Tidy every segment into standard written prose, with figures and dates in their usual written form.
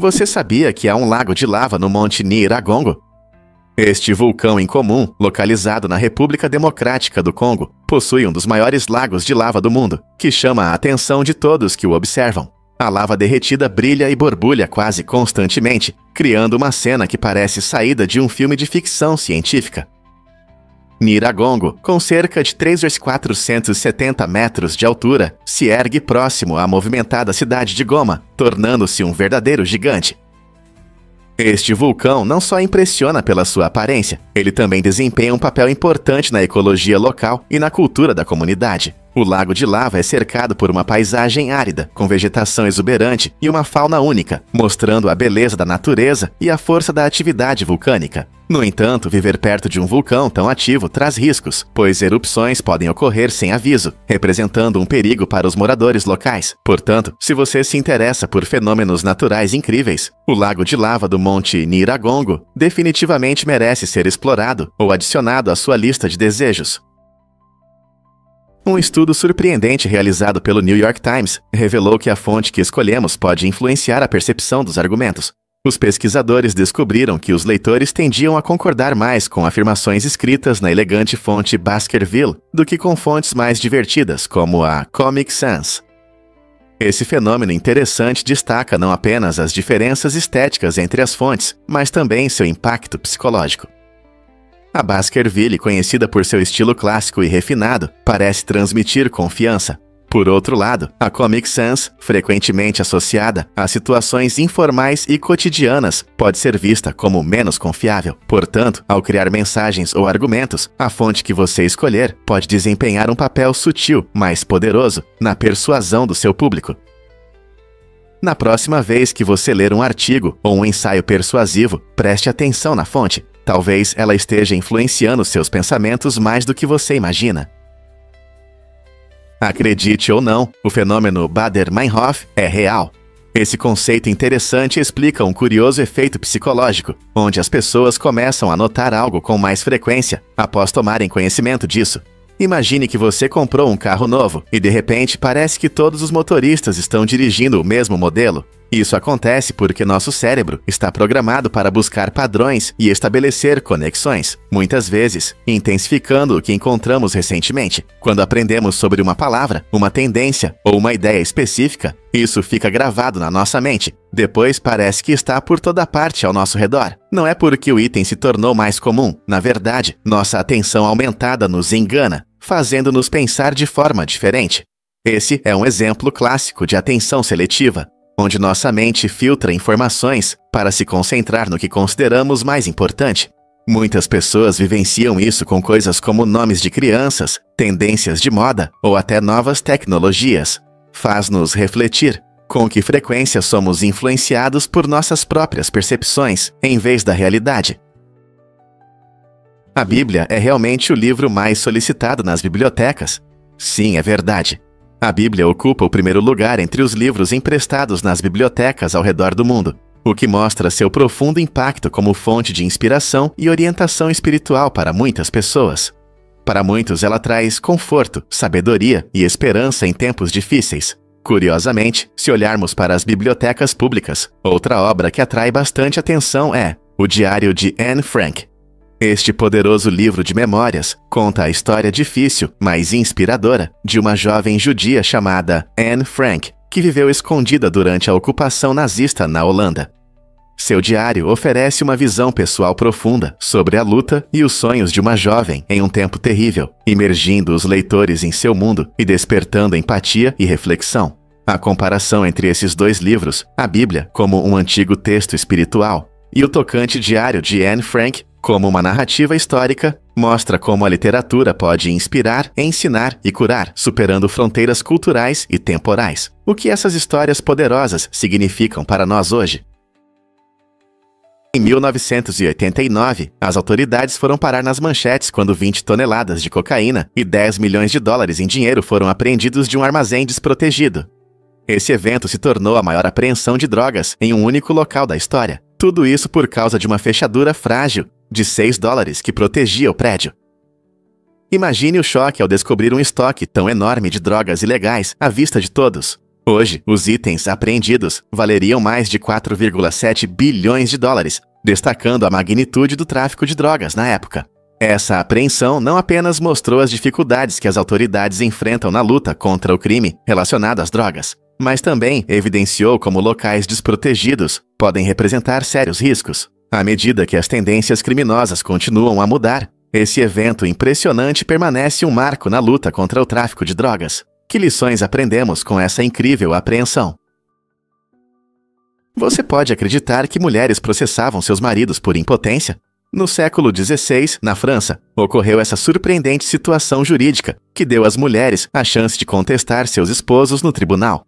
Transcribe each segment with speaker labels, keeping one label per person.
Speaker 1: Você sabia que há um lago de lava no Monte Nyiragongo? Este vulcão incomum, localizado na República Democrática do Congo, possui um dos maiores lagos de lava do mundo, que chama a atenção de todos que o observam. A lava derretida brilha e borbulha quase constantemente, criando uma cena que parece saída de um filme de ficção científica. Nyiragongo, com cerca de 3.470 metros de altura, se ergue próximo à movimentada cidade de Goma, tornando-se um verdadeiro gigante. Este vulcão não só impressiona pela sua aparência, ele também desempenha um papel importante na ecologia local e na cultura da comunidade. O lago de lava é cercado por uma paisagem árida, com vegetação exuberante e uma fauna única, mostrando a beleza da natureza e a força da atividade vulcânica. No entanto, viver perto de um vulcão tão ativo traz riscos, pois erupções podem ocorrer sem aviso, representando um perigo para os moradores locais. Portanto, se você se interessa por fenômenos naturais incríveis, o lago de lava do Monte Nyiragongo definitivamente merece ser explorado ou adicionado à sua lista de desejos. Um estudo surpreendente realizado pelo New York Times revelou que a fonte que escolhemos pode influenciar a percepção dos argumentos. Os pesquisadores descobriram que os leitores tendiam a concordar mais com afirmações escritas na elegante fonte Baskerville do que com fontes mais divertidas, como a Comic Sans. Esse fenômeno interessante destaca não apenas as diferenças estéticas entre as fontes, mas também seu impacto psicológico. A Baskerville, conhecida por seu estilo clássico e refinado, parece transmitir confiança. Por outro lado, a Comic Sans, frequentemente associada a situações informais e cotidianas, pode ser vista como menos confiável. Portanto, ao criar mensagens ou argumentos, a fonte que você escolher pode desempenhar um papel sutil, mas poderoso, na persuasão do seu público. Na próxima vez que você ler um artigo ou um ensaio persuasivo, preste atenção na fonte. Talvez ela esteja influenciando seus pensamentos mais do que você imagina. Acredite ou não, o fenômeno Baader-Meinhof é real. Esse conceito interessante explica um curioso efeito psicológico, onde as pessoas começam a notar algo com mais frequência após tomarem conhecimento disso. Imagine que você comprou um carro novo e de repente parece que todos os motoristas estão dirigindo o mesmo modelo. Isso acontece porque nosso cérebro está programado para buscar padrões e estabelecer conexões, muitas vezes intensificando o que encontramos recentemente. Quando aprendemos sobre uma palavra, uma tendência ou uma ideia específica, isso fica gravado na nossa mente. Depois parece que está por toda parte ao nosso redor. Não é porque o item se tornou mais comum. Na verdade, nossa atenção aumentada nos engana, fazendo-nos pensar de forma diferente. Esse é um exemplo clássico de atenção seletiva, onde nossa mente filtra informações para se concentrar no que consideramos mais importante. Muitas pessoas vivenciam isso com coisas como nomes de crianças, tendências de moda ou até novas tecnologias. Faz-nos refletir com que frequência somos influenciados por nossas próprias percepções, em vez da realidade. A Bíblia é realmente o livro mais solicitado nas bibliotecas? Sim, é verdade. A Bíblia ocupa o primeiro lugar entre os livros emprestados nas bibliotecas ao redor do mundo, o que mostra seu profundo impacto como fonte de inspiração e orientação espiritual para muitas pessoas. Para muitos, ela traz conforto, sabedoria e esperança em tempos difíceis. Curiosamente, se olharmos para as bibliotecas públicas, outra obra que atrai bastante atenção é O Diário de Anne Frank. Este poderoso livro de memórias conta a história difícil, mas inspiradora, de uma jovem judia chamada Anne Frank, que viveu escondida durante a ocupação nazista na Holanda. Seu diário oferece uma visão pessoal profunda sobre a luta e os sonhos de uma jovem em um tempo terrível, imergindo os leitores em seu mundo e despertando empatia e reflexão. A comparação entre esses dois livros, a Bíblia como um antigo texto espiritual e o tocante diário de Anne Frank como uma narrativa histórica, mostra como a literatura pode inspirar, ensinar e curar, superando fronteiras culturais e temporais. O que essas histórias poderosas significam para nós hoje? Em 1989, as autoridades foram parar nas manchetes quando 20 toneladas de cocaína e 10 milhões de dólares em dinheiro foram apreendidos de um armazém desprotegido. Esse evento se tornou a maior apreensão de drogas em um único local da história. Tudo isso por causa de uma fechadura frágil de $6 que protegia o prédio. Imagine o choque ao descobrir um estoque tão enorme de drogas ilegais à vista de todos. Hoje, os itens apreendidos valeriam mais de 4,7 bilhões de dólares, destacando a magnitude do tráfico de drogas na época. Essa apreensão não apenas mostrou as dificuldades que as autoridades enfrentam na luta contra o crime relacionado às drogas, mas também evidenciou como locais desprotegidos podem representar sérios riscos. À medida que as tendências criminosas continuam a mudar, esse evento impressionante permanece um marco na luta contra o tráfico de drogas. Que lições aprendemos com essa incrível apreensão? Você pode acreditar que mulheres processavam seus maridos por impotência? No século XVI, na França, ocorreu essa surpreendente situação jurídica que deu às mulheres a chance de contestar seus esposos no tribunal.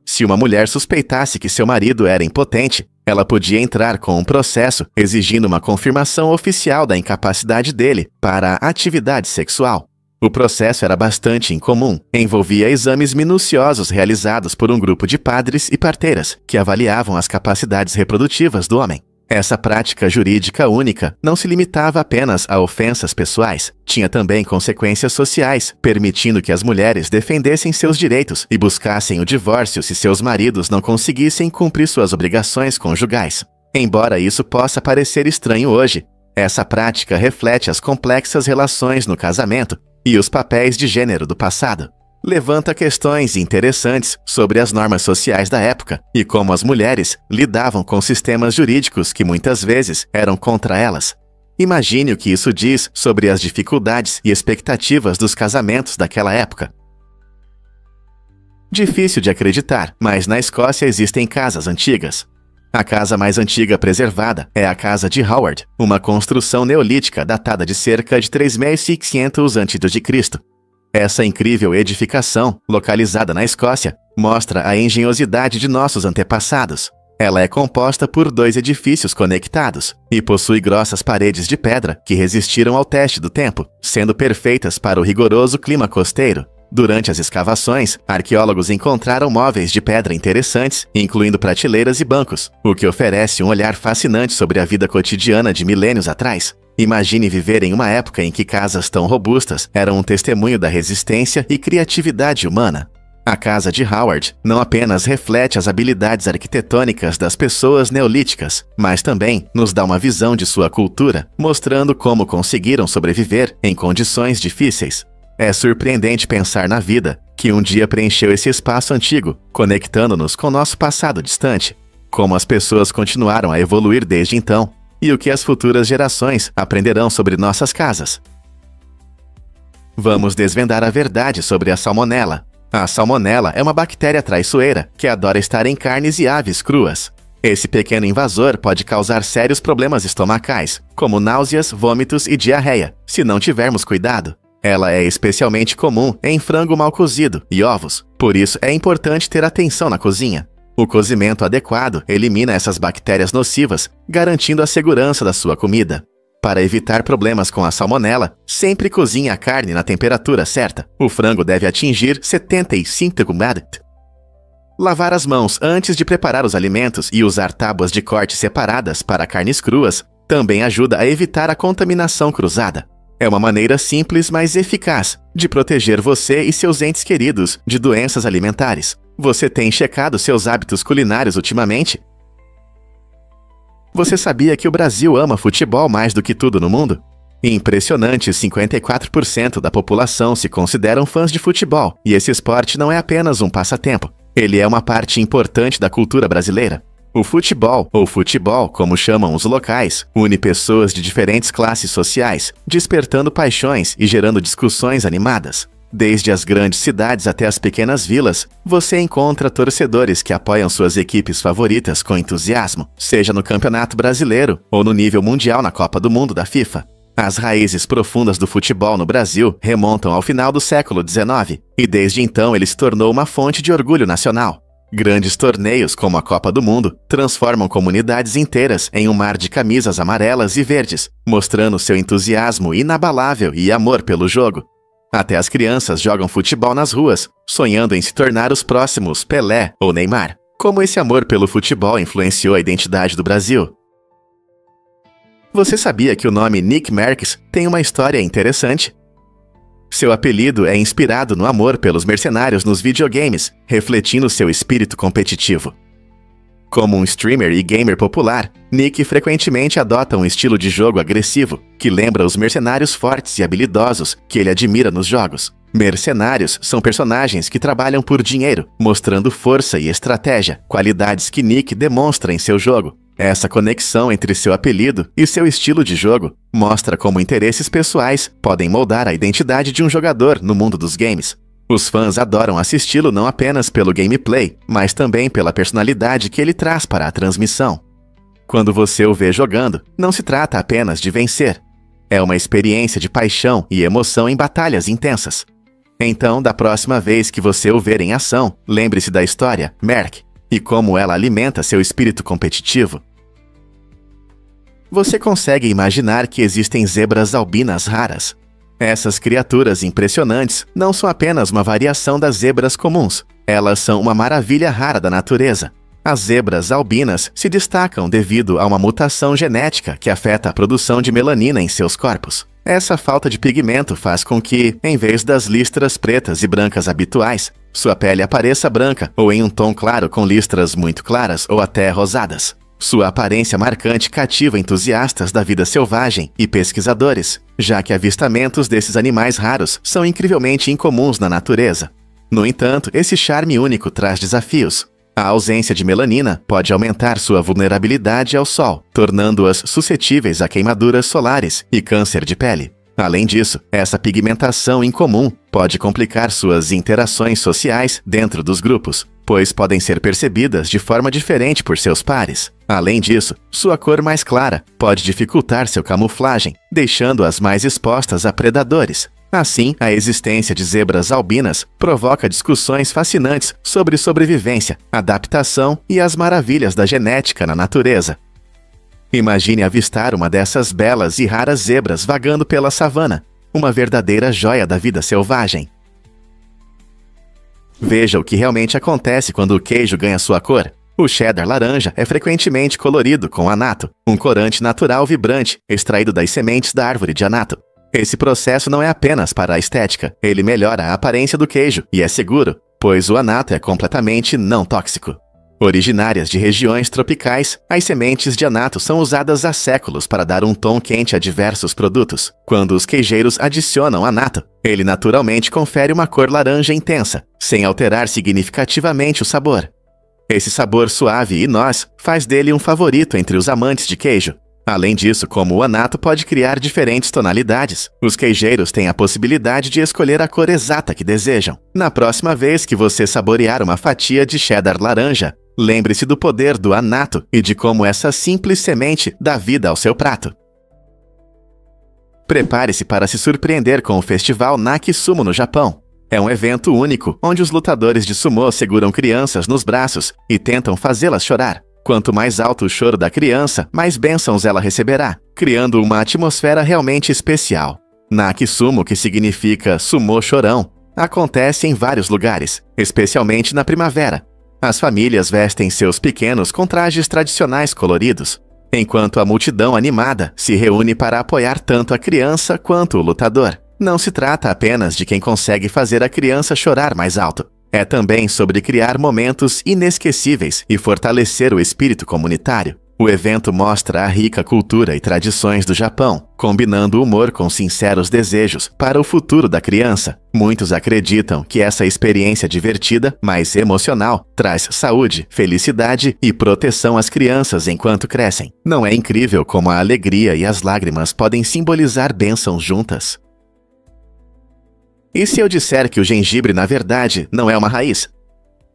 Speaker 1: Se uma mulher suspeitasse que seu marido era impotente, ela podia entrar com um processo exigindo uma confirmação oficial da incapacidade dele para a atividade sexual. O processo era bastante incomum, envolvia exames minuciosos realizados por um grupo de padres e parteiras que avaliavam as capacidades reprodutivas do homem. Essa prática jurídica única não se limitava apenas a ofensas pessoais, tinha também consequências sociais, permitindo que as mulheres defendessem seus direitos e buscassem o divórcio se seus maridos não conseguissem cumprir suas obrigações conjugais. Embora isso possa parecer estranho hoje, essa prática reflete as complexas relações no casamento e os papéis de gênero do passado. Levanta questões interessantes sobre as normas sociais da época e como as mulheres lidavam com sistemas jurídicos que muitas vezes eram contra elas. Imagine o que isso diz sobre as dificuldades e expectativas dos casamentos daquela época. Difícil de acreditar, mas na Escócia existem casas antigas. A casa mais antiga preservada é a Casa de Howard, uma construção neolítica datada de cerca de 3.500 a.C. Essa incrível edificação, localizada na Escócia, mostra a engenhosidade de nossos antepassados. Ela é composta por 2 edifícios conectados e possui grossas paredes de pedra que resistiram ao teste do tempo, sendo perfeitas para o rigoroso clima costeiro. Durante as escavações, arqueólogos encontraram móveis de pedra interessantes, incluindo prateleiras e bancos, o que oferece um olhar fascinante sobre a vida cotidiana de milênios atrás. Imagine viver em uma época em que casas tão robustas eram um testemunho da resistência e criatividade humana. A Casa de Howard não apenas reflete as habilidades arquitetônicas das pessoas neolíticas, mas também nos dá uma visão de sua cultura, mostrando como conseguiram sobreviver em condições difíceis. É surpreendente pensar na vida que um dia preencheu esse espaço antigo, conectando-nos com nosso passado distante, como as pessoas continuaram a evoluir desde então, e o que as futuras gerações aprenderão sobre nossas casas. Vamos desvendar a verdade sobre a salmonela. A salmonela é uma bactéria traiçoeira que adora estar em carnes e aves cruas. Esse pequeno invasor pode causar sérios problemas estomacais, como náuseas, vômitos e diarreia, se não tivermos cuidado. Ela é especialmente comum em frango mal cozido e ovos, por isso é importante ter atenção na cozinha. O cozimento adequado elimina essas bactérias nocivas, garantindo a segurança da sua comida. Para evitar problemas com a salmonela, sempre cozinhe a carne na temperatura certa. O frango deve atingir 75°C. Lavar as mãos antes de preparar os alimentos e usar tábuas de corte separadas para carnes cruas também ajuda a evitar a contaminação cruzada. É uma maneira simples, mas eficaz, de proteger você e seus entes queridos de doenças alimentares. Você tem checado seus hábitos culinários ultimamente? Você sabia que o Brasil ama futebol mais do que tudo no mundo? Impressionante, 54% da população se consideram fãs de futebol, e esse esporte não é apenas um passatempo. Ele é uma parte importante da cultura brasileira. O futebol, ou futebol, como chamam os locais, une pessoas de diferentes classes sociais, despertando paixões e gerando discussões animadas. Desde as grandes cidades até as pequenas vilas, você encontra torcedores que apoiam suas equipes favoritas com entusiasmo, seja no Campeonato Brasileiro ou no nível mundial na Copa do Mundo da FIFA. As raízes profundas do futebol no Brasil remontam ao final do século XIX, e desde então ele se tornou uma fonte de orgulho nacional. Grandes torneios como a Copa do Mundo transformam comunidades inteiras em um mar de camisas amarelas e verdes, mostrando seu entusiasmo inabalável e amor pelo jogo. Até as crianças jogam futebol nas ruas, sonhando em se tornar os próximos Pelé ou Neymar. Como esse amor pelo futebol influenciou a identidade do Brasil? Você sabia que o nome Nick Merckx tem uma história interessante? Seu apelido é inspirado no amor pelos mercenários nos videogames, refletindo seu espírito competitivo. Como um streamer e gamer popular, Nick frequentemente adota um estilo de jogo agressivo, que lembra os mercenários fortes e habilidosos que ele admira nos jogos. Mercenários são personagens que trabalham por dinheiro, mostrando força e estratégia, qualidades que Nick demonstra em seu jogo. Essa conexão entre seu apelido e seu estilo de jogo mostra como interesses pessoais podem moldar a identidade de um jogador no mundo dos games. Os fãs adoram assisti-lo não apenas pelo gameplay, mas também pela personalidade que ele traz para a transmissão. Quando você o vê jogando, não se trata apenas de vencer. É uma experiência de paixão e emoção em batalhas intensas. Então, da próxima vez que você o ver em ação, lembre-se da história, Merc, e como ela alimenta seu espírito competitivo. Você consegue imaginar que existem zebras albinas raras? Essas criaturas impressionantes não são apenas uma variação das zebras comuns, elas são uma maravilha rara da natureza. As zebras albinas se destacam devido a uma mutação genética que afeta a produção de melanina em seus corpos. Essa falta de pigmento faz com que, em vez das listras pretas e brancas habituais, sua pele apareça branca ou em um tom claro com listras muito claras ou até rosadas. Sua aparência marcante cativa entusiastas da vida selvagem e pesquisadores, já que avistamentos desses animais raros são incrivelmente incomuns na natureza. No entanto, esse charme único traz desafios. A ausência de melanina pode aumentar sua vulnerabilidade ao sol, tornando-as suscetíveis a queimaduras solares e câncer de pele. Além disso, essa pigmentação incomum pode complicar suas interações sociais dentro dos grupos, pois podem ser percebidas de forma diferente por seus pares. Além disso, sua cor mais clara pode dificultar sua camuflagem, deixando-as mais expostas a predadores. Assim, a existência de zebras albinas provoca discussões fascinantes sobre sobrevivência, adaptação e as maravilhas da genética na natureza. Imagine avistar uma dessas belas e raras zebras vagando pela savana, uma verdadeira joia da vida selvagem. Veja o que realmente acontece quando o queijo ganha sua cor. O cheddar laranja é frequentemente colorido com anato, um corante natural vibrante extraído das sementes da árvore de anato. Esse processo não é apenas para a estética, ele melhora a aparência do queijo e é seguro, pois o anato é completamente não tóxico. Originárias de regiões tropicais, as sementes de anato são usadas há séculos para dar um tom quente a diversos produtos. Quando os queijeiros adicionam anato, ele naturalmente confere uma cor laranja intensa, sem alterar significativamente o sabor. Esse sabor suave e noz faz dele um favorito entre os amantes de queijo. Além disso, como o anato pode criar diferentes tonalidades, os queijeiros têm a possibilidade de escolher a cor exata que desejam. Na próxima vez que você saborear uma fatia de cheddar laranja, lembre-se do poder do anato e de como essa simples semente dá vida ao seu prato. Prepare-se para se surpreender com o festival Naki Sumo no Japão. É um evento único onde os lutadores de sumô seguram crianças nos braços e tentam fazê-las chorar. Quanto mais alto o choro da criança, mais bênçãos ela receberá, criando uma atmosfera realmente especial. Naki Sumo, que significa sumô chorão, acontece em vários lugares, especialmente na primavera. As famílias vestem seus pequenos com trajes tradicionais coloridos, enquanto a multidão animada se reúne para apoiar tanto a criança quanto o lutador. Não se trata apenas de quem consegue fazer a criança chorar mais alto. É também sobre criar momentos inesquecíveis e fortalecer o espírito comunitário. O evento mostra a rica cultura e tradições do Japão, combinando humor com sinceros desejos para o futuro da criança. Muitos acreditam que essa experiência divertida, mas emocional, traz saúde, felicidade e proteção às crianças enquanto crescem. Não é incrível como a alegria e as lágrimas podem simbolizar bênçãos juntas? E se eu disser que o gengibre, na verdade, não é uma raiz?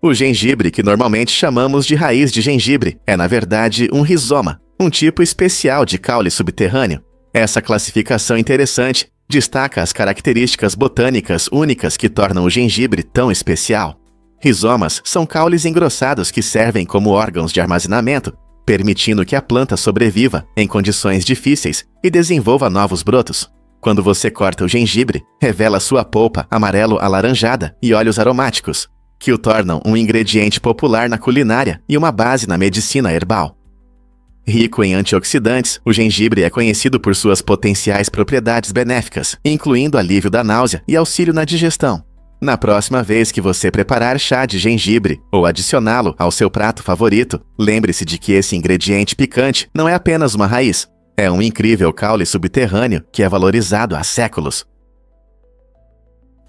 Speaker 1: O gengibre, que normalmente chamamos de raiz de gengibre, é na verdade um rizoma, um tipo especial de caule subterrâneo. Essa classificação interessante destaca as características botânicas únicas que tornam o gengibre tão especial. Rizomas são caules engrossados que servem como órgãos de armazenamento, permitindo que a planta sobreviva em condições difíceis e desenvolva novos brotos. Quando você corta o gengibre, revela sua polpa amarelo-alaranjada e óleos aromáticos, que o tornam um ingrediente popular na culinária e uma base na medicina herbal. Rico em antioxidantes, o gengibre é conhecido por suas potenciais propriedades benéficas, incluindo alívio da náusea e auxílio na digestão. Na próxima vez que você preparar chá de gengibre ou adicioná-lo ao seu prato favorito, lembre-se de que esse ingrediente picante não é apenas uma raiz, é um incrível caule subterrâneo que é valorizado há séculos.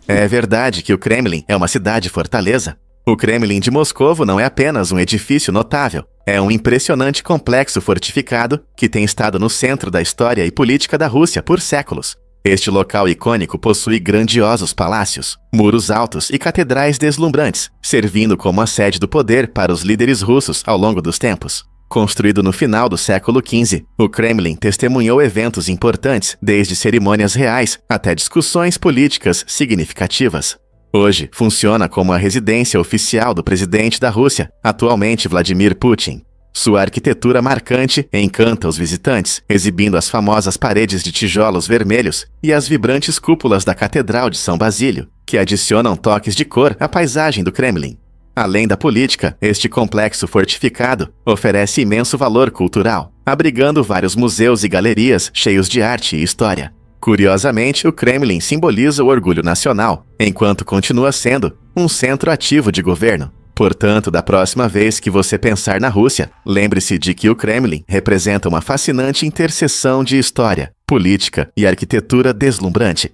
Speaker 1: É verdade que o Kremlin é uma cidade-fortaleza? O Kremlin de Moscovo não é apenas um edifício notável, é um impressionante complexo fortificado que tem estado no centro da história e política da Rússia por séculos. Este local icônico possui grandiosos palácios, muros altos e catedrais deslumbrantes, servindo como a sede do poder para os líderes russos ao longo dos tempos. Construído no final do século XV, o Kremlin testemunhou eventos importantes, desde cerimônias reais até discussões políticas significativas. Hoje, funciona como a residência oficial do presidente da Rússia, atualmente Vladimir Putin. Sua arquitetura marcante encanta os visitantes, exibindo as famosas paredes de tijolos vermelhos e as vibrantes cúpulas da Catedral de São Basílio, que adicionam toques de cor à paisagem do Kremlin. Além da política, este complexo fortificado oferece imenso valor cultural, abrigando vários museus e galerias cheios de arte e história. Curiosamente, o Kremlin simboliza o orgulho nacional, enquanto continua sendo um centro ativo de governo. Portanto, da próxima vez que você pensar na Rússia, lembre-se de que o Kremlin representa uma fascinante interseção de história, política e arquitetura deslumbrante.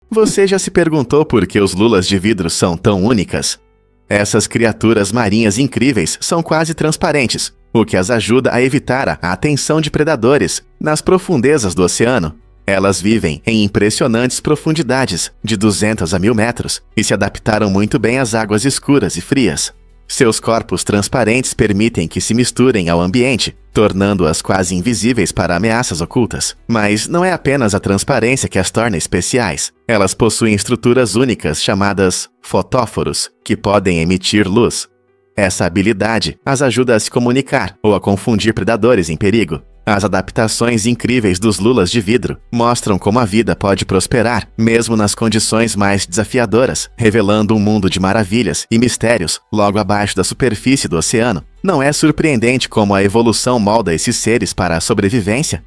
Speaker 1: Você já se perguntou por que os lulas de vidro são tão únicas? Essas criaturas marinhas incríveis são quase transparentes, o que as ajuda a evitar a atenção de predadores nas profundezas do oceano. Elas vivem em impressionantes profundidades, de 200 a 1000 metros, e se adaptaram muito bem às águas escuras e frias. Seus corpos transparentes permitem que se misturem ao ambiente, tornando-as quase invisíveis para ameaças ocultas. Mas não é apenas a transparência que as torna especiais. Elas possuem estruturas únicas chamadas fotóforos, que podem emitir luz. Essa habilidade as ajuda a se comunicar ou a confundir predadores em perigo. As adaptações incríveis dos lulas de vidro mostram como a vida pode prosperar, mesmo nas condições mais desafiadoras, revelando um mundo de maravilhas e mistérios logo abaixo da superfície do oceano. Não é surpreendente como a evolução molda esses seres para a sobrevivência?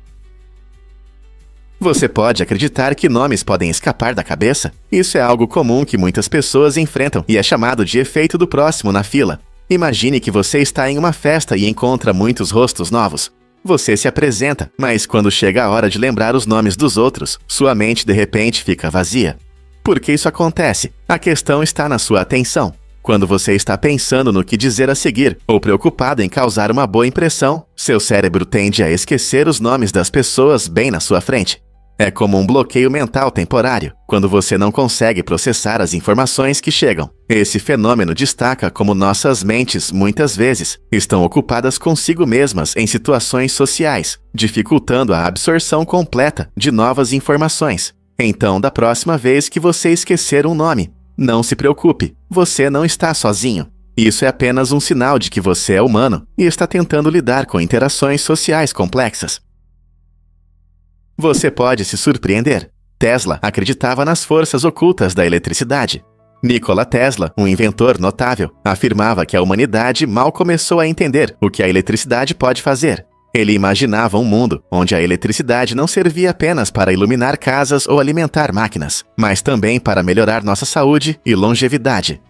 Speaker 1: Você pode acreditar que nomes podem escapar da cabeça? Isso é algo comum que muitas pessoas enfrentam e é chamado de efeito do próximo na fila. Imagine que você está em uma festa e encontra muitos rostos novos. Você se apresenta, mas quando chega a hora de lembrar os nomes dos outros, sua mente de repente fica vazia. Por que isso acontece? A questão está na sua atenção. Quando você está pensando no que dizer a seguir, ou preocupado em causar uma boa impressão, seu cérebro tende a esquecer os nomes das pessoas bem na sua frente. É como um bloqueio mental temporário, quando você não consegue processar as informações que chegam. Esse fenômeno destaca como nossas mentes, muitas vezes, estão ocupadas consigo mesmas em situações sociais, dificultando a absorção completa de novas informações. Então, da próxima vez que você esquecer um nome, não se preocupe, você não está sozinho. Isso é apenas um sinal de que você é humano e está tentando lidar com interações sociais complexas. Você pode se surpreender. Tesla acreditava nas forças ocultas da eletricidade. Nikola Tesla, um inventor notável, afirmava que a humanidade mal começou a entender o que a eletricidade pode fazer. Ele imaginava um mundo onde a eletricidade não servia apenas para iluminar casas ou alimentar máquinas, mas também para melhorar nossa saúde e longevidade.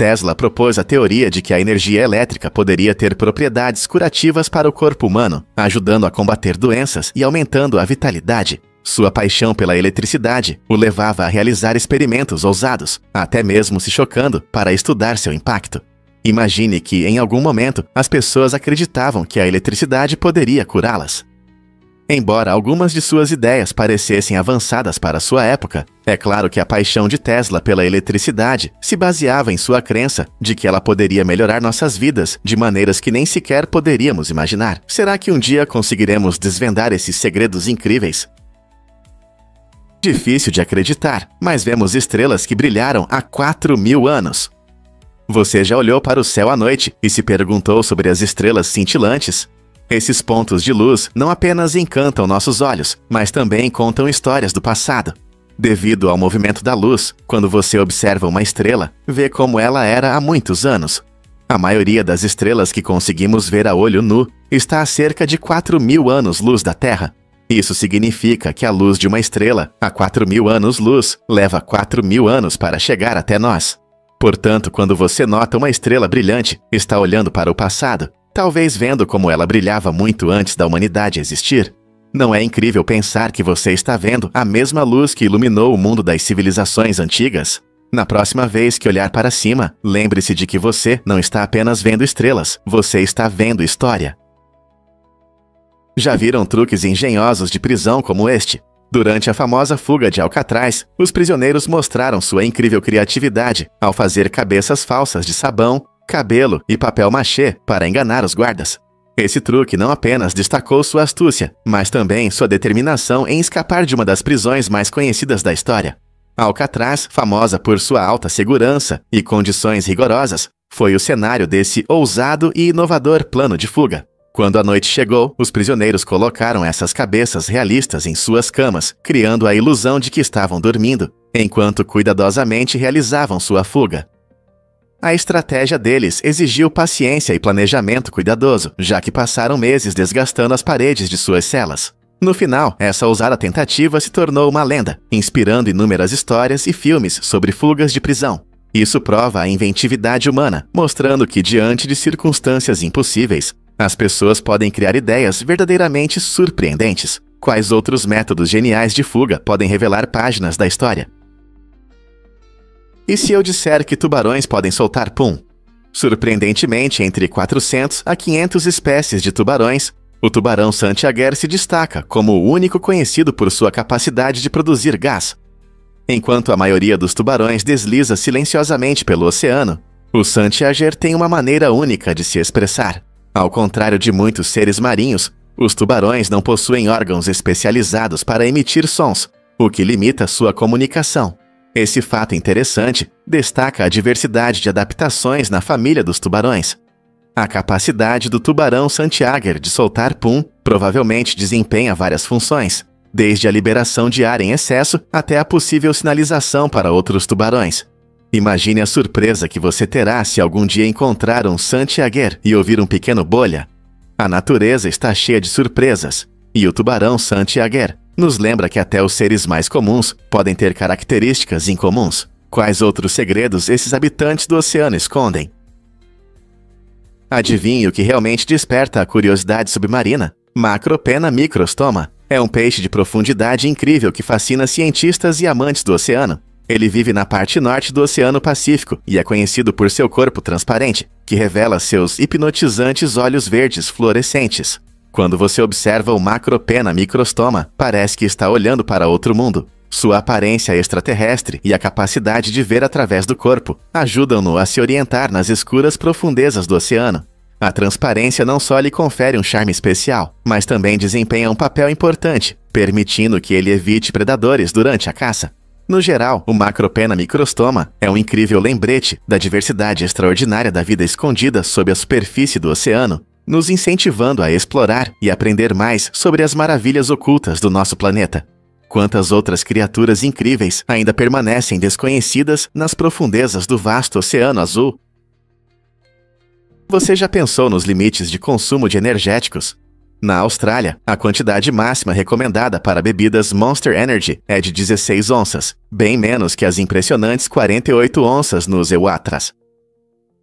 Speaker 1: Tesla propôs a teoria de que a energia elétrica poderia ter propriedades curativas para o corpo humano, ajudando a combater doenças e aumentando a vitalidade. Sua paixão pela eletricidade o levava a realizar experimentos ousados, até mesmo se chocando para estudar seu impacto. Imagine que, em algum momento, as pessoas acreditavam que a eletricidade poderia curá-las. Embora algumas de suas ideias parecessem avançadas para sua época, é claro que a paixão de Tesla pela eletricidade se baseava em sua crença de que ela poderia melhorar nossas vidas de maneiras que nem sequer poderíamos imaginar. Será que um dia conseguiremos desvendar esses segredos incríveis? Difícil de acreditar, mas vemos estrelas que brilharam há 4.000 anos. Você já olhou para o céu à noite e se perguntou sobre as estrelas cintilantes? Esses pontos de luz não apenas encantam nossos olhos, mas também contam histórias do passado. Devido ao movimento da luz, quando você observa uma estrela, vê como ela era há muitos anos. A maioria das estrelas que conseguimos ver a olho nu está a cerca de 4.000 anos-luz da Terra. Isso significa que a luz de uma estrela, a 4.000 anos-luz, leva 4.000 anos para chegar até nós. Portanto, quando você nota uma estrela brilhante, está olhando para o passado, talvez vendo como ela brilhava muito antes da humanidade existir. Não é incrível pensar que você está vendo a mesma luz que iluminou o mundo das civilizações antigas? Na próxima vez que olhar para cima, lembre-se de que você não está apenas vendo estrelas, você está vendo história. Já viram truques engenhosos de prisão como este? Durante a famosa fuga de Alcatraz, os prisioneiros mostraram sua incrível criatividade ao fazer cabeças falsas de sabão, cabelo e papel machê para enganar os guardas. Esse truque não apenas destacou sua astúcia, mas também sua determinação em escapar de uma das prisões mais conhecidas da história. Alcatraz, famosa por sua alta segurança e condições rigorosas, foi o cenário desse ousado e inovador plano de fuga. Quando a noite chegou, os prisioneiros colocaram essas cabeças realistas em suas camas, criando a ilusão de que estavam dormindo, enquanto cuidadosamente realizavam sua fuga. A estratégia deles exigiu paciência e planejamento cuidadoso, já que passaram meses desgastando as paredes de suas celas. No final, essa ousada tentativa se tornou uma lenda, inspirando inúmeras histórias e filmes sobre fugas de prisão. Isso prova a inventividade humana, mostrando que, diante de circunstâncias impossíveis, as pessoas podem criar ideias verdadeiramente surpreendentes. Quais outros métodos geniais de fuga podem revelar páginas da história? E se eu disser que tubarões podem soltar pum? Surpreendentemente, entre 400 a 500 espécies de tubarões, o tubarão Santiaguer se destaca como o único conhecido por sua capacidade de produzir gás. Enquanto a maioria dos tubarões desliza silenciosamente pelo oceano, o Santiaguer tem uma maneira única de se expressar. Ao contrário de muitos seres marinhos, os tubarões não possuem órgãos especializados para emitir sons, o que limita sua comunicação. Esse fato interessante destaca a diversidade de adaptações na família dos tubarões. A capacidade do tubarão Santiaguer de soltar pum provavelmente desempenha várias funções, desde a liberação de ar em excesso até a possível sinalização para outros tubarões. Imagine a surpresa que você terá se algum dia encontrar um Santiaguer e ouvir um pequeno bolha. A natureza está cheia de surpresas, e o tubarão Santiaguer nos lembra que até os seres mais comuns podem ter características incomuns. Quais outros segredos esses habitantes do oceano escondem? Adivinhe o que realmente desperta a curiosidade submarina? Macropena microstoma é um peixe de profundidade incrível que fascina cientistas e amantes do oceano. Ele vive na parte norte do Oceano Pacífico e é conhecido por seu corpo transparente, que revela seus hipnotizantes olhos verdes fluorescentes. Quando você observa o Macropena microstoma, parece que está olhando para outro mundo. Sua aparência extraterrestre e a capacidade de ver através do corpo ajudam-no a se orientar nas escuras profundezas do oceano. A transparência não só lhe confere um charme especial, mas também desempenha um papel importante, permitindo que ele evite predadores durante a caça. No geral, o Macropena microstoma é um incrível lembrete da diversidade extraordinária da vida escondida sob a superfície do oceano, nos incentivando a explorar e aprender mais sobre as maravilhas ocultas do nosso planeta. Quantas outras criaturas incríveis ainda permanecem desconhecidas nas profundezas do vasto Oceano Azul? Você já pensou nos limites de consumo de energéticos? Na Austrália, a quantidade máxima recomendada para bebidas Monster Energy é de 16 onças, bem menos que as impressionantes 48 onças nos EUATRAs.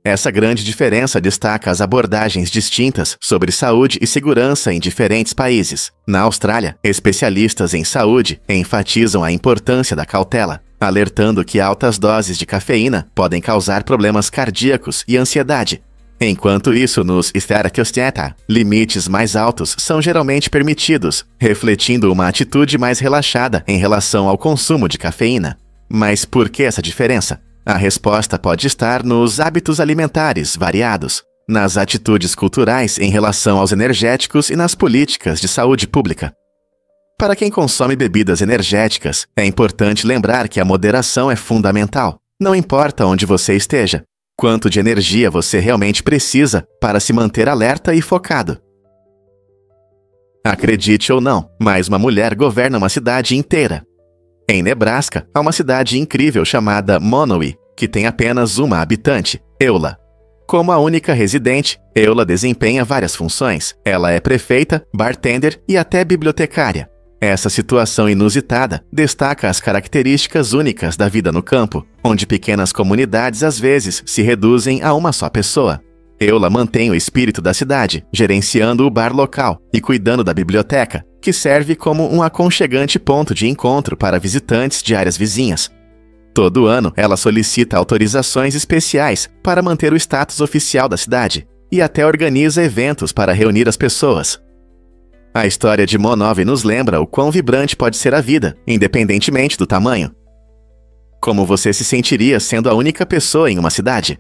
Speaker 1: Essa grande diferença destaca as abordagens distintas sobre saúde e segurança em diferentes países. Na Austrália, especialistas em saúde enfatizam a importância da cautela, alertando que altas doses de cafeína podem causar problemas cardíacos e ansiedade. Enquanto isso, nos Ethericostiata, limites mais altos são geralmente permitidos, refletindo uma atitude mais relaxada em relação ao consumo de cafeína. Mas por que essa diferença? A resposta pode estar nos hábitos alimentares variados, nas atitudes culturais em relação aos energéticos e nas políticas de saúde pública. Para quem consome bebidas energéticas, é importante lembrar que a moderação é fundamental, não importa onde você esteja. Quanto de energia você realmente precisa para se manter alerta e focado. Acredite ou não, mas uma mulher governa uma cidade inteira. Em Nebraska, há uma cidade incrível chamada Monowi, que tem apenas uma habitante, Eula. Como a única residente, Eula desempenha várias funções. Ela é prefeita, bartender e até bibliotecária. Essa situação inusitada destaca as características únicas da vida no campo, onde pequenas comunidades às vezes se reduzem a uma só pessoa. Eula mantém o espírito da cidade, gerenciando o bar local e cuidando da biblioteca, que serve como um aconchegante ponto de encontro para visitantes de áreas vizinhas. Todo ano, ela solicita autorizações especiais para manter o status oficial da cidade e até organiza eventos para reunir as pessoas. A história de Monove nos lembra o quão vibrante pode ser a vida, independentemente do tamanho. Como você se sentiria sendo a única pessoa em uma cidade?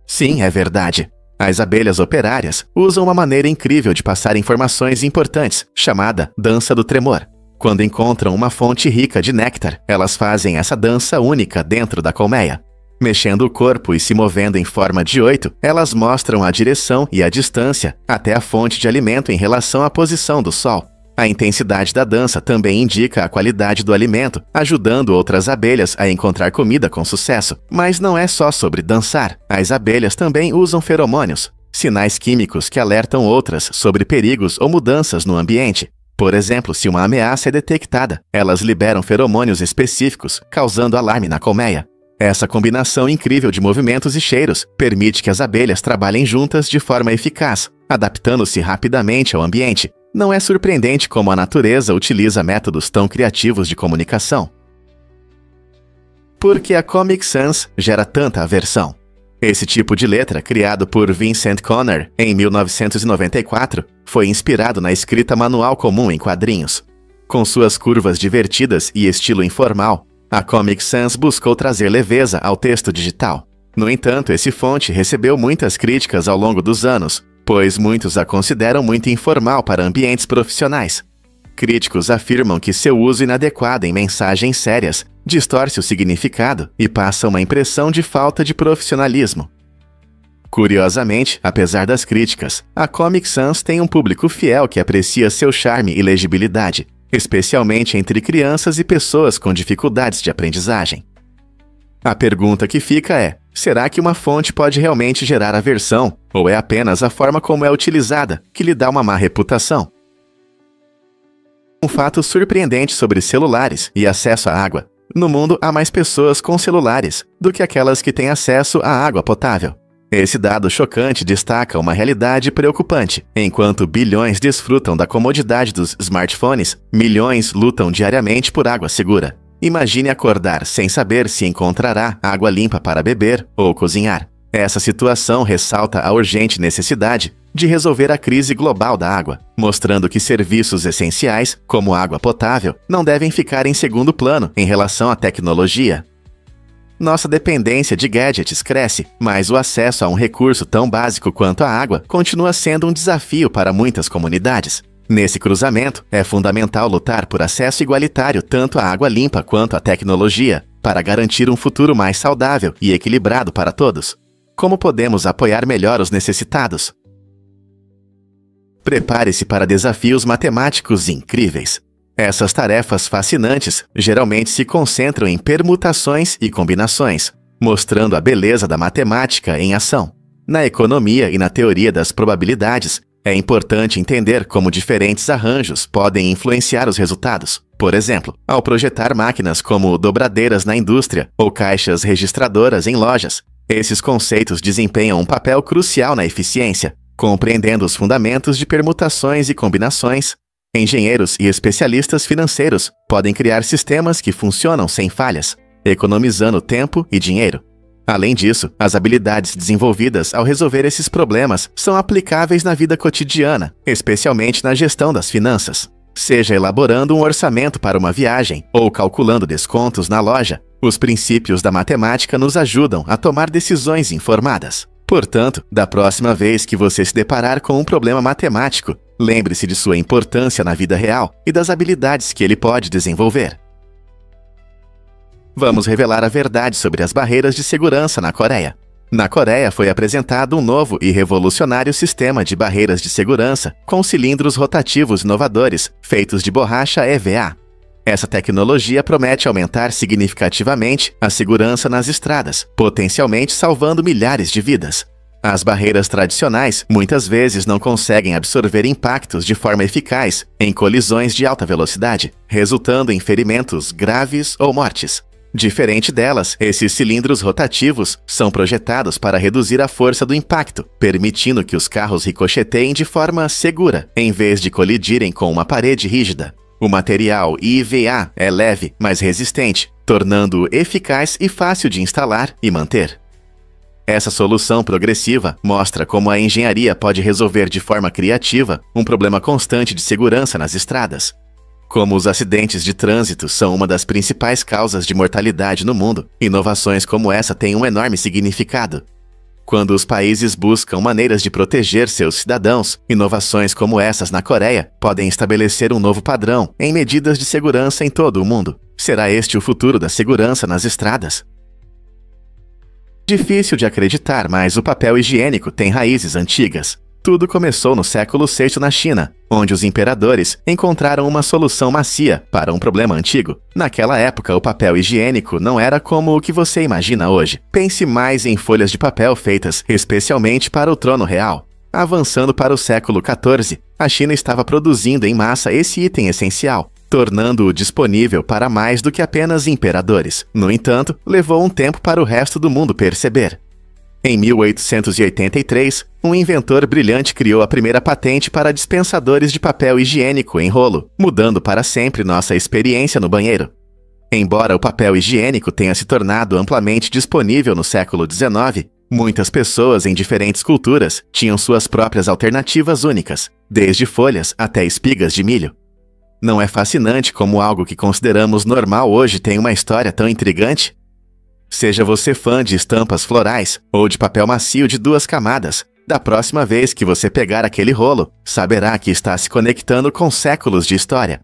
Speaker 1: Sim, é verdade. As abelhas operárias usam uma maneira incrível de passar informações importantes, chamada dança do tremor. Quando encontram uma fonte rica de néctar, elas fazem essa dança única dentro da colmeia. Mexendo o corpo e se movendo em forma de 8, elas mostram a direção e a distância até a fonte de alimento em relação à posição do sol. A intensidade da dança também indica a qualidade do alimento, ajudando outras abelhas a encontrar comida com sucesso. Mas não é só sobre dançar. As abelhas também usam feromônios, sinais químicos que alertam outras sobre perigos ou mudanças no ambiente. Por exemplo, se uma ameaça é detectada, elas liberam feromônios específicos, causando alarme na colmeia. Essa combinação incrível de movimentos e cheiros permite que as abelhas trabalhem juntas de forma eficaz, adaptando-se rapidamente ao ambiente. Não é surpreendente como a natureza utiliza métodos tão criativos de comunicação. Por que a Comic Sans gera tanta aversão? Esse tipo de letra, criado por Vincent Conner em 1994, foi inspirado na escrita manual comum em quadrinhos. Com suas curvas divertidas e estilo informal, a Comic Sans buscou trazer leveza ao texto digital. No entanto, esse fonte recebeu muitas críticas ao longo dos anos, pois muitos a consideram muito informal para ambientes profissionais. Críticos afirmam que seu uso inadequado em mensagens sérias distorce o significado e passa uma impressão de falta de profissionalismo. Curiosamente, apesar das críticas, a Comic Sans tem um público fiel que aprecia seu charme e legibilidade, especialmente entre crianças e pessoas com dificuldades de aprendizagem. A pergunta que fica é: será que uma fonte pode realmente gerar aversão, ou é apenas a forma como é utilizada que lhe dá uma má reputação? Um fato surpreendente sobre celulares e acesso à água. No mundo, há mais pessoas com celulares do que aquelas que têm acesso à água potável. Esse dado chocante destaca uma realidade preocupante. Enquanto bilhões desfrutam da comodidade dos smartphones, milhões lutam diariamente por água segura. Imagine acordar sem saber se encontrará água limpa para beber ou cozinhar. Essa situação ressalta a urgente necessidade de resolver a crise global da água, mostrando que serviços essenciais, como água potável, não devem ficar em segundo plano em relação à tecnologia. Nossa dependência de gadgets cresce, mas o acesso a um recurso tão básico quanto a água continua sendo um desafio para muitas comunidades. Nesse cruzamento, é fundamental lutar por acesso igualitário tanto à água limpa quanto à tecnologia, para garantir um futuro mais saudável e equilibrado para todos. Como podemos apoiar melhor os necessitados? Prepare-se para desafios matemáticos incríveis. Essas tarefas fascinantes geralmente se concentram em permutações e combinações, mostrando a beleza da matemática em ação. Na economia e na teoria das probabilidades, é importante entender como diferentes arranjos podem influenciar os resultados. Por exemplo, ao projetar máquinas como dobradeiras na indústria ou caixas registradoras em lojas, esses conceitos desempenham um papel crucial na eficiência, compreendendo os fundamentos de permutações e combinações. Engenheiros e especialistas financeiros podem criar sistemas que funcionam sem falhas, economizando tempo e dinheiro. Além disso, as habilidades desenvolvidas ao resolver esses problemas são aplicáveis na vida cotidiana, especialmente na gestão das finanças. Seja elaborando um orçamento para uma viagem ou calculando descontos na loja, os princípios da matemática nos ajudam a tomar decisões informadas. Portanto, da próxima vez que você se deparar com um problema matemático, lembre-se de sua importância na vida real e das habilidades que ele pode desenvolver. Vamos revelar a verdade sobre as barreiras de segurança na Coreia. Na Coreia foi apresentado um novo e revolucionário sistema de barreiras de segurança com cilindros rotativos inovadores feitos de borracha EVA. Essa tecnologia promete aumentar significativamente a segurança nas estradas, potencialmente salvando milhares de vidas. As barreiras tradicionais muitas vezes não conseguem absorver impactos de forma eficaz em colisões de alta velocidade, resultando em ferimentos graves ou mortes. Diferente delas, esses cilindros rotativos são projetados para reduzir a força do impacto, permitindo que os carros ricocheteiem de forma segura, em vez de colidirem com uma parede rígida. O material IVA é leve, mas resistente, tornando-o eficaz e fácil de instalar e manter. Essa solução progressiva mostra como a engenharia pode resolver de forma criativa um problema constante de segurança nas estradas. Como os acidentes de trânsito são uma das principais causas de mortalidade no mundo, inovações como essa têm um enorme significado. Quando os países buscam maneiras de proteger seus cidadãos, inovações como essas na Coreia podem estabelecer um novo padrão em medidas de segurança em todo o mundo. Será este o futuro da segurança nas estradas? Difícil de acreditar, mas o papel higiênico tem raízes antigas. Tudo começou no século VI na China, onde os imperadores encontraram uma solução macia para um problema antigo. Naquela época, o papel higiênico não era como o que você imagina hoje. Pense mais em folhas de papel feitas especialmente para o trono real. Avançando para o século XIV, a China estava produzindo em massa esse item essencial, tornando-o disponível para mais do que apenas imperadores. No entanto, levou um tempo para o resto do mundo perceber. Em 1883, um inventor brilhante criou a primeira patente para dispensadores de papel higiênico em rolo, mudando para sempre nossa experiência no banheiro. Embora o papel higiênico tenha se tornado amplamente disponível no século XIX, muitas pessoas em diferentes culturas tinham suas próprias alternativas únicas, desde folhas até espigas de milho. Não é fascinante como algo que consideramos normal hoje tem uma história tão intrigante? Seja você fã de estampas florais ou de papel macio de 2 camadas, da próxima vez que você pegar aquele rolo, saberá que está se conectando com séculos de história.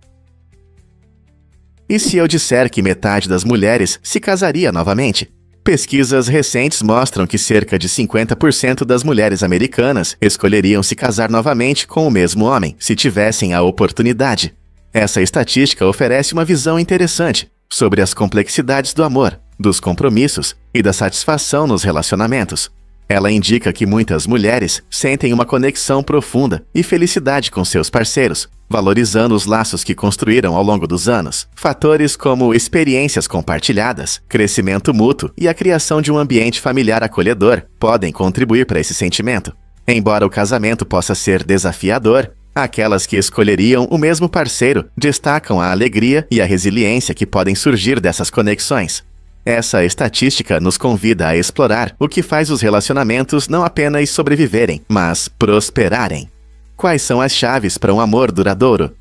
Speaker 1: E se eu disser que metade das mulheres se casaria novamente? Pesquisas recentes mostram que cerca de 50% das mulheres americanas escolheriam se casar novamente com o mesmo homem, se tivessem a oportunidade. Essa estatística oferece uma visão interessante sobre as complexidades do amor, dos compromissos e da satisfação nos relacionamentos. Ela indica que muitas mulheres sentem uma conexão profunda e felicidade com seus parceiros, valorizando os laços que construíram ao longo dos anos. Fatores como experiências compartilhadas, crescimento mútuo e a criação de um ambiente familiar acolhedor podem contribuir para esse sentimento. Embora o casamento possa ser desafiador, aquelas que escolheriam o mesmo parceiro destacam a alegria e a resiliência que podem surgir dessas conexões. Essa estatística nos convida a explorar o que faz os relacionamentos não apenas sobreviverem, mas prosperarem. Quais são as chaves para um amor duradouro?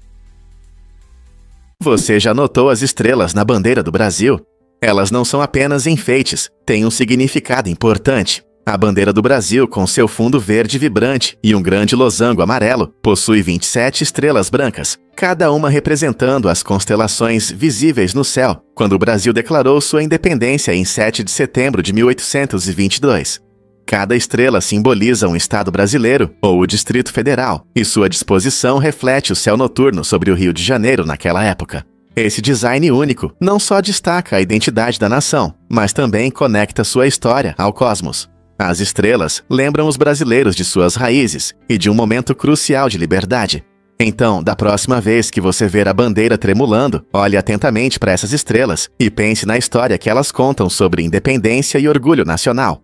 Speaker 1: Você já notou as estrelas na bandeira do Brasil? Elas não são apenas enfeites, têm um significado importante. A bandeira do Brasil, com seu fundo verde vibrante e um grande losango amarelo, possui 27 estrelas brancas, cada uma representando as constelações visíveis no céu, quando o Brasil declarou sua independência em 7 de setembro de 1822. Cada estrela simboliza um estado brasileiro ou o Distrito Federal, e sua disposição reflete o céu noturno sobre o Rio de Janeiro naquela época. Esse design único não só destaca a identidade da nação, mas também conecta sua história ao cosmos. As estrelas lembram os brasileiros de suas raízes e de um momento crucial de liberdade. Então, da próxima vez que você ver a bandeira tremulando, olhe atentamente para essas estrelas e pense na história que elas contam sobre independência e orgulho nacional.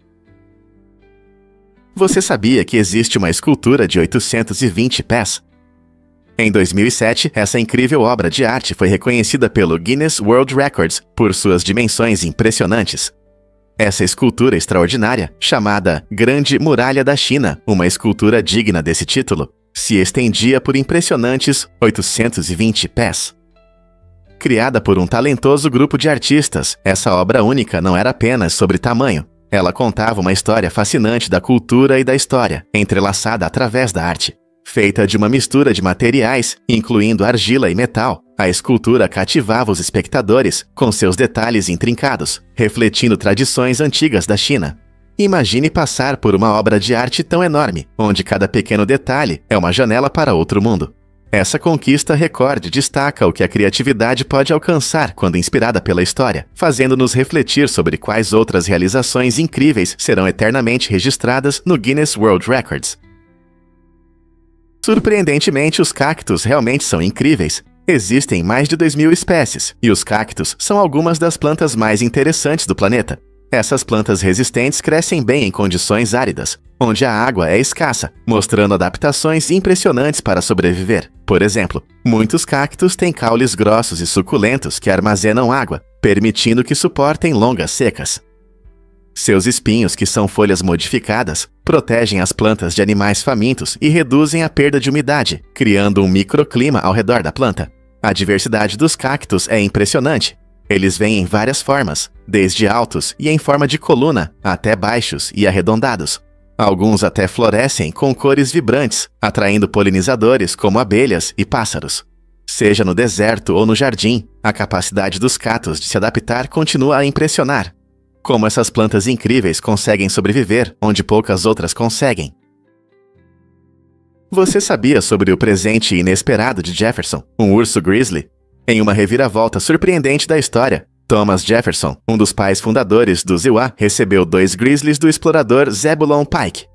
Speaker 1: Você sabia que existe uma escultura de 820 pés? Em 2007, essa incrível obra de arte foi reconhecida pelo Guinness World Records por suas dimensões impressionantes. Essa escultura extraordinária, chamada Grande Muralha da China, uma escultura digna desse título, se estendia por impressionantes 820 pés. Criada por um talentoso grupo de artistas, essa obra única não era apenas sobre tamanho. Ela contava uma história fascinante da cultura e da história, entrelaçada através da arte. Feita de uma mistura de materiais, incluindo argila e metal, a escultura cativava os espectadores com seus detalhes intrincados, refletindo tradições antigas da China. Imagine passar por uma obra de arte tão enorme, onde cada pequeno detalhe é uma janela para outro mundo. Essa conquista recorde destaca o que a criatividade pode alcançar quando inspirada pela história, fazendo-nos refletir sobre quais outras realizações incríveis serão eternamente registradas no Guinness World Records. Surpreendentemente, os cactos realmente são incríveis. Existem mais de 2.000 espécies, e os cactos são algumas das plantas mais interessantes do planeta. Essas plantas resistentes crescem bem em condições áridas, onde a água é escassa, mostrando adaptações impressionantes para sobreviver. Por exemplo, muitos cactos têm caules grossos e suculentos que armazenam água, permitindo que suportem longas secas. Seus espinhos, que são folhas modificadas, protegem as plantas de animais famintos e reduzem a perda de umidade, criando um microclima ao redor da planta. A diversidade dos cactos é impressionante. Eles vêm em várias formas, desde altos e em forma de coluna, até baixos e arredondados. Alguns até florescem com cores vibrantes, atraindo polinizadores como abelhas e pássaros. Seja no deserto ou no jardim, a capacidade dos cactos de se adaptar continua a impressionar. Como essas plantas incríveis conseguem sobreviver onde poucas outras conseguem. Você sabia sobre o presente inesperado de Jefferson, um urso grizzly? Em uma reviravolta surpreendente da história, Thomas Jefferson, um dos pais fundadores do Zeuá, recebeu 2 grizzlies do explorador Zebulon Pike.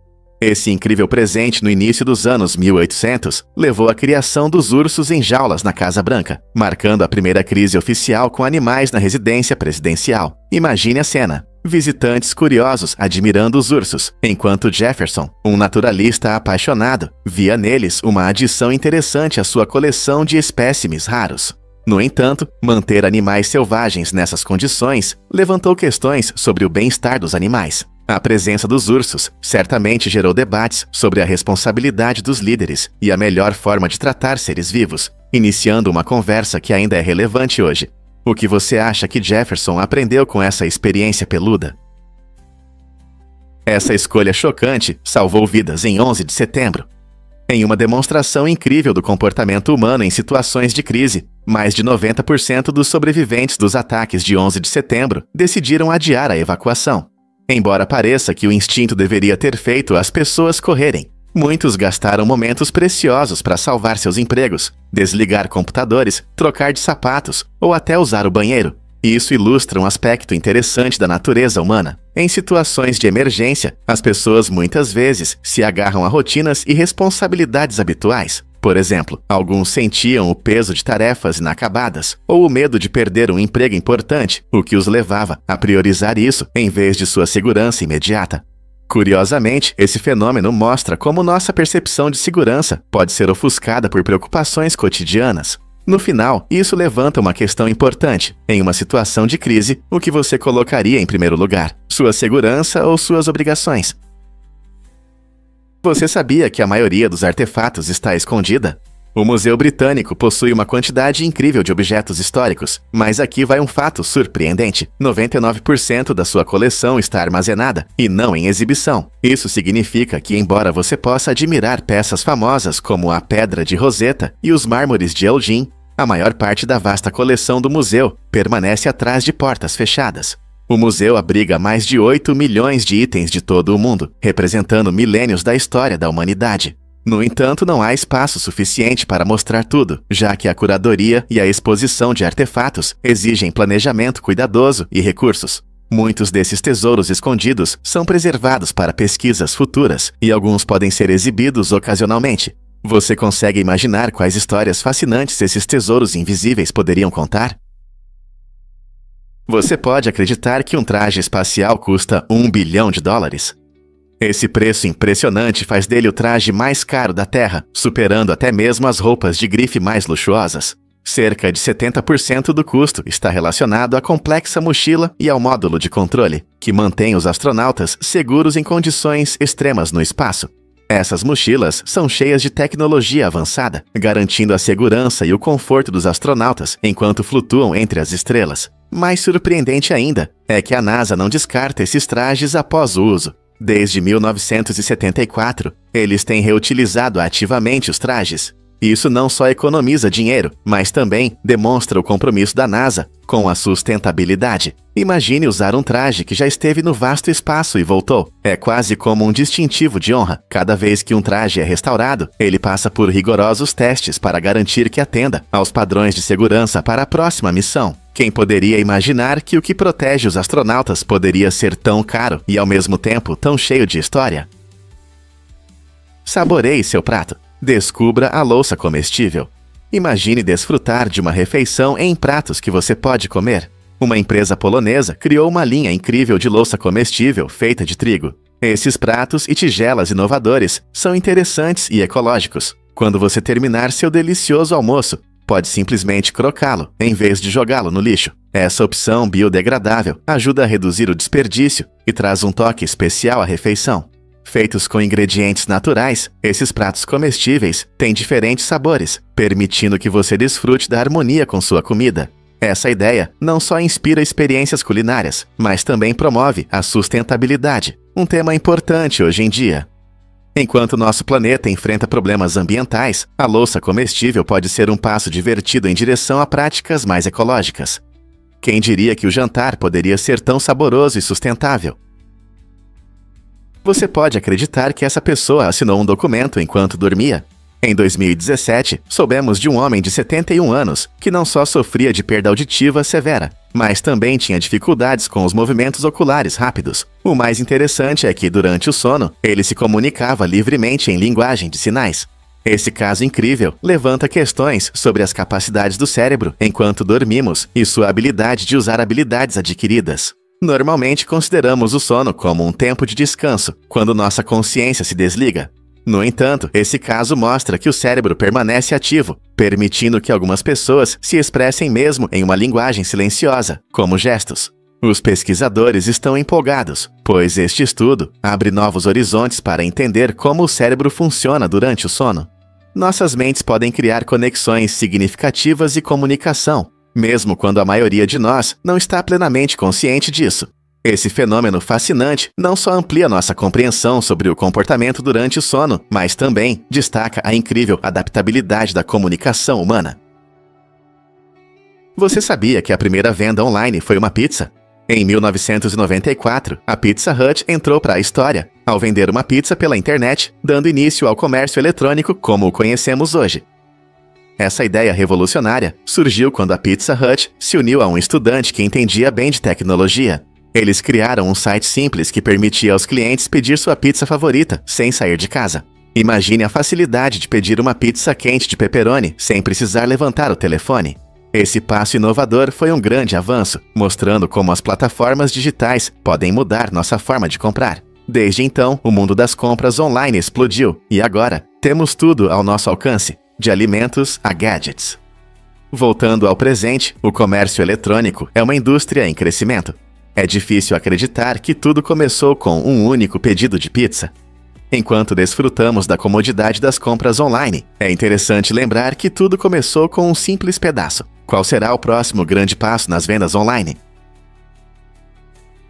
Speaker 1: Esse incrível presente no início dos anos 1800 levou à criação dos ursos em jaulas na Casa Branca, marcando a primeira crise oficial com animais na residência presidencial. Imagine a cena. Visitantes curiosos admirando os ursos, enquanto Jefferson, um naturalista apaixonado, via neles uma adição interessante à sua coleção de espécimes raros. No entanto, manter animais selvagens nessas condições levantou questões sobre o bem-estar dos animais. A presença dos ursos certamente gerou debates sobre a responsabilidade dos líderes e a melhor forma de tratar seres vivos, iniciando uma conversa que ainda é relevante hoje. O que você acha que Jefferson aprendeu com essa experiência peluda? Essa escolha chocante salvou vidas em 11 de setembro. Em uma demonstração incrível do comportamento humano em situações de crise, mais de 90% dos sobreviventes dos ataques de 11 de setembro decidiram adiar a evacuação. Embora pareça que o instinto deveria ter feito as pessoas correrem, muitos gastaram momentos preciosos para salvar seus empregos, desligar computadores, trocar de sapatos ou até usar o banheiro. Isso ilustra um aspecto interessante da natureza humana. Em situações de emergência, as pessoas muitas vezes se agarram a rotinas e responsabilidades habituais. Por exemplo, alguns sentiam o peso de tarefas inacabadas ou o medo de perder um emprego importante, o que os levava a priorizar isso em vez de sua segurança imediata. Curiosamente, esse fenômeno mostra como nossa percepção de segurança pode ser ofuscada por preocupações cotidianas. No final, isso levanta uma questão importante. Em uma situação de crise, o que você colocaria em primeiro lugar? Sua segurança ou suas obrigações? Você sabia que a maioria dos artefatos está escondida? O Museu Britânico possui uma quantidade incrível de objetos históricos, mas aqui vai um fato surpreendente. 99% da sua coleção está armazenada, e não em exibição. Isso significa que, embora você possa admirar peças famosas como a Pedra de Roseta e os mármores de Elgin, a maior parte da vasta coleção do museu permanece atrás de portas fechadas. O museu abriga mais de 8 milhões de itens de todo o mundo, representando milênios da história da humanidade. No entanto, não há espaço suficiente para mostrar tudo, já que a curadoria e a exposição de artefatos exigem planejamento cuidadoso e recursos. Muitos desses tesouros escondidos são preservados para pesquisas futuras, e alguns podem ser exibidos ocasionalmente. Você consegue imaginar quais histórias fascinantes esses tesouros invisíveis poderiam contar? Você pode acreditar que um traje espacial custa $1 bilhão? Esse preço impressionante faz dele o traje mais caro da Terra, superando até mesmo as roupas de grife mais luxuosas. Cerca de 70% do custo está relacionado à complexa mochila e ao módulo de controle, que mantém os astronautas seguros em condições extremas no espaço. Essas mochilas são cheias de tecnologia avançada, garantindo a segurança e o conforto dos astronautas enquanto flutuam entre as estrelas. Mais surpreendente ainda é que a NASA não descarta esses trajes após o uso. Desde 1974, eles têm reutilizado ativamente os trajes. Isso não só economiza dinheiro, mas também demonstra o compromisso da NASA com a sustentabilidade. Imagine usar um traje que já esteve no vasto espaço e voltou. É quase como um distintivo de honra. Cada vez que um traje é restaurado, ele passa por rigorosos testes para garantir que atenda aos padrões de segurança para a próxima missão. Quem poderia imaginar que o que protege os astronautas poderia ser tão caro e ao mesmo tempo tão cheio de história? Saboreie seu prato. Descubra a louça comestível. Imagine desfrutar de uma refeição em pratos que você pode comer. Uma empresa polonesa criou uma linha incrível de louça comestível feita de trigo. Esses pratos e tigelas inovadores são interessantes e ecológicos. Quando você terminar seu delicioso almoço, pode simplesmente crocá-lo, em vez de jogá-lo no lixo. Essa opção biodegradável ajuda a reduzir o desperdício e traz um toque especial à refeição. Feitos com ingredientes naturais, esses pratos comestíveis têm diferentes sabores, permitindo que você desfrute da harmonia com sua comida. Essa ideia não só inspira experiências culinárias, mas também promove a sustentabilidade, um tema importante hoje em dia. Enquanto nosso planeta enfrenta problemas ambientais, a louça comestível pode ser um passo divertido em direção a práticas mais ecológicas. Quem diria que o jantar poderia ser tão saboroso e sustentável? Você pode acreditar que essa pessoa assinou um documento enquanto dormia? Em 2017, soubemos de um homem de 71 anos que não só sofria de perda auditiva severa, mas também tinha dificuldades com os movimentos oculares rápidos. O mais interessante é que, durante o sono, ele se comunicava livremente em linguagem de sinais. Esse caso incrível levanta questões sobre as capacidades do cérebro enquanto dormimos e sua habilidade de usar habilidades adquiridas. Normalmente consideramos o sono como um tempo de descanso, quando nossa consciência se desliga. No entanto, esse caso mostra que o cérebro permanece ativo, permitindo que algumas pessoas se expressem mesmo em uma linguagem silenciosa, como gestos. Os pesquisadores estão empolgados, pois este estudo abre novos horizontes para entender como o cérebro funciona durante o sono. Nossas mentes podem criar conexões significativas e comunicação, mesmo quando a maioria de nós não está plenamente consciente disso. Esse fenômeno fascinante não só amplia nossa compreensão sobre o comportamento durante o sono, mas também destaca a incrível adaptabilidade da comunicação humana. Você sabia que a primeira venda online foi uma pizza? Em 1994, a Pizza Hut entrou para a história, ao vender uma pizza pela internet, dando início ao comércio eletrônico como o conhecemos hoje. Essa ideia revolucionária surgiu quando a Pizza Hut se uniu a um estudante que entendia bem de tecnologia. Eles criaram um site simples que permitia aos clientes pedir sua pizza favorita sem sair de casa. Imagine a facilidade de pedir uma pizza quente de pepperoni sem precisar levantar o telefone. Esse passo inovador foi um grande avanço, mostrando como as plataformas digitais podem mudar nossa forma de comprar. Desde então, o mundo das compras online explodiu e agora temos tudo ao nosso alcance, de alimentos a gadgets. Voltando ao presente, o comércio eletrônico é uma indústria em crescimento. É difícil acreditar que tudo começou com um único pedido de pizza. Enquanto desfrutamos da comodidade das compras online, é interessante lembrar que tudo começou com um simples pedaço. Qual será o próximo grande passo nas vendas online?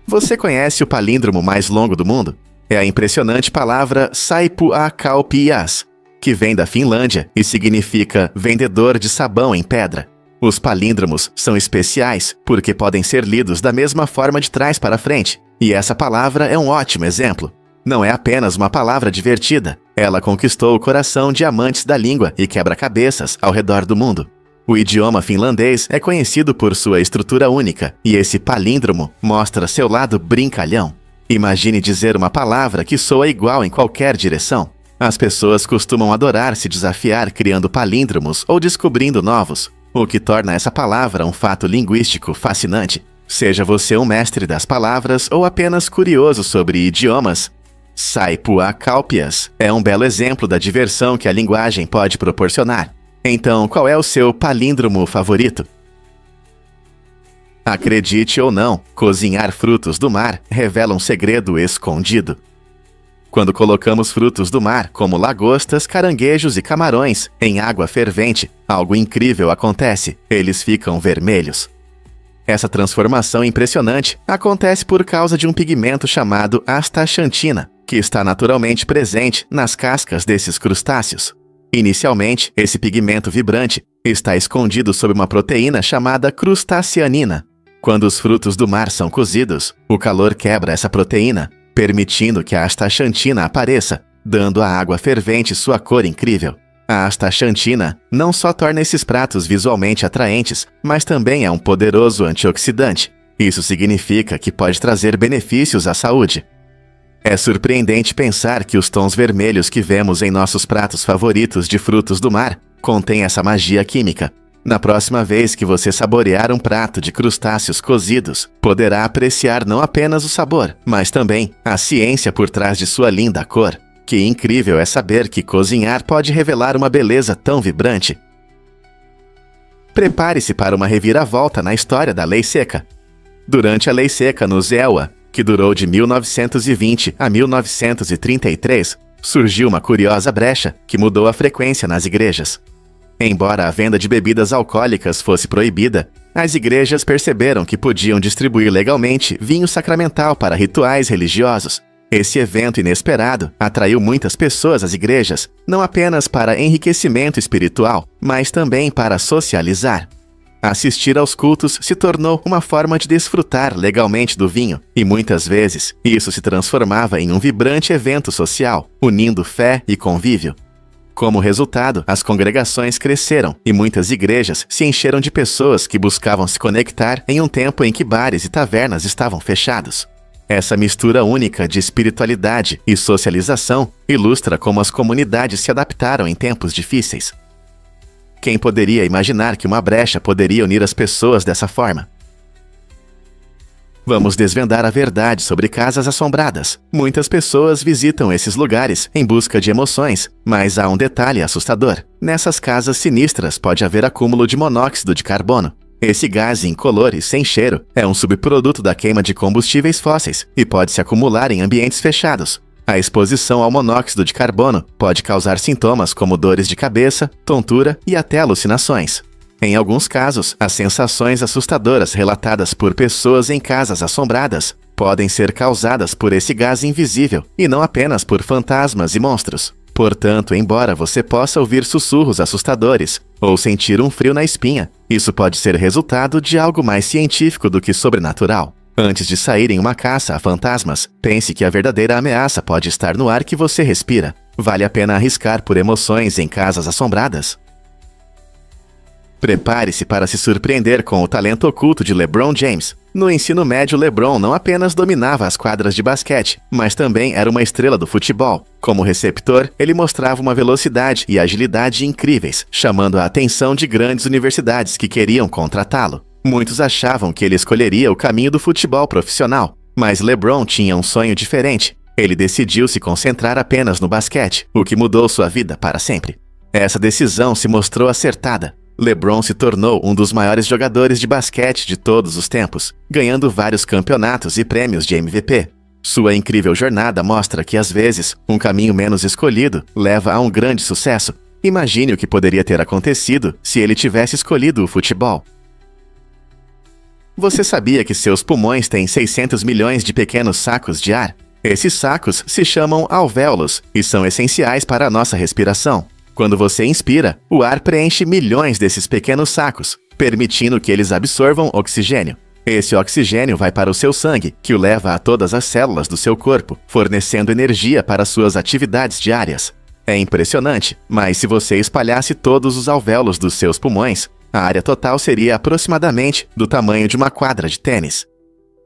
Speaker 1: Você conhece o palíndromo mais longo do mundo? É a impressionante palavra Saipuakaupias, que vem da Finlândia e significa vendedor de sabão em pedra. Os palíndromos são especiais porque podem ser lidos da mesma forma de trás para frente, e essa palavra é um ótimo exemplo. Não é apenas uma palavra divertida, ela conquistou o coração de amantes da língua e quebra-cabeças ao redor do mundo. O idioma finlandês é conhecido por sua estrutura única, e esse palíndromo mostra seu lado brincalhão. Imagine dizer uma palavra que soa igual em qualquer direção. As pessoas costumam adorar se desafiar criando palíndromos ou descobrindo novos, o que torna essa palavra um fato linguístico fascinante. Seja você um mestre das palavras ou apenas curioso sobre idiomas, Saipuakaupias é um belo exemplo da diversão que a linguagem pode proporcionar. Então, qual é o seu palíndromo favorito? Acredite ou não, cozinhar frutos do mar revela um segredo escondido. Quando colocamos frutos do mar, como lagostas, caranguejos e camarões, em água fervente, algo incrível acontece, eles ficam vermelhos. Essa transformação impressionante acontece por causa de um pigmento chamado astaxantina, que está naturalmente presente nas cascas desses crustáceos. Inicialmente, esse pigmento vibrante está escondido sob uma proteína chamada crustaceanina. Quando os frutos do mar são cozidos, o calor quebra essa proteína, permitindo que a astaxantina apareça, dando à água fervente sua cor incrível. A astaxantina não só torna esses pratos visualmente atraentes, mas também é um poderoso antioxidante. Isso significa que pode trazer benefícios à saúde. É surpreendente pensar que os tons vermelhos que vemos em nossos pratos favoritos de frutos do mar contêm essa magia química. Na próxima vez que você saborear um prato de crustáceos cozidos, poderá apreciar não apenas o sabor, mas também a ciência por trás de sua linda cor. Que incrível é saber que cozinhar pode revelar uma beleza tão vibrante. Prepare-se para uma reviravolta na história da Lei Seca. Durante a Lei Seca no Iowa, que durou de 1920 a 1933, surgiu uma curiosa brecha que mudou a frequência nas igrejas. Embora a venda de bebidas alcoólicas fosse proibida, as igrejas perceberam que podiam distribuir legalmente vinho sacramental para rituais religiosos. Esse evento inesperado atraiu muitas pessoas às igrejas, não apenas para enriquecimento espiritual, mas também para socializar. Assistir aos cultos se tornou uma forma de desfrutar legalmente do vinho, e muitas vezes isso se transformava em um vibrante evento social, unindo fé e convívio. Como resultado, as congregações cresceram e muitas igrejas se encheram de pessoas que buscavam se conectar em um tempo em que bares e tavernas estavam fechados. Essa mistura única de espiritualidade e socialização ilustra como as comunidades se adaptaram em tempos difíceis. Quem poderia imaginar que uma brecha poderia unir as pessoas dessa forma? Vamos desvendar a verdade sobre casas assombradas. Muitas pessoas visitam esses lugares em busca de emoções, mas há um detalhe assustador. Nessas casas sinistras pode haver acúmulo de monóxido de carbono. Esse gás incolor e sem cheiro é um subproduto da queima de combustíveis fósseis e pode se acumular em ambientes fechados. A exposição ao monóxido de carbono pode causar sintomas como dores de cabeça, tontura e até alucinações. Em alguns casos, as sensações assustadoras relatadas por pessoas em casas assombradas podem ser causadas por esse gás invisível e não apenas por fantasmas e monstros. Portanto, embora você possa ouvir sussurros assustadores ou sentir um frio na espinha, isso pode ser resultado de algo mais científico do que sobrenatural. Antes de sair em uma caça a fantasmas, pense que a verdadeira ameaça pode estar no ar que você respira. Vale a pena arriscar por emoções em casas assombradas? Prepare-se para se surpreender com o talento oculto de LeBron James. No ensino médio, LeBron não apenas dominava as quadras de basquete, mas também era uma estrela do futebol. Como receptor, ele mostrava uma velocidade e agilidade incríveis, chamando a atenção de grandes universidades que queriam contratá-lo. Muitos achavam que ele escolheria o caminho do futebol profissional, mas LeBron tinha um sonho diferente. Ele decidiu se concentrar apenas no basquete, o que mudou sua vida para sempre. Essa decisão se mostrou acertada. LeBron se tornou um dos maiores jogadores de basquete de todos os tempos, ganhando vários campeonatos e prêmios de MVP. Sua incrível jornada mostra que, às vezes, um caminho menos escolhido leva a um grande sucesso. Imagine o que poderia ter acontecido se ele tivesse escolhido o futebol. Você sabia que seus pulmões têm 600 milhões de pequenos sacos de ar? Esses sacos se chamam alvéolos e são essenciais para a nossa respiração. Quando você inspira, o ar preenche milhões desses pequenos sacos, permitindo que eles absorvam oxigênio. Esse oxigênio vai para o seu sangue, que o leva a todas as células do seu corpo, fornecendo energia para suas atividades diárias. É impressionante, mas se você espalhasse todos os alvéolos dos seus pulmões, a área total seria aproximadamente do tamanho de uma quadra de tênis.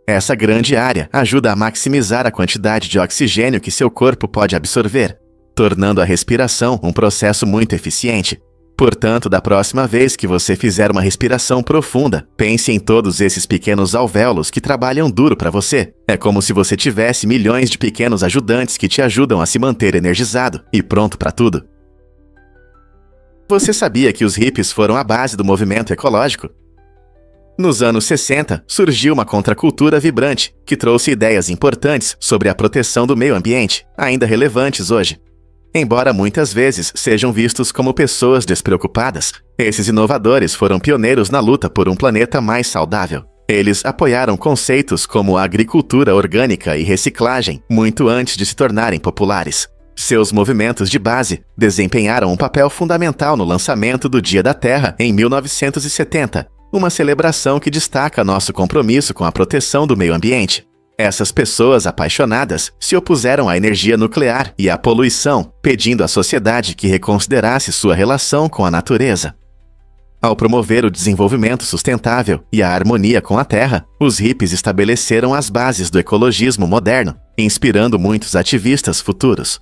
Speaker 1: Essa grande área ajuda a maximizar a quantidade de oxigênio que seu corpo pode absorver, tornando a respiração um processo muito eficiente. Portanto, da próxima vez que você fizer uma respiração profunda, pense em todos esses pequenos alvéolos que trabalham duro para você. É como se você tivesse milhões de pequenos ajudantes que te ajudam a se manter energizado e pronto para tudo. Você sabia que os hippies foram a base do movimento ecológico? Nos anos 60, surgiu uma contracultura vibrante que trouxe ideias importantes sobre a proteção do meio ambiente, ainda relevantes hoje. Embora muitas vezes sejam vistos como pessoas despreocupadas, esses inovadores foram pioneiros na luta por um planeta mais saudável. Eles apoiaram conceitos como agricultura orgânica e reciclagem muito antes de se tornarem populares. Seus movimentos de base desempenharam um papel fundamental no lançamento do Dia da Terra em 1970, uma celebração que destaca nosso compromisso com a proteção do meio ambiente. Essas pessoas apaixonadas se opuseram à energia nuclear e à poluição, pedindo à sociedade que reconsiderasse sua relação com a natureza. Ao promover o desenvolvimento sustentável e a harmonia com a Terra, os hippies estabeleceram as bases do ecologismo moderno, inspirando muitos ativistas futuros.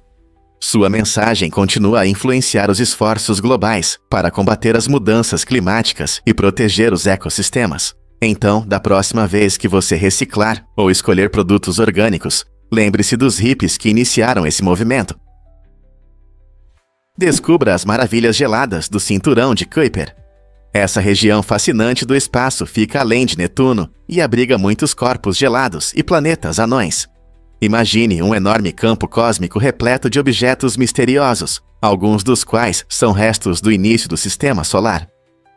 Speaker 1: Sua mensagem continua a influenciar os esforços globais para combater as mudanças climáticas e proteger os ecossistemas. Então, da próxima vez que você reciclar ou escolher produtos orgânicos, lembre-se dos hippies que iniciaram esse movimento. Descubra as maravilhas geladas do Cinturão de Kuiper. Essa região fascinante do espaço fica além de Netuno e abriga muitos corpos gelados e planetas anões. Imagine um enorme campo cósmico repleto de objetos misteriosos, alguns dos quais são restos do início do Sistema Solar.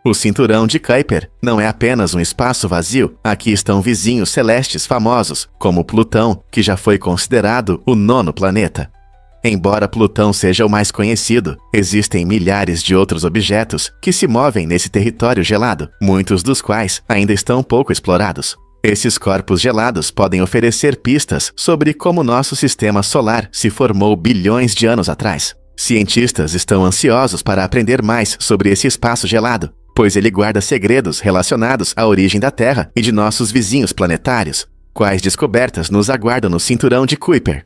Speaker 1: O Cinturão de Kuiper não é apenas um espaço vazio, aqui estão vizinhos celestes famosos, como Plutão, que já foi considerado o 9º planeta. Embora Plutão seja o mais conhecido, existem milhares de outros objetos que se movem nesse território gelado, muitos dos quais ainda estão pouco explorados. Esses corpos gelados podem oferecer pistas sobre como nosso sistema solar se formou bilhões de anos atrás. Cientistas estão ansiosos para aprender mais sobre esse espaço gelado, pois ele guarda segredos relacionados à origem da Terra e de nossos vizinhos planetários. Quais descobertas nos aguardam no Cinturão de Kuiper?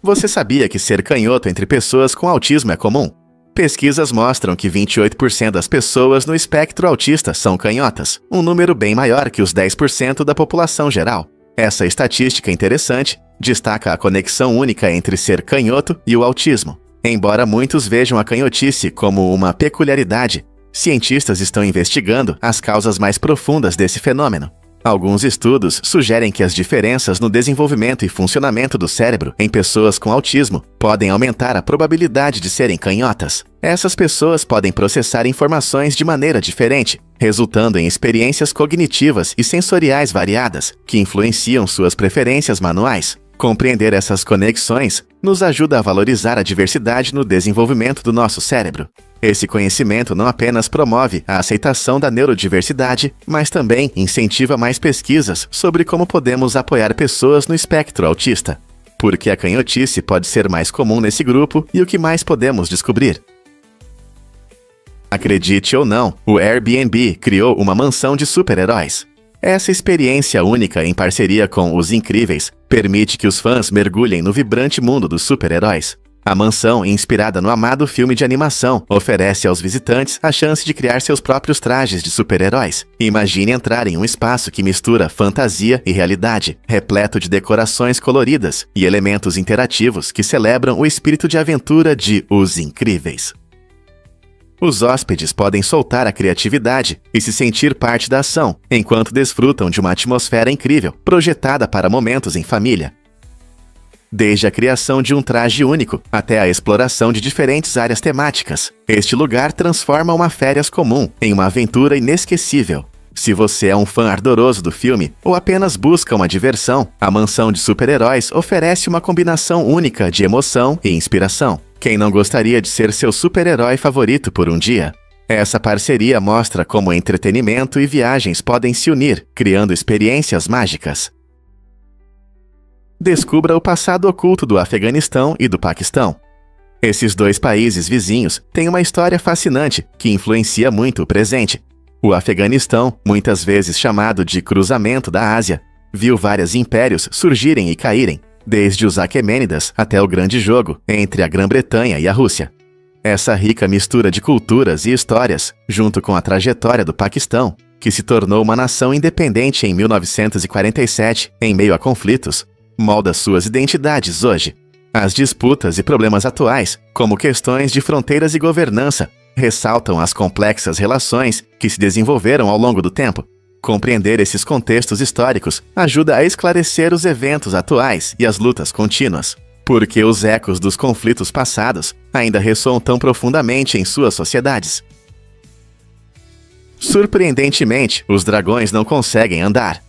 Speaker 1: Você sabia que ser canhoto entre pessoas com autismo é comum? Pesquisas mostram que 28% das pessoas no espectro autista são canhotas, um número bem maior que os 10% da população geral. Essa estatística interessante destaca a conexão única entre ser canhoto e o autismo. Embora muitos vejam a canhotice como uma peculiaridade, cientistas estão investigando as causas mais profundas desse fenômeno. Alguns estudos sugerem que as diferenças no desenvolvimento e funcionamento do cérebro em pessoas com autismo podem aumentar a probabilidade de serem canhotas. Essas pessoas podem processar informações de maneira diferente, resultando em experiências cognitivas e sensoriais variadas, que influenciam suas preferências manuais. Compreender essas conexões nos ajuda a valorizar a diversidade no desenvolvimento do nosso cérebro. Esse conhecimento não apenas promove a aceitação da neurodiversidade, mas também incentiva mais pesquisas sobre como podemos apoiar pessoas no espectro autista. Porque a canhotice pode ser mais comum nesse grupo e o que mais podemos descobrir. Acredite ou não, o Airbnb criou uma mansão de super-heróis. Essa experiência única em parceria com Os Incríveis permite que os fãs mergulhem no vibrante mundo dos super-heróis. A mansão, inspirada no amado filme de animação, oferece aos visitantes a chance de criar seus próprios trajes de super-heróis. Imagine entrar em um espaço que mistura fantasia e realidade, repleto de decorações coloridas e elementos interativos que celebram o espírito de aventura de Os Incríveis. Os hóspedes podem soltar a criatividade e se sentir parte da ação, enquanto desfrutam de uma atmosfera incrível, projetada para momentos em família. Desde a criação de um traje único até a exploração de diferentes áreas temáticas, este lugar transforma uma férias comum em uma aventura inesquecível. Se você é um fã ardoroso do filme ou apenas busca uma diversão, a mansão de super-heróis oferece uma combinação única de emoção e inspiração. Quem não gostaria de ser seu super-herói favorito por um dia? Essa parceria mostra como entretenimento e viagens podem se unir, criando experiências mágicas. Descubra o passado oculto do Afeganistão e do Paquistão. Esses dois países vizinhos têm uma história fascinante que influencia muito o presente. O Afeganistão, muitas vezes chamado de cruzamento da Ásia, viu vários impérios surgirem e caírem, desde os Aquemênidas até o Grande Jogo entre a Grã-Bretanha e a Rússia. Essa rica mistura de culturas e histórias, junto com a trajetória do Paquistão, que se tornou uma nação independente em 1947 em meio a conflitos, molda suas identidades hoje. As disputas e problemas atuais, como questões de fronteiras e governança, ressaltam as complexas relações que se desenvolveram ao longo do tempo. Compreender esses contextos históricos ajuda a esclarecer os eventos atuais e as lutas contínuas, porque os ecos dos conflitos passados ainda ressoam tão profundamente em suas sociedades. Surpreendentemente, os dragões não conseguem andar.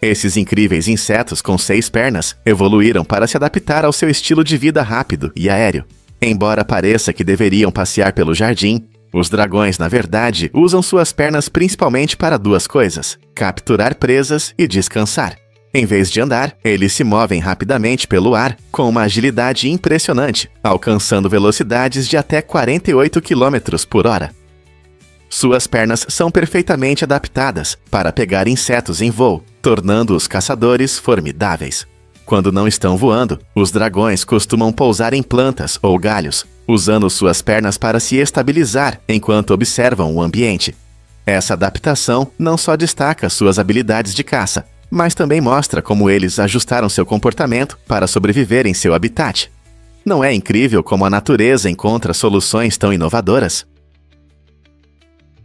Speaker 1: Esses incríveis insetos com 6 pernas evoluíram para se adaptar ao seu estilo de vida rápido e aéreo. Embora pareça que deveriam passear pelo jardim, os dragões, na verdade, usam suas pernas principalmente para 2 coisas: capturar presas e descansar. Em vez de andar, eles se movem rapidamente pelo ar com uma agilidade impressionante, alcançando velocidades de até 48 km por hora. Suas pernas são perfeitamente adaptadas para pegar insetos em voo, tornando os caçadores formidáveis. Quando não estão voando, os dragões costumam pousar em plantas ou galhos, usando suas pernas para se estabilizar enquanto observam o ambiente. Essa adaptação não só destaca suas habilidades de caça, mas também mostra como eles ajustaram seu comportamento para sobreviver em seu habitat. Não é incrível como a natureza encontra soluções tão inovadoras?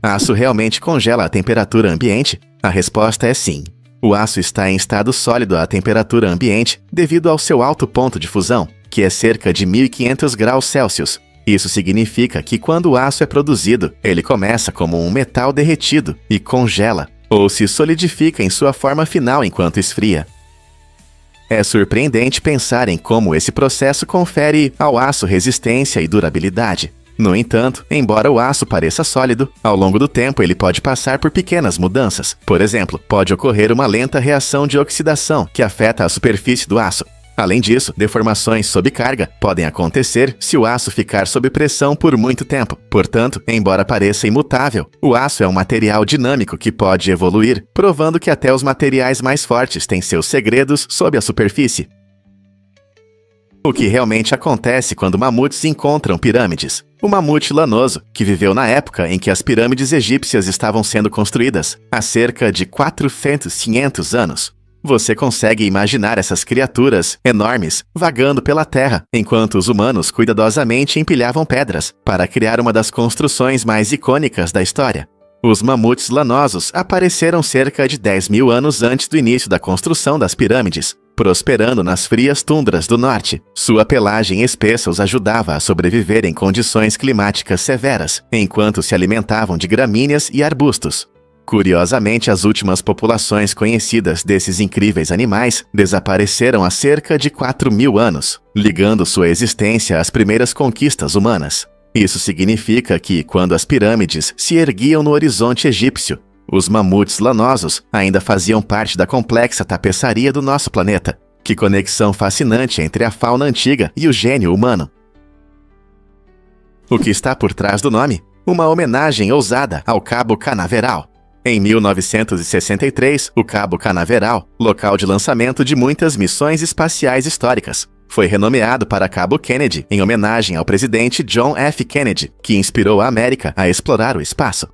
Speaker 1: Aço realmente congela a temperatura ambiente? A resposta é sim. O aço está em estado sólido à temperatura ambiente devido ao seu alto ponto de fusão, que é cerca de 1500 graus Celsius. Isso significa que quando o aço é produzido, ele começa como um metal derretido e congela, ou se solidifica em sua forma final enquanto esfria. É surpreendente pensar em como esse processo confere ao aço resistência e durabilidade. No entanto, embora o aço pareça sólido, ao longo do tempo ele pode passar por pequenas mudanças. Por exemplo, pode ocorrer uma lenta reação de oxidação que afeta a superfície do aço. Além disso, deformações sob carga podem acontecer se o aço ficar sob pressão por muito tempo. Portanto, embora pareça imutável, o aço é um material dinâmico que pode evoluir, provando que até os materiais mais fortes têm seus segredos sob a superfície. O que realmente acontece quando mamutes encontram pirâmides? O mamute lanoso, que viveu na época em que as pirâmides egípcias estavam sendo construídas, há cerca de 400 anos. Você consegue imaginar essas criaturas enormes vagando pela terra, enquanto os humanos cuidadosamente empilhavam pedras para criar uma das construções mais icônicas da história. Os mamutes lanosos apareceram cerca de 10.000 anos antes do início da construção das pirâmides, prosperando nas frias tundras do norte. Sua pelagem espessa os ajudava a sobreviver em condições climáticas severas, enquanto se alimentavam de gramíneas e arbustos. Curiosamente, as últimas populações conhecidas desses incríveis animais desapareceram há cerca de 4.000 anos, ligando sua existência às primeiras conquistas humanas. Isso significa que, quando as pirâmides se erguiam no horizonte egípcio, os mamutes lanosos ainda faziam parte da complexa tapeçaria do nosso planeta. Que conexão fascinante entre a fauna antiga e o gênio humano. O que está por trás do nome? Uma homenagem ousada ao Cabo Canaveral. Em 1963, o Cabo Canaveral, local de lançamento de muitas missões espaciais históricas, foi renomeado para Cabo Kennedy em homenagem ao presidente John F. Kennedy, que inspirou a América a explorar o espaço.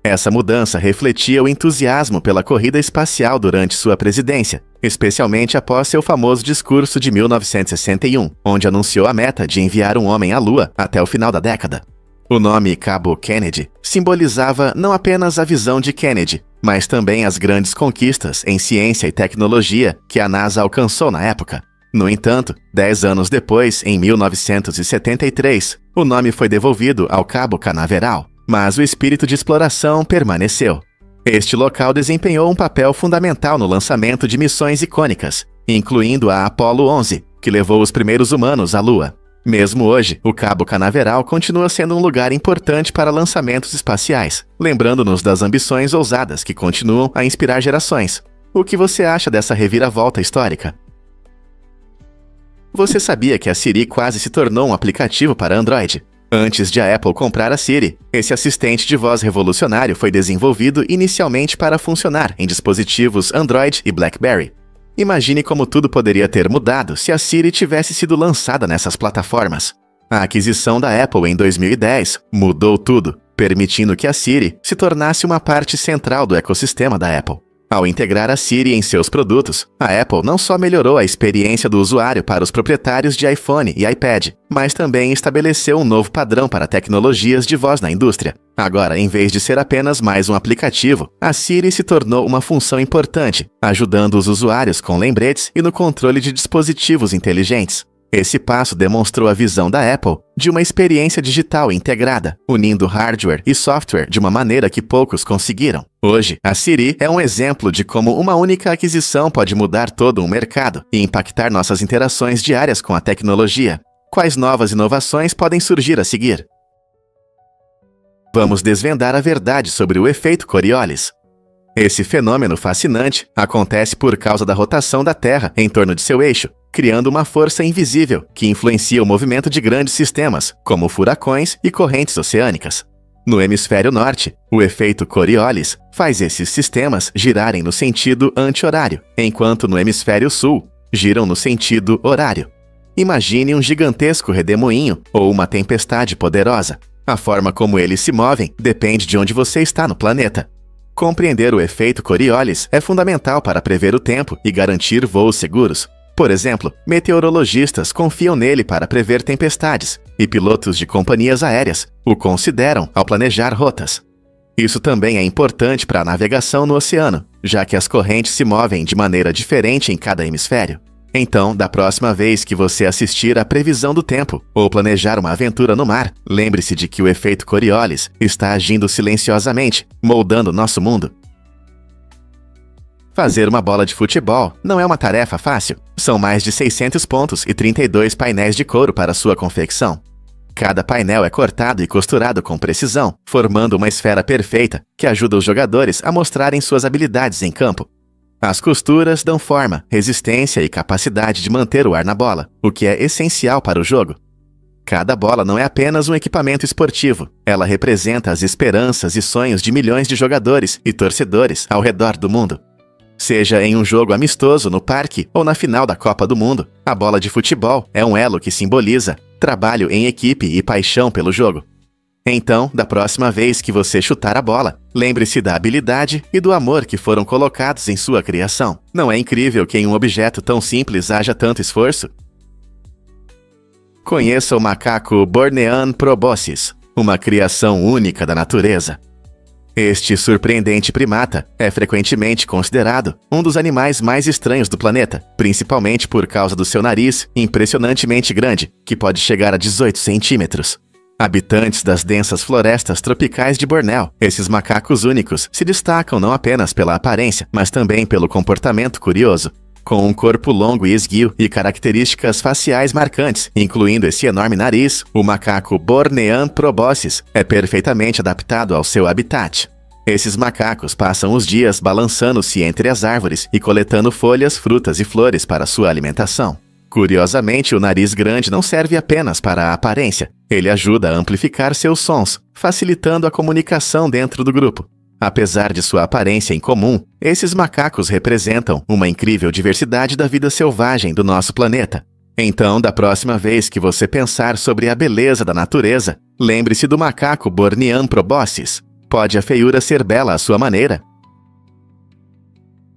Speaker 1: Essa mudança refletia o entusiasmo pela corrida espacial durante sua presidência, especialmente após seu famoso discurso de 1961, onde anunciou a meta de enviar um homem à Lua até o final da década. O nome Cabo Kennedy simbolizava não apenas a visão de Kennedy, mas também as grandes conquistas em ciência e tecnologia que a NASA alcançou na época. No entanto, 10 anos depois, em 1973, o nome foi devolvido ao Cabo Canaveral, mas o espírito de exploração permaneceu. Este local desempenhou um papel fundamental no lançamento de missões icônicas, incluindo a Apollo 11, que levou os primeiros humanos à Lua. Mesmo hoje, o Cabo Canaveral continua sendo um lugar importante para lançamentos espaciais, lembrando-nos das ambições ousadas que continuam a inspirar gerações. O que você acha dessa reviravolta histórica? Você sabia que a Siri quase se tornou um aplicativo para Android? Antes de a Apple comprar a Siri, esse assistente de voz revolucionário foi desenvolvido inicialmente para funcionar em dispositivos Android e BlackBerry. Imagine como tudo poderia ter mudado se a Siri tivesse sido lançada nessas plataformas. A aquisição da Apple em 2010 mudou tudo, permitindo que a Siri se tornasse uma parte central do ecossistema da Apple. Ao integrar a Siri em seus produtos, a Apple não só melhorou a experiência do usuário para os proprietários de iPhone e iPad, mas também estabeleceu um novo padrão para tecnologias de voz na indústria. Agora, em vez de ser apenas mais um aplicativo, a Siri se tornou uma função importante, ajudando os usuários com lembretes e no controle de dispositivos inteligentes. Esse passo demonstrou a visão da Apple de uma experiência digital integrada, unindo hardware e software de uma maneira que poucos conseguiram. Hoje, a Siri é um exemplo de como uma única aquisição pode mudar todo um mercado e impactar nossas interações diárias com a tecnologia. Quais novas inovações podem surgir a seguir? Vamos desvendar a verdade sobre o efeito Coriolis. Esse fenômeno fascinante acontece por causa da rotação da Terra em torno de seu eixo, criando uma força invisível que influencia o movimento de grandes sistemas, como furacões e correntes oceânicas. No hemisfério norte, o efeito Coriolis faz esses sistemas girarem no sentido anti-horário, enquanto no hemisfério sul, giram no sentido horário. Imagine um gigantesco redemoinho ou uma tempestade poderosa. A forma como eles se movem depende de onde você está no planeta. Compreender o efeito Coriolis é fundamental para prever o tempo e garantir voos seguros. Por exemplo, meteorologistas confiam nele para prever tempestades, e pilotos de companhias aéreas o consideram ao planejar rotas. Isso também é importante para a navegação no oceano, já que as correntes se movem de maneira diferente em cada hemisfério. Então, da próxima vez que você assistir à previsão do tempo ou planejar uma aventura no mar, lembre-se de que o efeito Coriolis está agindo silenciosamente, moldando nosso mundo. Fazer uma bola de futebol não é uma tarefa fácil. São mais de 600 pontos e 32 painéis de couro para sua confecção. Cada painel é cortado e costurado com precisão, formando uma esfera perfeita que ajuda os jogadores a mostrarem suas habilidades em campo. As costuras dão forma, resistência e capacidade de manter o ar na bola, o que é essencial para o jogo. Cada bola não é apenas um equipamento esportivo, ela representa as esperanças e sonhos de milhões de jogadores e torcedores ao redor do mundo. Seja em um jogo amistoso no parque ou na final da Copa do Mundo, a bola de futebol é um elo que simboliza trabalho em equipe e paixão pelo jogo. Então, da próxima vez que você chutar a bola, lembre-se da habilidade e do amor que foram colocados em sua criação. Não é incrível que em um objeto tão simples haja tanto esforço? Conheça o macaco Bornean proboscis, uma criação única da natureza. Este surpreendente primata é frequentemente considerado um dos animais mais estranhos do planeta, principalmente por causa do seu nariz impressionantemente grande, que pode chegar a 18 centímetros. Habitantes das densas florestas tropicais de Bornéu, esses macacos únicos se destacam não apenas pela aparência, mas também pelo comportamento curioso. Com um corpo longo e esguio e características faciais marcantes, incluindo esse enorme nariz, o macaco Bornean proboscis é perfeitamente adaptado ao seu habitat. Esses macacos passam os dias balançando-se entre as árvores e coletando folhas, frutas e flores para sua alimentação. Curiosamente, o nariz grande não serve apenas para a aparência. Ele ajuda a amplificar seus sons, facilitando a comunicação dentro do grupo. Apesar de sua aparência incomum, esses macacos representam uma incrível diversidade da vida selvagem do nosso planeta. Então, da próxima vez que você pensar sobre a beleza da natureza, lembre-se do macaco Bornean proboscis. Pode a feiura ser bela à sua maneira?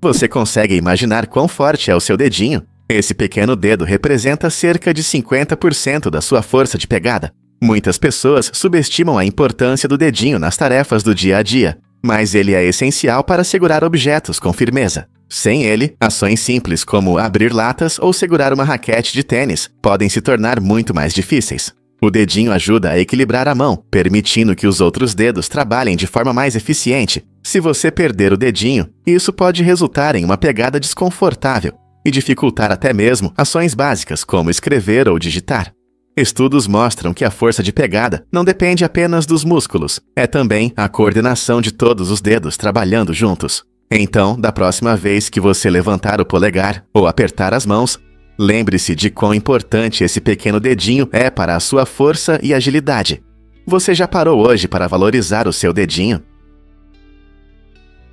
Speaker 1: Você consegue imaginar quão forte é o seu dedinho? Esse pequeno dedo representa cerca de 50% da sua força de pegada. Muitas pessoas subestimam a importância do dedinho nas tarefas do dia a dia, mas ele é essencial para segurar objetos com firmeza. Sem ele, ações simples como abrir latas ou segurar uma raquete de tênis podem se tornar muito mais difíceis. O dedinho ajuda a equilibrar a mão, permitindo que os outros dedos trabalhem de forma mais eficiente. Se você perder o dedinho, isso pode resultar em uma pegada desconfortável e dificultar até mesmo ações básicas como escrever ou digitar. Estudos mostram que a força de pegada não depende apenas dos músculos, é também a coordenação de todos os dedos trabalhando juntos. Então, da próxima vez que você levantar o polegar ou apertar as mãos, lembre-se de quão importante esse pequeno dedinho é para a sua força e agilidade. Você já parou hoje para valorizar o seu dedinho?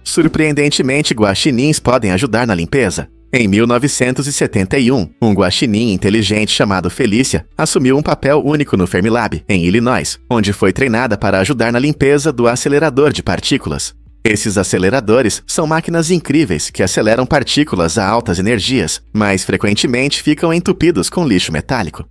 Speaker 1: Surpreendentemente, guaxinins podem ajudar na limpeza. Em 1971, um guaxinim inteligente chamado Felícia assumiu um papel único no Fermilab, em Illinois, onde foi treinada para ajudar na limpeza do acelerador de partículas. Esses aceleradores são máquinas incríveis que aceleram partículas a altas energias, mas frequentemente ficam entupidos com lixo metálico.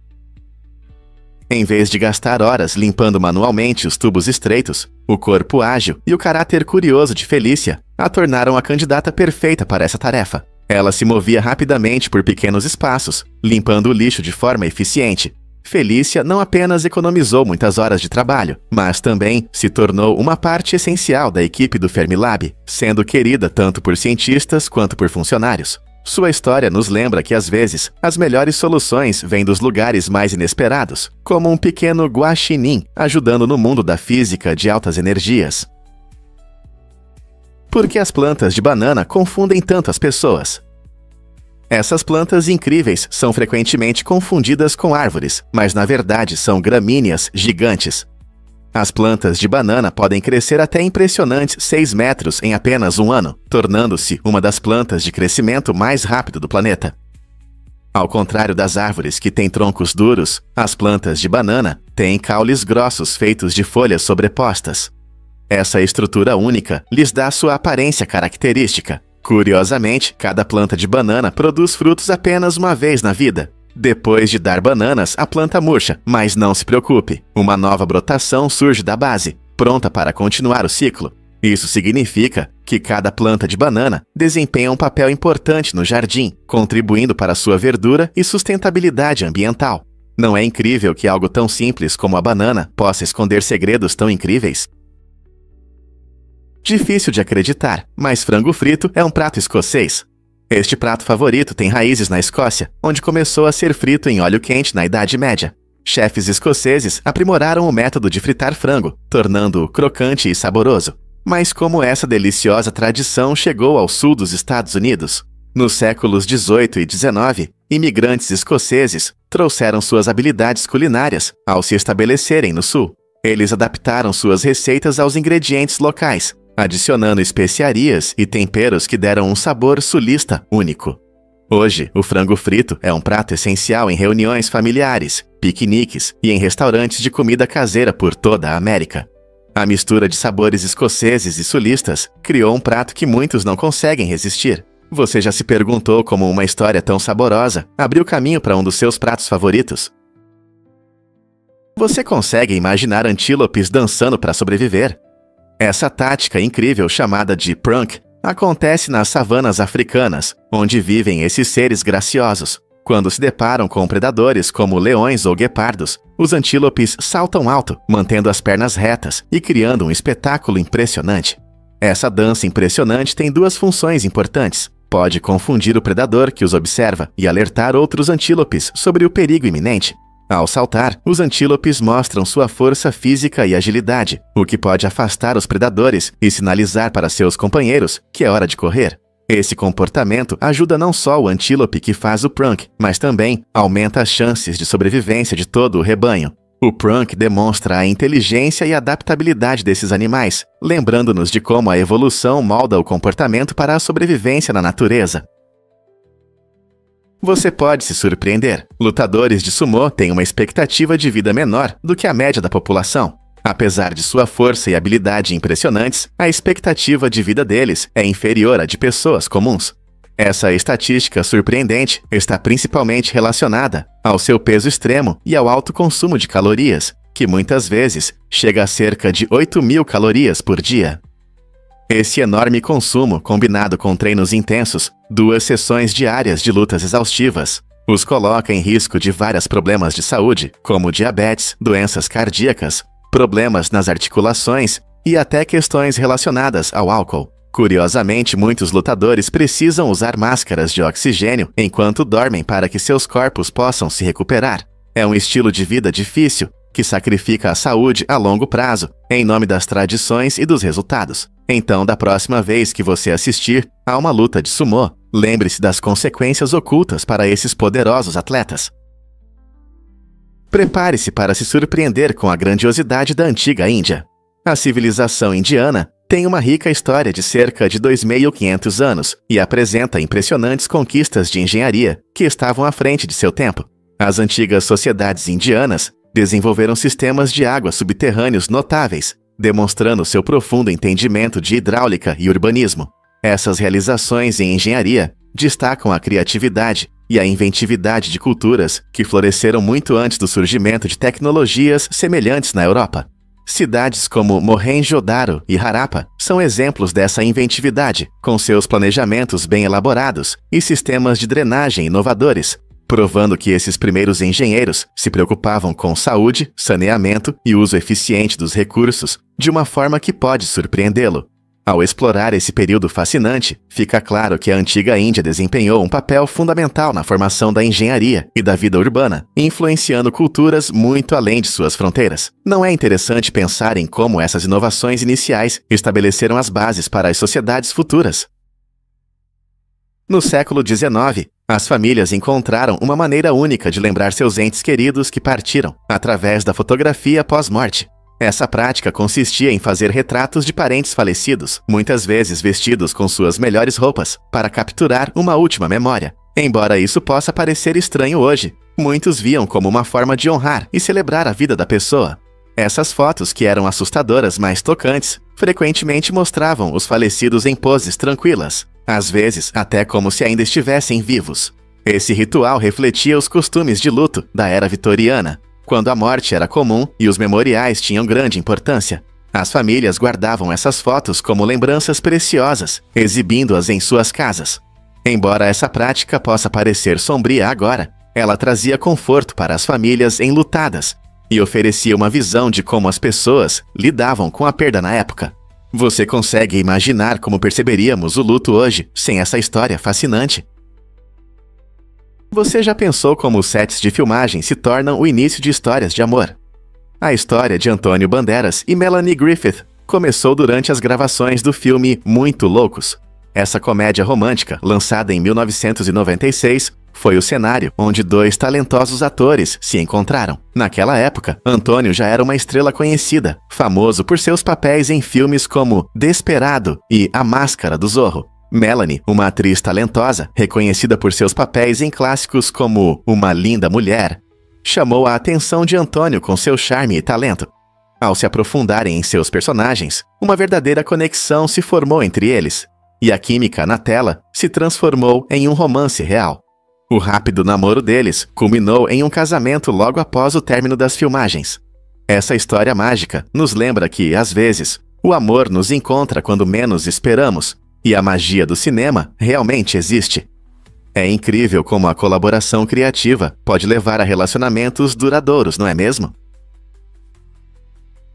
Speaker 1: Em vez de gastar horas limpando manualmente os tubos estreitos, o corpo ágil e o caráter curioso de Felícia a tornaram a candidata perfeita para essa tarefa. Ela se movia rapidamente por pequenos espaços, limpando o lixo de forma eficiente. Felícia não apenas economizou muitas horas de trabalho, mas também se tornou uma parte essencial da equipe do Fermilab, sendo querida tanto por cientistas quanto por funcionários. Sua história nos lembra que, às vezes, as melhores soluções vêm dos lugares mais inesperados, como um pequeno guaxinim ajudando no mundo da física de altas energias. Por que as plantas de banana confundem tanto as pessoas? Essas plantas incríveis são frequentemente confundidas com árvores, mas na verdade são gramíneas gigantes. As plantas de banana podem crescer até impressionantes 6 metros em apenas um ano, tornando-se uma das plantas de crescimento mais rápido do planeta. Ao contrário das árvores que têm troncos duros, as plantas de banana têm caules grossos feitos de folhas sobrepostas. Essa estrutura única lhes dá sua aparência característica. Curiosamente, cada planta de banana produz frutos apenas uma vez na vida. Depois de dar bananas, a planta murcha, mas não se preocupe, uma nova brotação surge da base, pronta para continuar o ciclo. Isso significa que cada planta de banana desempenha um papel importante no jardim, contribuindo para sua verdura e sustentabilidade ambiental. Não é incrível que algo tão simples como a banana possa esconder segredos tão incríveis? Difícil de acreditar, mas frango frito é um prato escocês. Este prato favorito tem raízes na Escócia, onde começou a ser frito em óleo quente na Idade Média. Chefes escoceses aprimoraram o método de fritar frango, tornando-o crocante e saboroso. Mas como essa deliciosa tradição chegou ao sul dos Estados Unidos? Nos séculos XVIII e XIX, imigrantes escoceses trouxeram suas habilidades culinárias ao se estabelecerem no sul. Eles adaptaram suas receitas aos ingredientes locais, adicionando especiarias e temperos que deram um sabor sulista único. Hoje, o frango frito é um prato essencial em reuniões familiares, piqueniques e em restaurantes de comida caseira por toda a América. A mistura de sabores escoceses e sulistas criou um prato que muitos não conseguem resistir. Você já se perguntou como uma história tão saborosa abriu caminho para um dos seus pratos favoritos? Você consegue imaginar antílopes dançando para sobreviver? Essa tática incrível chamada de prunk acontece nas savanas africanas, onde vivem esses seres graciosos. Quando se deparam com predadores como leões ou guepardos, os antílopes saltam alto, mantendo as pernas retas e criando um espetáculo impressionante. Essa dança impressionante tem duas funções importantes. Pode confundir o predador que os observa e alertar outros antílopes sobre o perigo iminente. Ao saltar, os antílopes mostram sua força física e agilidade, o que pode afastar os predadores e sinalizar para seus companheiros que é hora de correr. Esse comportamento ajuda não só o antílope que faz o prunk, mas também aumenta as chances de sobrevivência de todo o rebanho. O prunk demonstra a inteligência e adaptabilidade desses animais, lembrando-nos de como a evolução molda o comportamento para a sobrevivência na natureza. Você pode se surpreender. Lutadores de sumô têm uma expectativa de vida menor do que a média da população. Apesar de sua força e habilidade impressionantes, a expectativa de vida deles é inferior à de pessoas comuns. Essa estatística surpreendente está principalmente relacionada ao seu peso extremo e ao alto consumo de calorias, que muitas vezes chega a cerca de 8.000 calorias por dia. Esse enorme consumo, combinado com treinos intensos, 2 sessões diárias de lutas exaustivas, os coloca em risco de vários problemas de saúde, como diabetes, doenças cardíacas, problemas nas articulações e até questões relacionadas ao álcool. Curiosamente, muitos lutadores precisam usar máscaras de oxigênio enquanto dormem para que seus corpos possam se recuperar. É um estilo de vida difícil, que sacrifica a saúde a longo prazo, em nome das tradições e dos resultados. Então, da próxima vez que você assistir a uma luta de sumô, lembre-se das consequências ocultas para esses poderosos atletas. Prepare-se para se surpreender com a grandiosidade da antiga Índia. A civilização indiana tem uma rica história de cerca de 2.500 anos e apresenta impressionantes conquistas de engenharia que estavam à frente de seu tempo. As antigas sociedades indianas desenvolveram sistemas de água subterrâneos notáveis, demonstrando seu profundo entendimento de hidráulica e urbanismo. Essas realizações em engenharia destacam a criatividade e a inventividade de culturas que floresceram muito antes do surgimento de tecnologias semelhantes na Europa. Cidades como Mohenjo-Daro e Harappa são exemplos dessa inventividade, com seus planejamentos bem elaborados e sistemas de drenagem inovadores, provando que esses primeiros engenheiros se preocupavam com saúde, saneamento e uso eficiente dos recursos de uma forma que pode surpreendê-lo. Ao explorar esse período fascinante, fica claro que a antiga Índia desempenhou um papel fundamental na formação da engenharia e da vida urbana, influenciando culturas muito além de suas fronteiras. Não é interessante pensar em como essas inovações iniciais estabeleceram as bases para as sociedades futuras? No século XIX, as famílias encontraram uma maneira única de lembrar seus entes queridos que partiram, através da fotografia pós-morte. Essa prática consistia em fazer retratos de parentes falecidos, muitas vezes vestidos com suas melhores roupas, para capturar uma última memória. Embora isso possa parecer estranho hoje, muitos viam como uma forma de honrar e celebrar a vida da pessoa. Essas fotos, que eram assustadoras, mas tocantes, frequentemente mostravam os falecidos em poses tranquilas, às vezes até como se ainda estivessem vivos. Esse ritual refletia os costumes de luto da era vitoriana, quando a morte era comum e os memoriais tinham grande importância. As famílias guardavam essas fotos como lembranças preciosas, exibindo-as em suas casas. Embora essa prática possa parecer sombria agora, ela trazia conforto para as famílias enlutadas e oferecia uma visão de como as pessoas lidavam com a perda na época. Você consegue imaginar como perceberíamos o luto hoje sem essa história fascinante? Você já pensou como os sets de filmagem se tornam o início de histórias de amor? A história de Antônio Banderas e Melanie Griffith começou durante as gravações do filme Muito Loucos. Essa comédia romântica, lançada em 1996, foi o cenário onde dois talentosos atores se encontraram. Naquela época, Antônio já era uma estrela conhecida, famoso por seus papéis em filmes como Desperado e A Máscara do Zorro. Melanie, uma atriz talentosa, reconhecida por seus papéis em clássicos como Uma Linda Mulher, chamou a atenção de Antônio com seu charme e talento. Ao se aprofundarem em seus personagens, uma verdadeira conexão se formou entre eles, e a química na tela se transformou em um romance real. O rápido namoro deles culminou em um casamento logo após o término das filmagens. Essa história mágica nos lembra que, às vezes, o amor nos encontra quando menos esperamos, e a magia do cinema realmente existe. É incrível como a colaboração criativa pode levar a relacionamentos duradouros, não é mesmo?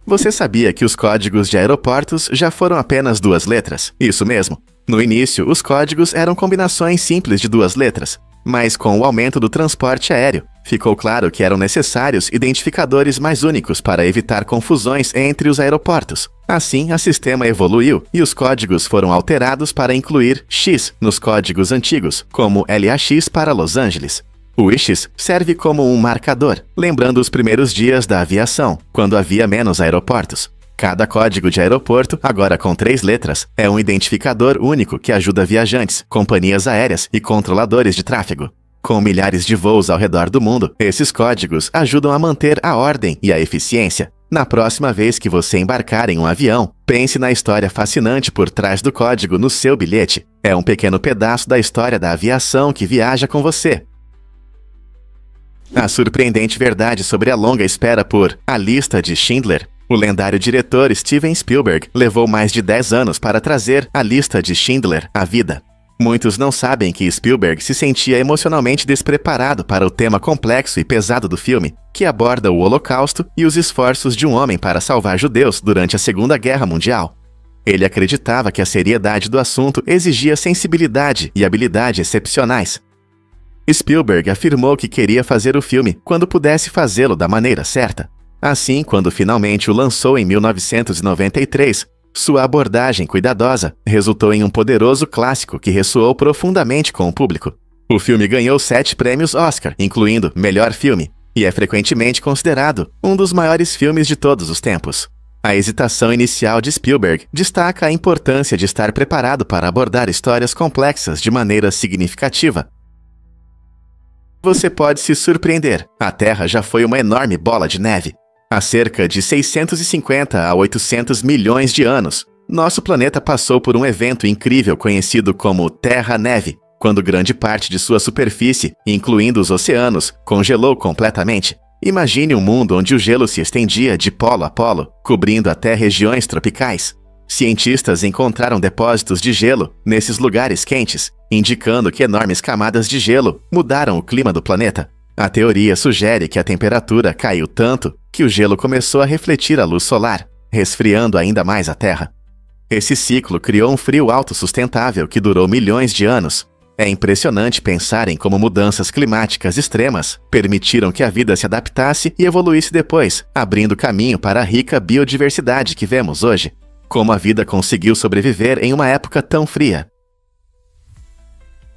Speaker 1: Você sabia que os códigos de aeroportos já foram apenas 2 letras? Isso mesmo. No início, os códigos eram combinações simples de 2 letras, mas com o aumento do transporte aéreo, ficou claro que eram necessários identificadores mais únicos para evitar confusões entre os aeroportos. Assim, o sistema evoluiu e os códigos foram alterados para incluir X nos códigos antigos, como LAX para Los Angeles. O X serve como um marcador, lembrando os primeiros dias da aviação, quando havia menos aeroportos. Cada código de aeroporto, agora com 3 letras, é um identificador único que ajuda viajantes, companhias aéreas e controladores de tráfego. Com milhares de voos ao redor do mundo, esses códigos ajudam a manter a ordem e a eficiência. Na próxima vez que você embarcar em um avião, pense na história fascinante por trás do código no seu bilhete. É um pequeno pedaço da história da aviação que viaja com você. A surpreendente verdade sobre a longa espera por A Lista de Schindler. O lendário diretor Steven Spielberg levou mais de 10 anos para trazer A Lista de Schindler à vida. Muitos não sabem que Spielberg se sentia emocionalmente despreparado para o tema complexo e pesado do filme, que aborda o Holocausto e os esforços de um homem para salvar judeus durante a Segunda Guerra Mundial. Ele acreditava que a seriedade do assunto exigia sensibilidade e habilidade excepcionais. Spielberg afirmou que queria fazer o filme quando pudesse fazê-lo da maneira certa. Assim, quando finalmente o lançou em 1993, sua abordagem cuidadosa resultou em um poderoso clássico que ressoou profundamente com o público. O filme ganhou 7 prêmios Oscar, incluindo Melhor Filme, e é frequentemente considerado um dos maiores filmes de todos os tempos. A hesitação inicial de Spielberg destaca a importância de estar preparado para abordar histórias complexas de maneira significativa. Você pode se surpreender. A Terra já foi uma enorme bola de neve. Há cerca de 650 a 800 milhões de anos, nosso planeta passou por um evento incrível conhecido como Terra-Neve, quando grande parte de sua superfície, incluindo os oceanos, congelou completamente. Imagine um mundo onde o gelo se estendia de polo a polo, cobrindo até regiões tropicais. Cientistas encontraram depósitos de gelo nesses lugares quentes, indicando que enormes camadas de gelo mudaram o clima do planeta. A teoria sugere que a temperatura caiu tanto que o gelo começou a refletir a luz solar, resfriando ainda mais a Terra. Esse ciclo criou um frio autossustentável que durou milhões de anos. É impressionante pensar em como mudanças climáticas extremas permitiram que a vida se adaptasse e evoluísse depois, abrindo caminho para a rica biodiversidade que vemos hoje. Como a vida conseguiu sobreviver em uma época tão fria.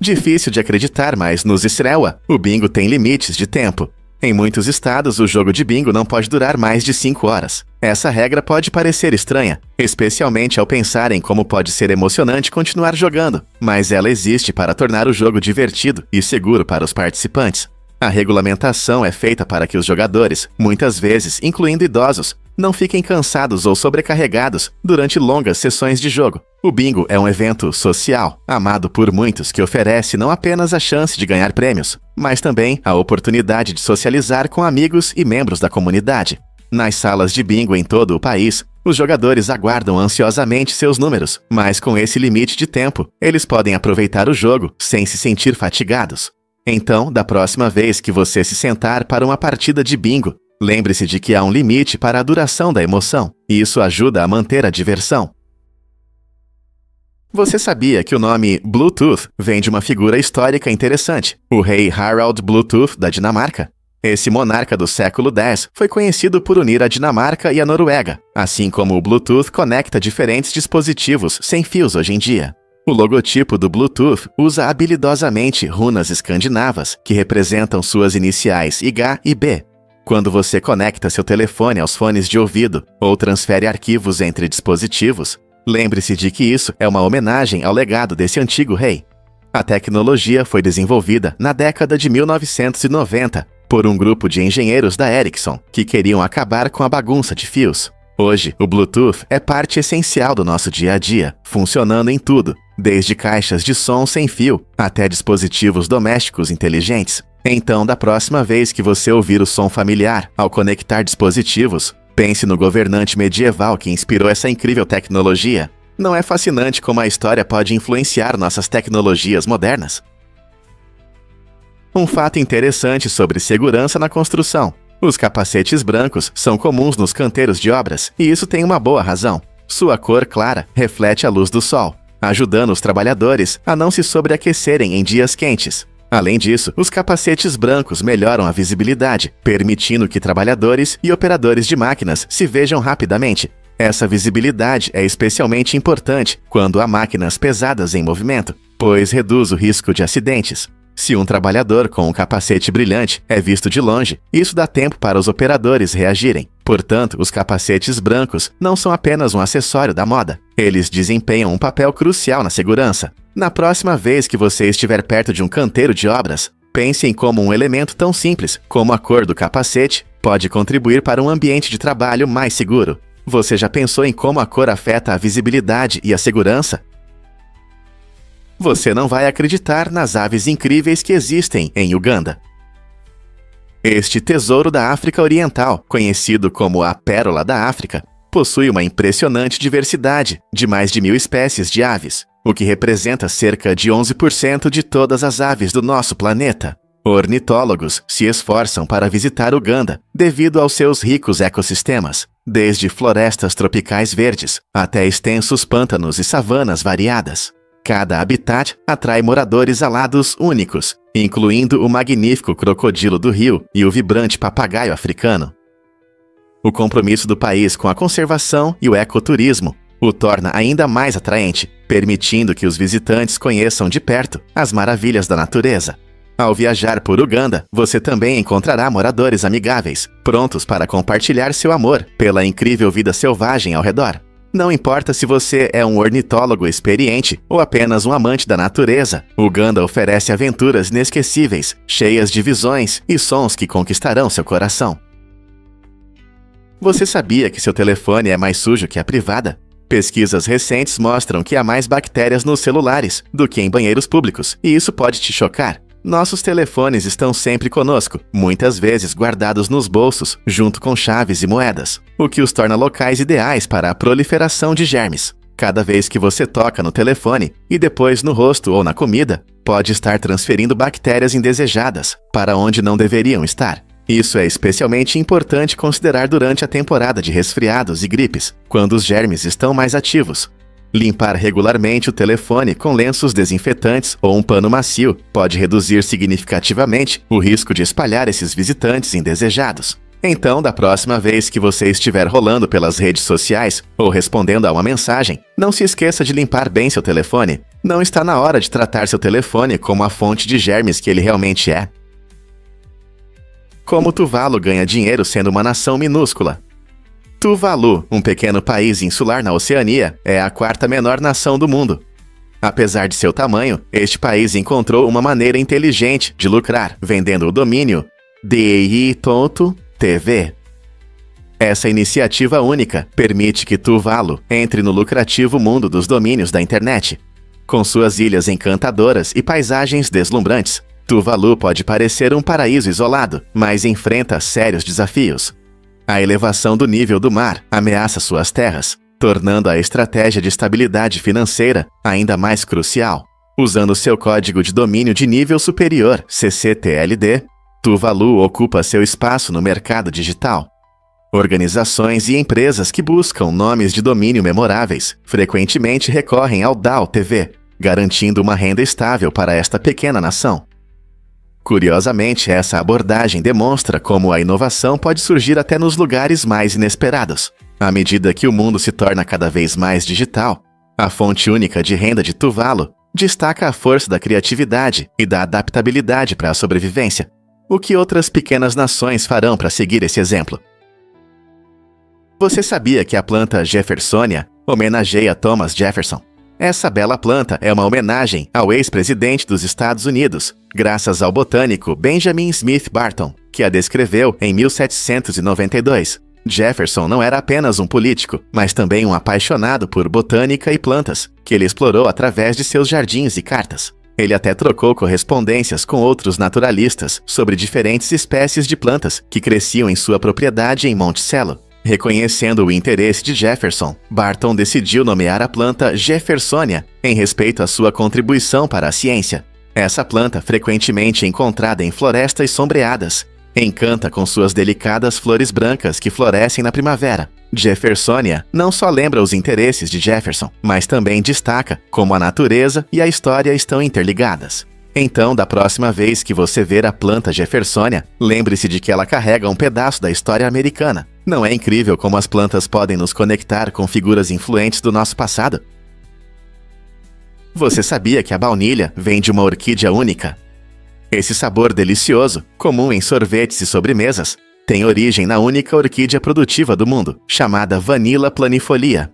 Speaker 1: Difícil de acreditar, mas nos Israel, o bingo tem limites de tempo. Em muitos estados, o jogo de bingo não pode durar mais de 5 horas. Essa regra pode parecer estranha, especialmente ao pensar em como pode ser emocionante continuar jogando, mas ela existe para tornar o jogo divertido e seguro para os participantes. A regulamentação é feita para que os jogadores, muitas vezes incluindo idosos, não fiquem cansados ou sobrecarregados durante longas sessões de jogo. O bingo é um evento social, amado por muitos, que oferece não apenas a chance de ganhar prêmios, mas também a oportunidade de socializar com amigos e membros da comunidade. Nas salas de bingo em todo o país, os jogadores aguardam ansiosamente seus números, mas com esse limite de tempo, eles podem aproveitar o jogo sem se sentir fatigados. Então, da próxima vez que você se sentar para uma partida de bingo, lembre-se de que há um limite para a duração da emoção, e isso ajuda a manter a diversão. Você sabia que o nome Bluetooth vem de uma figura histórica interessante, o rei Harald Bluetooth da Dinamarca? Esse monarca do século X foi conhecido por unir a Dinamarca e a Noruega, assim como o Bluetooth conecta diferentes dispositivos sem fios hoje em dia. O logotipo do Bluetooth usa habilidosamente runas escandinavas que representam suas iniciais H e B. Quando você conecta seu telefone aos fones de ouvido ou transfere arquivos entre dispositivos, lembre-se de que isso é uma homenagem ao legado desse antigo rei. A tecnologia foi desenvolvida na década de 1990 por um grupo de engenheiros da Ericsson que queriam acabar com a bagunça de fios. Hoje, o Bluetooth é parte essencial do nosso dia a dia, funcionando em tudo, desde caixas de som sem fio até dispositivos domésticos inteligentes. Então, da próxima vez que você ouvir o som familiar ao conectar dispositivos, pense no governante medieval que inspirou essa incrível tecnologia. Não é fascinante como a história pode influenciar nossas tecnologias modernas? Um fato interessante sobre segurança na construção. Os capacetes brancos são comuns nos canteiros de obras, e isso tem uma boa razão. Sua cor clara reflete a luz do sol, ajudando os trabalhadores a não se sobreaquecerem em dias quentes. Além disso, os capacetes brancos melhoram a visibilidade, permitindo que trabalhadores e operadores de máquinas se vejam rapidamente. Essa visibilidade é especialmente importante quando há máquinas pesadas em movimento, pois reduz o risco de acidentes. Se um trabalhador com um capacete brilhante é visto de longe, isso dá tempo para os operadores reagirem. Portanto, os capacetes brancos não são apenas um acessório da moda. Eles desempenham um papel crucial na segurança. Na próxima vez que você estiver perto de um canteiro de obras, pense em como um elemento tão simples como a cor do capacete pode contribuir para um ambiente de trabalho mais seguro. Você já pensou em como a cor afeta a visibilidade e a segurança? Você não vai acreditar nas aves incríveis que existem em Uganda. Este tesouro da África Oriental, conhecido como a Pérola da África, possui uma impressionante diversidade de mais de 1000 espécies de aves, o que representa cerca de 11% de todas as aves do nosso planeta. Ornitólogos se esforçam para visitar Uganda devido aos seus ricos ecossistemas, desde florestas tropicais verdes até extensos pântanos e savanas variadas. Cada habitat atrai moradores alados únicos, incluindo o magnífico crocodilo do rio e o vibrante papagaio africano. O compromisso do país com a conservação e o ecoturismo o torna ainda mais atraente, permitindo que os visitantes conheçam de perto as maravilhas da natureza. Ao viajar por Uganda, você também encontrará moradores amigáveis, prontos para compartilhar seu amor pela incrível vida selvagem ao redor. Não importa se você é um ornitólogo experiente ou apenas um amante da natureza, Uganda oferece aventuras inesquecíveis, cheias de visões e sons que conquistarão seu coração. Você sabia que seu telefone é mais sujo que a privada? Pesquisas recentes mostram que há mais bactérias nos celulares do que em banheiros públicos, e isso pode te chocar. Nossos telefones estão sempre conosco, muitas vezes guardados nos bolsos, junto com chaves e moedas, o que os torna locais ideais para a proliferação de germes. Cada vez que você toca no telefone, e depois no rosto ou na comida, pode estar transferindo bactérias indesejadas para onde não deveriam estar. Isso é especialmente importante considerar durante a temporada de resfriados e gripes, quando os germes estão mais ativos. Limpar regularmente o telefone com lenços desinfetantes ou um pano macio pode reduzir significativamente o risco de espalhar esses visitantes indesejados. Então, da próxima vez que você estiver rolando pelas redes sociais ou respondendo a uma mensagem, não se esqueça de limpar bem seu telefone. Não está na hora de tratar seu telefone como a fonte de germes que ele realmente é. Como Tuvalu ganha dinheiro sendo uma nação minúscula? Tuvalu, um pequeno país insular na Oceania, é a quarta menor nação do mundo. Apesar de seu tamanho, este país encontrou uma maneira inteligente de lucrar, vendendo o domínio DI.TV. Essa iniciativa única permite que Tuvalu entre no lucrativo mundo dos domínios da internet. Com suas ilhas encantadoras e paisagens deslumbrantes, Tuvalu pode parecer um paraíso isolado, mas enfrenta sérios desafios. A elevação do nível do mar ameaça suas terras, tornando a estratégia de estabilidade financeira ainda mais crucial. Usando seu código de domínio de nível superior, CCTLD, Tuvalu ocupa seu espaço no mercado digital. Organizações e empresas que buscam nomes de domínio memoráveis frequentemente recorrem ao DAO-TV, garantindo uma renda estável para esta pequena nação. Curiosamente, essa abordagem demonstra como a inovação pode surgir até nos lugares mais inesperados. À medida que o mundo se torna cada vez mais digital, a fonte única de renda de Tuvalu destaca a força da criatividade e da adaptabilidade para a sobrevivência. O que outras pequenas nações farão para seguir esse exemplo? Você sabia que a planta Jeffersonia homenageia Thomas Jefferson? Essa bela planta é uma homenagem ao ex-presidente dos Estados Unidos, graças ao botânico Benjamin Smith Barton, que a descreveu em 1792. Jefferson não era apenas um político, mas também um apaixonado por botânica e plantas, que ele explorou através de seus jardins e cartas. Ele até trocou correspondências com outros naturalistas sobre diferentes espécies de plantas que cresciam em sua propriedade em Monticello. Reconhecendo o interesse de Jefferson, Barton decidiu nomear a planta Jeffersonia em respeito à sua contribuição para a ciência. Essa planta, frequentemente encontrada em florestas sombreadas, encanta com suas delicadas flores brancas que florescem na primavera. Jeffersonia não só lembra os interesses de Jefferson, mas também destaca como a natureza e a história estão interligadas. Então, da próxima vez que você ver a planta Jeffersonia, lembre-se de que ela carrega um pedaço da história americana. Não é incrível como as plantas podem nos conectar com figuras influentes do nosso passado? Você sabia que a baunilha vem de uma orquídea única? Esse sabor delicioso, comum em sorvetes e sobremesas, tem origem na única orquídea produtiva do mundo, chamada Vanilla planifolia.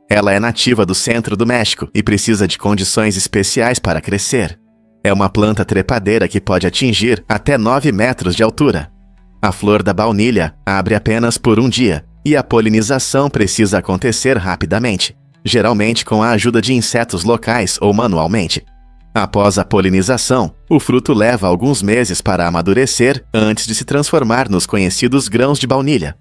Speaker 1: Ela é nativa do centro do México e precisa de condições especiais para crescer. É uma planta trepadeira que pode atingir até 9 metros de altura. A flor da baunilha abre apenas por um dia e a polinização precisa acontecer rapidamente, geralmente com a ajuda de insetos locais ou manualmente. Após a polinização, o fruto leva alguns meses para amadurecer antes de se transformar nos conhecidos grãos de baunilha.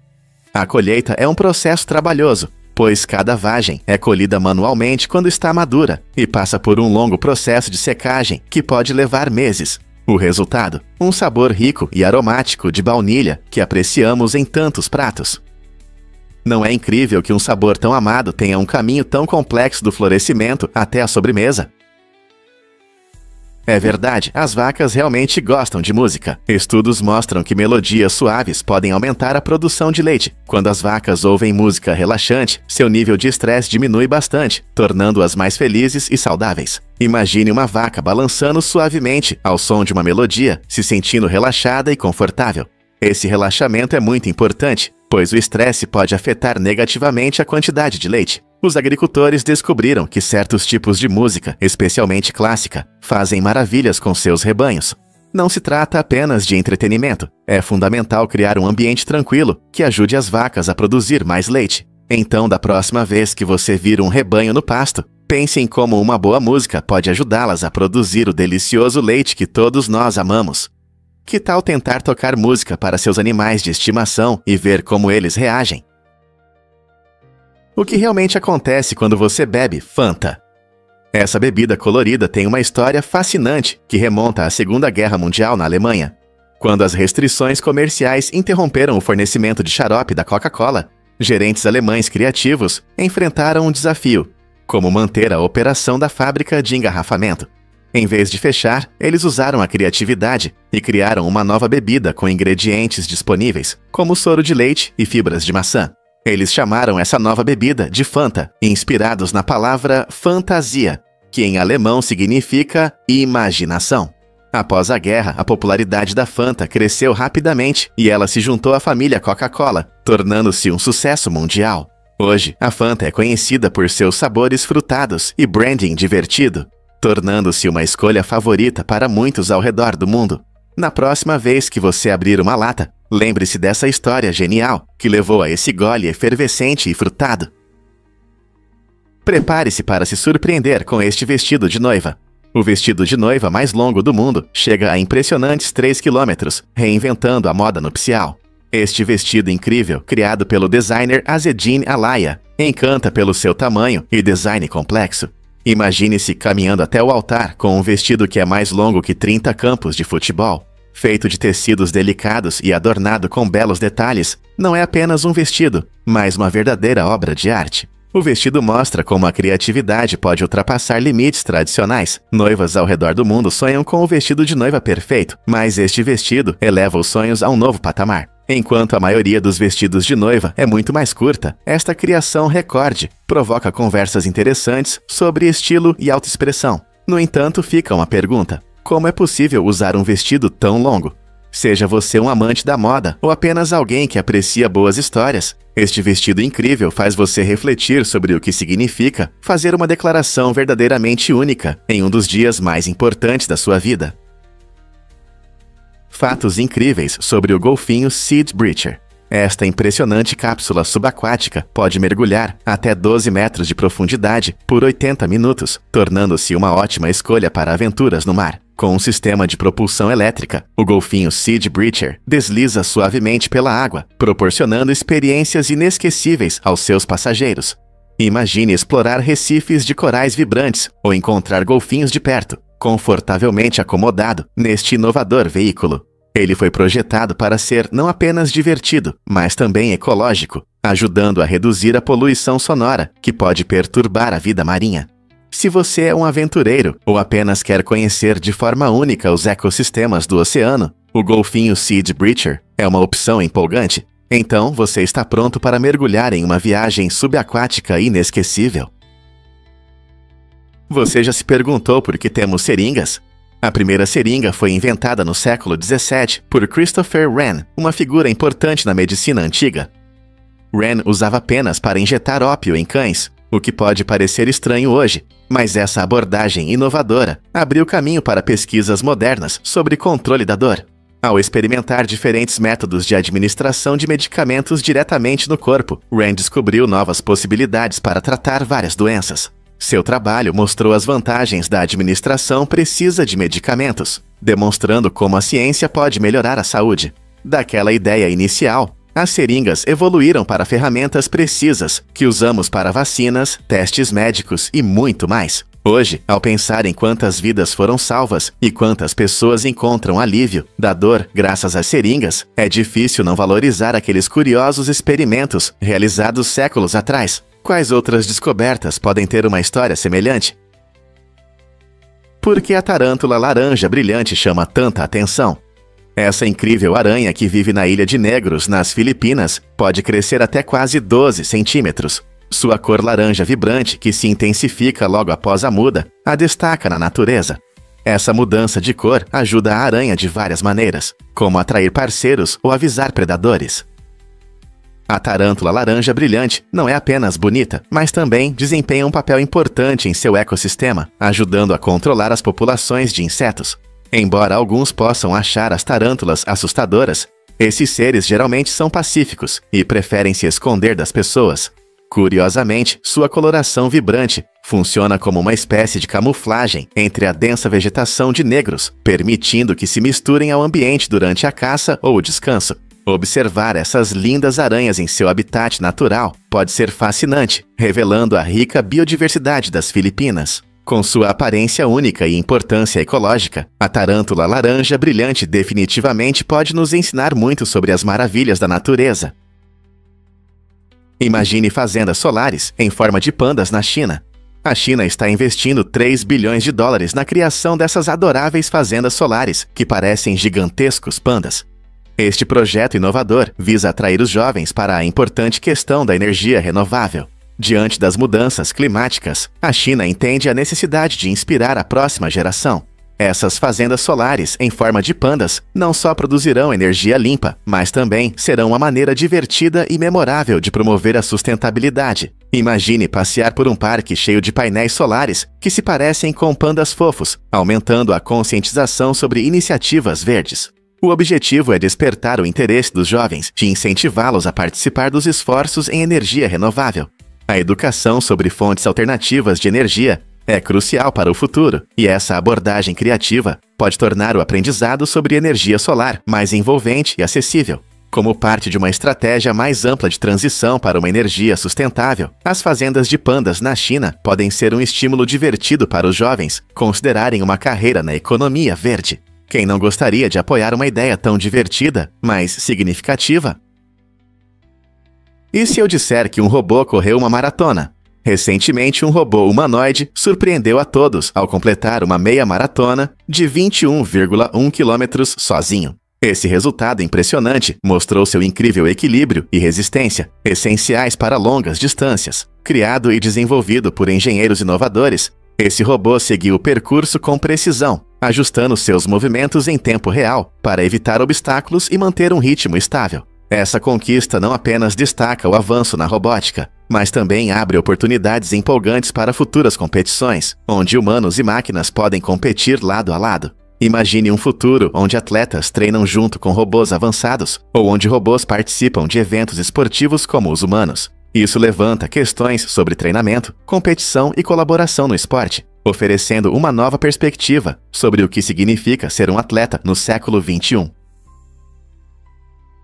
Speaker 1: A colheita é um processo trabalhoso, pois cada vagem é colhida manualmente quando está madura e passa por um longo processo de secagem que pode levar meses. O resultado? Um sabor rico e aromático de baunilha que apreciamos em tantos pratos. Não é incrível que um sabor tão amado tenha um caminho tão complexo do florescimento até a sobremesa? É verdade, as vacas realmente gostam de música. Estudos mostram que melodias suaves podem aumentar a produção de leite. Quando as vacas ouvem música relaxante, seu nível de estresse diminui bastante, tornando-as mais felizes e saudáveis. Imagine uma vaca balançando suavemente ao som de uma melodia, se sentindo relaxada e confortável. Esse relaxamento é muito importante, pois o estresse pode afetar negativamente a quantidade de leite. Os agricultores descobriram que certos tipos de música, especialmente clássica, fazem maravilhas com seus rebanhos. Não se trata apenas de entretenimento. É fundamental criar um ambiente tranquilo que ajude as vacas a produzir mais leite. Então, da próxima vez que você vir um rebanho no pasto, Pense em como uma boa música pode ajudá-las a produzir o delicioso leite que todos nós amamos. Que tal tentar tocar música para seus animais de estimação e ver como eles reagem? O que realmente acontece quando você bebe Fanta? Essa bebida colorida tem uma história fascinante que remonta à Segunda Guerra Mundial na Alemanha. Quando as restrições comerciais interromperam o fornecimento de xarope da Coca-Cola, gerentes alemães criativos enfrentaram um desafio: como manter a operação da fábrica de engarrafamento. Em vez de fechar, eles usaram a criatividade e criaram uma nova bebida com ingredientes disponíveis, como soro de leite e fibras de maçã. Eles chamaram essa nova bebida de Fanta, inspirados na palavra fantasia, que em alemão significa imaginação. Após a guerra, a popularidade da Fanta cresceu rapidamente e ela se juntou à família Coca-Cola, tornando-se um sucesso mundial. Hoje, a Fanta é conhecida por seus sabores frutados e branding divertido, tornando-se uma escolha favorita para muitos ao redor do mundo. Na próxima vez que você abrir uma lata, lembre-se dessa história genial que levou a esse gole efervescente e frutado. Prepare-se para se surpreender com este vestido de noiva. O vestido de noiva mais longo do mundo chega a impressionantes 3 quilômetros, reinventando a moda nupcial. Este vestido incrível, criado pelo designer Azzedine Alaia, encanta pelo seu tamanho e design complexo. Imagine-se caminhando até o altar com um vestido que é mais longo que 30 campos de futebol. Feito de tecidos delicados e adornado com belos detalhes, não é apenas um vestido, mas uma verdadeira obra de arte. O vestido mostra como a criatividade pode ultrapassar limites tradicionais. Noivas ao redor do mundo sonham com o vestido de noiva perfeito, mas este vestido eleva os sonhos a um novo patamar. Enquanto a maioria dos vestidos de noiva é muito mais curta, esta criação recorde provoca conversas interessantes sobre estilo e autoexpressão. No entanto, fica uma pergunta: como é possível usar um vestido tão longo? Seja você um amante da moda ou apenas alguém que aprecia boas histórias, este vestido incrível faz você refletir sobre o que significa fazer uma declaração verdadeiramente única em um dos dias mais importantes da sua vida. Fatos incríveis sobre o golfinho Sid Breacher. Esta impressionante cápsula subaquática pode mergulhar até 12 metros de profundidade por 80 minutos, tornando-se uma ótima escolha para aventuras no mar. Com um sistema de propulsão elétrica, o golfinho Sid Breacher desliza suavemente pela água, proporcionando experiências inesquecíveis aos seus passageiros. Imagine explorar recifes de corais vibrantes ou encontrar golfinhos de perto, confortavelmente acomodado neste inovador veículo. Ele foi projetado para ser não apenas divertido, mas também ecológico, ajudando a reduzir a poluição sonora que pode perturbar a vida marinha. Se você é um aventureiro ou apenas quer conhecer de forma única os ecossistemas do oceano, o golfinho Sid Breacher é uma opção empolgante. Então você está pronto para mergulhar em uma viagem subaquática inesquecível. Você já se perguntou por que temos seringas? A primeira seringa foi inventada no século XVII por Christopher Wren, uma figura importante na medicina antiga. Wren usava penas para injetar ópio em cães, o que pode parecer estranho hoje, mas essa abordagem inovadora abriu caminho para pesquisas modernas sobre controle da dor. Ao experimentar diferentes métodos de administração de medicamentos diretamente no corpo, Wren descobriu novas possibilidades para tratar várias doenças. Seu trabalho mostrou as vantagens da administração precisa de medicamentos, demonstrando como a ciência pode melhorar a saúde. Daquela ideia inicial, as seringas evoluíram para ferramentas precisas que usamos para vacinas, testes médicos e muito mais. Hoje, ao pensar em quantas vidas foram salvas e quantas pessoas encontram alívio da dor graças às seringas, é difícil não valorizar aqueles curiosos experimentos realizados séculos atrás. Quais outras descobertas podem ter uma história semelhante? Por que a tarântula laranja brilhante chama tanta atenção? Essa incrível aranha que vive na Ilha de Negros, nas Filipinas, pode crescer até quase 12 centímetros. Sua cor laranja vibrante, que se intensifica logo após a muda, a destaca na natureza. Essa mudança de cor ajuda a aranha de várias maneiras, como atrair parceiros ou avisar predadores. A tarântula laranja brilhante não é apenas bonita, mas também desempenha um papel importante em seu ecossistema, ajudando a controlar as populações de insetos. Embora alguns possam achar as tarântulas assustadoras, esses seres geralmente são pacíficos e preferem se esconder das pessoas. Curiosamente, sua coloração vibrante Funciona como uma espécie de camuflagem entre a densa vegetação de negros, permitindo que se misturem ao ambiente durante a caça ou o descanso. Observar essas lindas aranhas em seu habitat natural pode ser fascinante, revelando a rica biodiversidade das Filipinas. Com sua aparência única e importância ecológica, a tarântula laranja brilhante definitivamente pode nos ensinar muito sobre as maravilhas da natureza. Imagine fazendas solares em forma de pandas na China. A China está investindo 3 bilhões de dólares na criação dessas adoráveis fazendas solares, que parecem gigantescos pandas. Este projeto inovador visa atrair os jovens para a importante questão da energia renovável. Diante das mudanças climáticas, a China entende a necessidade de inspirar a próxima geração. Essas fazendas solares em forma de pandas não só produzirão energia limpa, mas também serão uma maneira divertida e memorável de promover a sustentabilidade. Imagine passear por um parque cheio de painéis solares que se parecem com pandas fofos, aumentando a conscientização sobre iniciativas verdes. O objetivo é despertar o interesse dos jovens e incentivá-los a participar dos esforços em energia renovável. A educação sobre fontes alternativas de energia é crucial para o futuro, e essa abordagem criativa pode tornar o aprendizado sobre energia solar mais envolvente e acessível. Como parte de uma estratégia mais ampla de transição para uma energia sustentável, as fazendas de pandas na China podem ser um estímulo divertido para os jovens considerarem uma carreira na economia verde. Quem não gostaria de apoiar uma ideia tão divertida, mas significativa? E se eu disser que um robô correu uma maratona? Recentemente, um robô humanoide surpreendeu a todos ao completar uma meia maratona de 21,1 km sozinho. Esse resultado impressionante mostrou seu incrível equilíbrio e resistência, essenciais para longas distâncias. Criado e desenvolvido por engenheiros inovadores, esse robô seguiu o percurso com precisão, ajustando seus movimentos em tempo real para evitar obstáculos e manter um ritmo estável. Essa conquista não apenas destaca o avanço na robótica, mas também abre oportunidades empolgantes para futuras competições, onde humanos e máquinas podem competir lado a lado. Imagine um futuro onde atletas treinam junto com robôs avançados, ou onde robôs participam de eventos esportivos como os humanos. Isso levanta questões sobre treinamento, competição e colaboração no esporte, oferecendo uma nova perspectiva sobre o que significa ser um atleta no século XXI.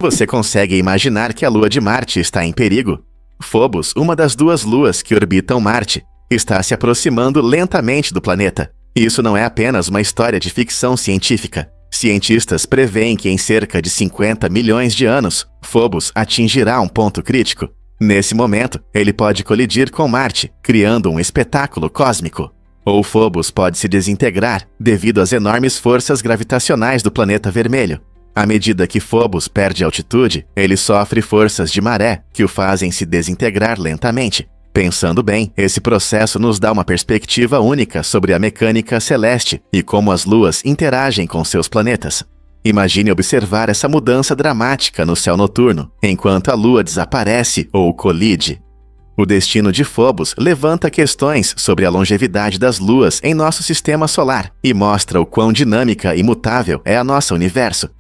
Speaker 1: Você consegue imaginar que a Lua de Marte está em perigo? Phobos, uma das 2 luas que orbitam Marte, está se aproximando lentamente do planeta. Isso não é apenas uma história de ficção científica. Cientistas preveem que em cerca de 50 milhões de anos, Phobos atingirá um ponto crítico. Nesse momento, ele pode colidir com Marte, criando um espetáculo cósmico. Ou Phobos pode se desintegrar devido às enormes forças gravitacionais do planeta vermelho. À medida que Phobos perde altitude, ele sofre forças de maré que o fazem se desintegrar lentamente. Pensando bem, esse processo nos dá uma perspectiva única sobre a mecânica celeste e como as luas interagem com seus planetas. Imagine observar essa mudança dramática no céu noturno, enquanto a lua desaparece ou colide. O destino de Phobos levanta questões sobre a longevidade das luas em nosso sistema solar e mostra o quão dinâmica e mutável é a nosso universo.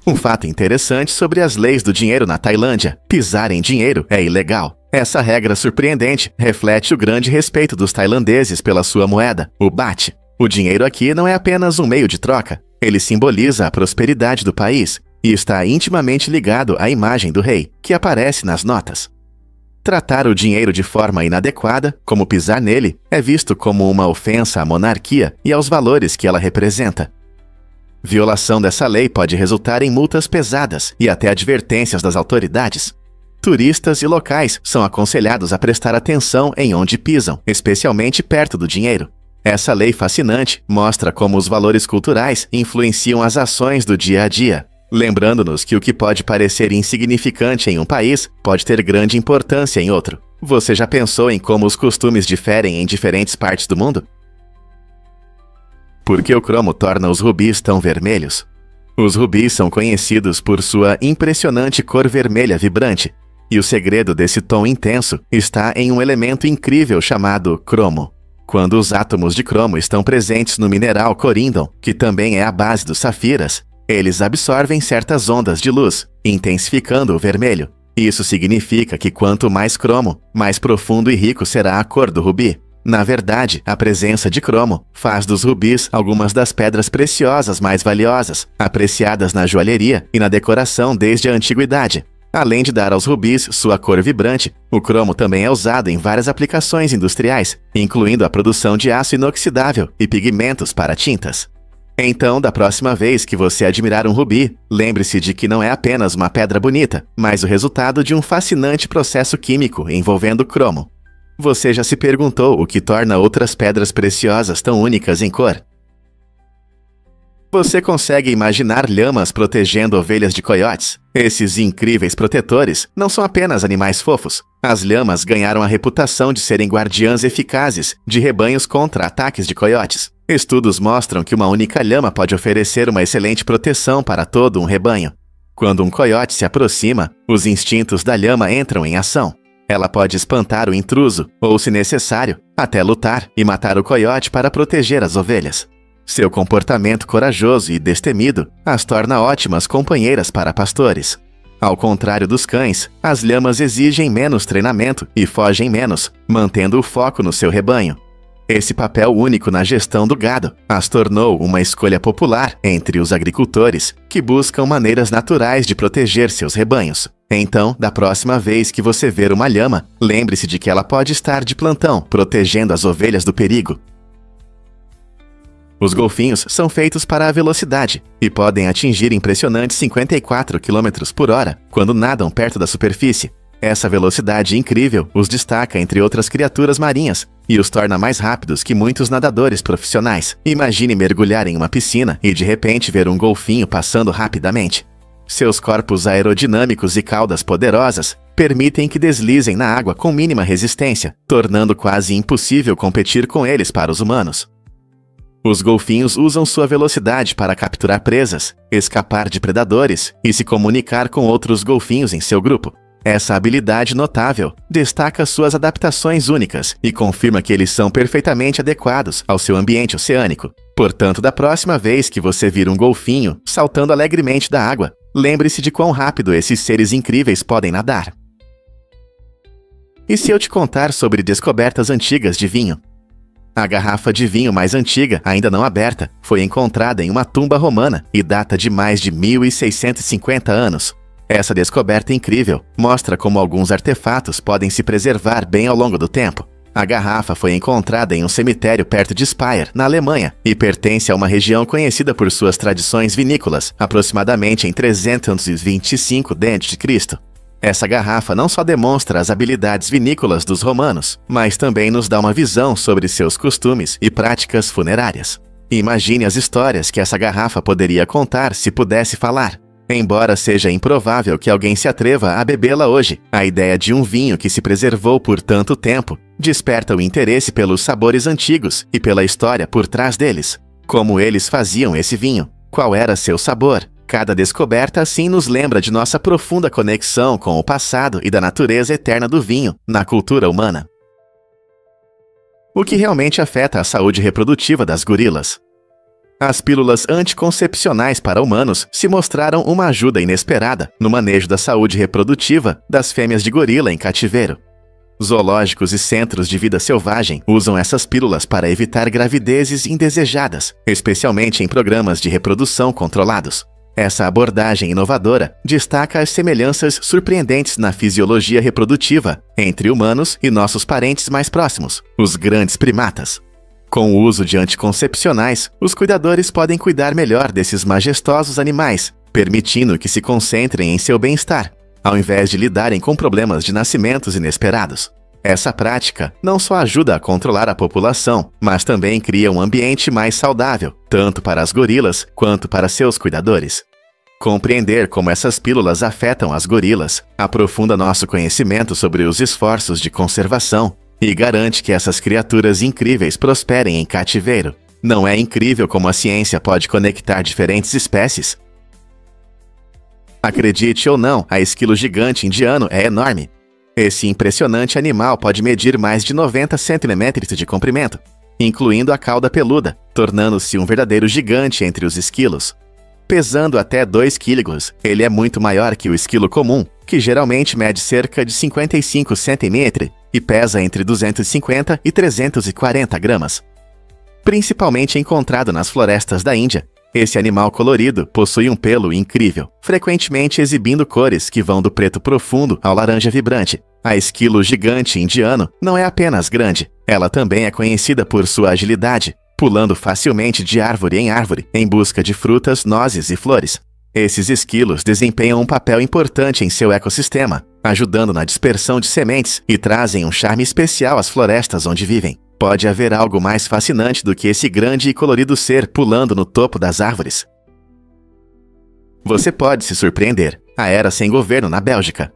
Speaker 1: Um fato interessante sobre as leis do dinheiro na Tailândia: pisar em dinheiro é ilegal. Essa regra surpreendente reflete o grande respeito dos tailandeses pela sua moeda, o baht. O dinheiro aqui não é apenas um meio de troca, ele simboliza a prosperidade do país e está intimamente ligado à imagem do rei, que aparece nas notas. Tratar o dinheiro de forma inadequada, como pisar nele, é visto como uma ofensa à monarquia e aos valores que ela representa. Violação dessa lei pode resultar em multas pesadas e até advertências das autoridades. Turistas e locais são aconselhados a prestar atenção em onde pisam, especialmente perto do dinheiro. Essa lei fascinante mostra como os valores culturais influenciam as ações do dia a dia, lembrando-nos que o que pode parecer insignificante em um país pode ter grande importância em outro. Você já pensou em como os costumes diferem em diferentes partes do mundo? Por que o cromo torna os rubis tão vermelhos? Os rubis são conhecidos por sua impressionante cor vermelha vibrante, e o segredo desse tom intenso está em um elemento incrível chamado cromo. Quando os átomos de cromo estão presentes no mineral coríndon, que também é a base dos safiras, eles absorvem certas ondas de luz, intensificando o vermelho. Isso significa que quanto mais cromo, mais profundo e rico será a cor do rubi. Na verdade, a presença de cromo faz dos rubis algumas das pedras preciosas mais valiosas, apreciadas na joalheria e na decoração desde a antiguidade. Além de dar aos rubis sua cor vibrante, o cromo também é usado em várias aplicações industriais, incluindo a produção de aço inoxidável e pigmentos para tintas. Então, da próxima vez que você admirar um rubi, lembre-se de que não é apenas uma pedra bonita, mas o resultado de um fascinante processo químico envolvendo cromo. Você já se perguntou o que torna outras pedras preciosas tão únicas em cor? Você consegue imaginar lhamas protegendo ovelhas de coiotes? Esses incríveis protetores não são apenas animais fofos. As lhamas ganharam a reputação de serem guardiãs eficazes de rebanhos contra ataques de coiotes. Estudos mostram que uma única lhama pode oferecer uma excelente proteção para todo um rebanho. Quando um coiote se aproxima, os instintos da lhama entram em ação. Ela pode espantar o intruso, ou, se necessário, até lutar e matar o coiote para proteger as ovelhas. Seu comportamento corajoso e destemido as torna ótimas companheiras para pastores. Ao contrário dos cães, as lhamas exigem menos treinamento e fogem menos, mantendo o foco no seu rebanho. Esse papel único na gestão do gado as tornou uma escolha popular entre os agricultores que buscam maneiras naturais de proteger seus rebanhos. Então, da próxima vez que você ver uma lhama, lembre-se de que ela pode estar de plantão, protegendo as ovelhas do perigo. Os golfinhos são feitos para a velocidade e podem atingir impressionantes 54 km por hora quando nadam perto da superfície. Essa velocidade incrível os destaca entre outras criaturas marinhas e os torna mais rápidos que muitos nadadores profissionais. Imagine mergulhar em uma piscina e de repente ver um golfinho passando rapidamente. Seus corpos aerodinâmicos e caudas poderosas permitem que deslizem na água com mínima resistência, tornando quase impossível competir com eles para os humanos. Os golfinhos usam sua velocidade para capturar presas, escapar de predadores e se comunicar com outros golfinhos em seu grupo. Essa habilidade notável destaca suas adaptações únicas e confirma que eles são perfeitamente adequados ao seu ambiente oceânico. Portanto, da próxima vez que você vir um golfinho saltando alegremente da água, lembre-se de quão rápido esses seres incríveis podem nadar. E se eu te contar sobre descobertas antigas de vinho? A garrafa de vinho mais antiga, ainda não aberta, foi encontrada em uma tumba romana e data de mais de 1650 anos. Essa descoberta incrível mostra como alguns artefatos podem se preservar bem ao longo do tempo. A garrafa foi encontrada em um cemitério perto de Speyer, na Alemanha, e pertence a uma região conhecida por suas tradições vinícolas, aproximadamente em 325 d.C. Essa garrafa não só demonstra as habilidades vinícolas dos romanos, mas também nos dá uma visão sobre seus costumes e práticas funerárias. Imagine as histórias que essa garrafa poderia contar se pudesse falar. Embora seja improvável que alguém se atreva a bebê-la hoje, a ideia de um vinho que se preservou por tanto tempo desperta o interesse pelos sabores antigos e pela história por trás deles. Como eles faziam esse vinho? Qual era seu sabor? Cada descoberta assim nos lembra de nossa profunda conexão com o passado e da natureza eterna do vinho na cultura humana. O que realmente afeta a saúde reprodutiva das gorilas? As pílulas anticoncepcionais para humanos se mostraram uma ajuda inesperada no manejo da saúde reprodutiva das fêmeas de gorila em cativeiro. Zoológicos e centros de vida selvagem usam essas pílulas para evitar gravidezes indesejadas, especialmente em programas de reprodução controlados. Essa abordagem inovadora destaca as semelhanças surpreendentes na fisiologia reprodutiva entre humanos e nossos parentes mais próximos, os grandes primatas. Com o uso de anticoncepcionais, os cuidadores podem cuidar melhor desses majestosos animais, permitindo que se concentrem em seu bem-estar, ao invés de lidarem com problemas de nascimentos inesperados. Essa prática não só ajuda a controlar a população, mas também cria um ambiente mais saudável, tanto para as gorilas quanto para seus cuidadores. Compreender como essas pílulas afetam as gorilas aprofunda nosso conhecimento sobre os esforços de conservação e garante que essas criaturas incríveis prosperem em cativeiro. Não é incrível como a ciência pode conectar diferentes espécies? Acredite ou não, a esquilo gigante indiano é enorme. Esse impressionante animal pode medir mais de 90 centímetros de comprimento, incluindo a cauda peluda, tornando-se um verdadeiro gigante entre os esquilos. Pesando até 2 quilos, ele é muito maior que o esquilo comum, que geralmente mede cerca de 55 cm e pesa entre 250 e 340 gramas. Principalmente encontrado nas florestas da Índia, esse animal colorido possui um pelo incrível, frequentemente exibindo cores que vão do preto profundo ao laranja vibrante. A esquilo gigante indiano não é apenas grande, ela também é conhecida por sua agilidade, pulando facilmente de árvore em busca de frutas, nozes e flores. Esses esquilos desempenham um papel importante em seu ecossistema, ajudando na dispersão de sementes e trazem um charme especial às florestas onde vivem. Pode haver algo mais fascinante do que esse grande e colorido ser pulando no topo das árvores. Você pode se surpreender. A era sem governo na Bélgica.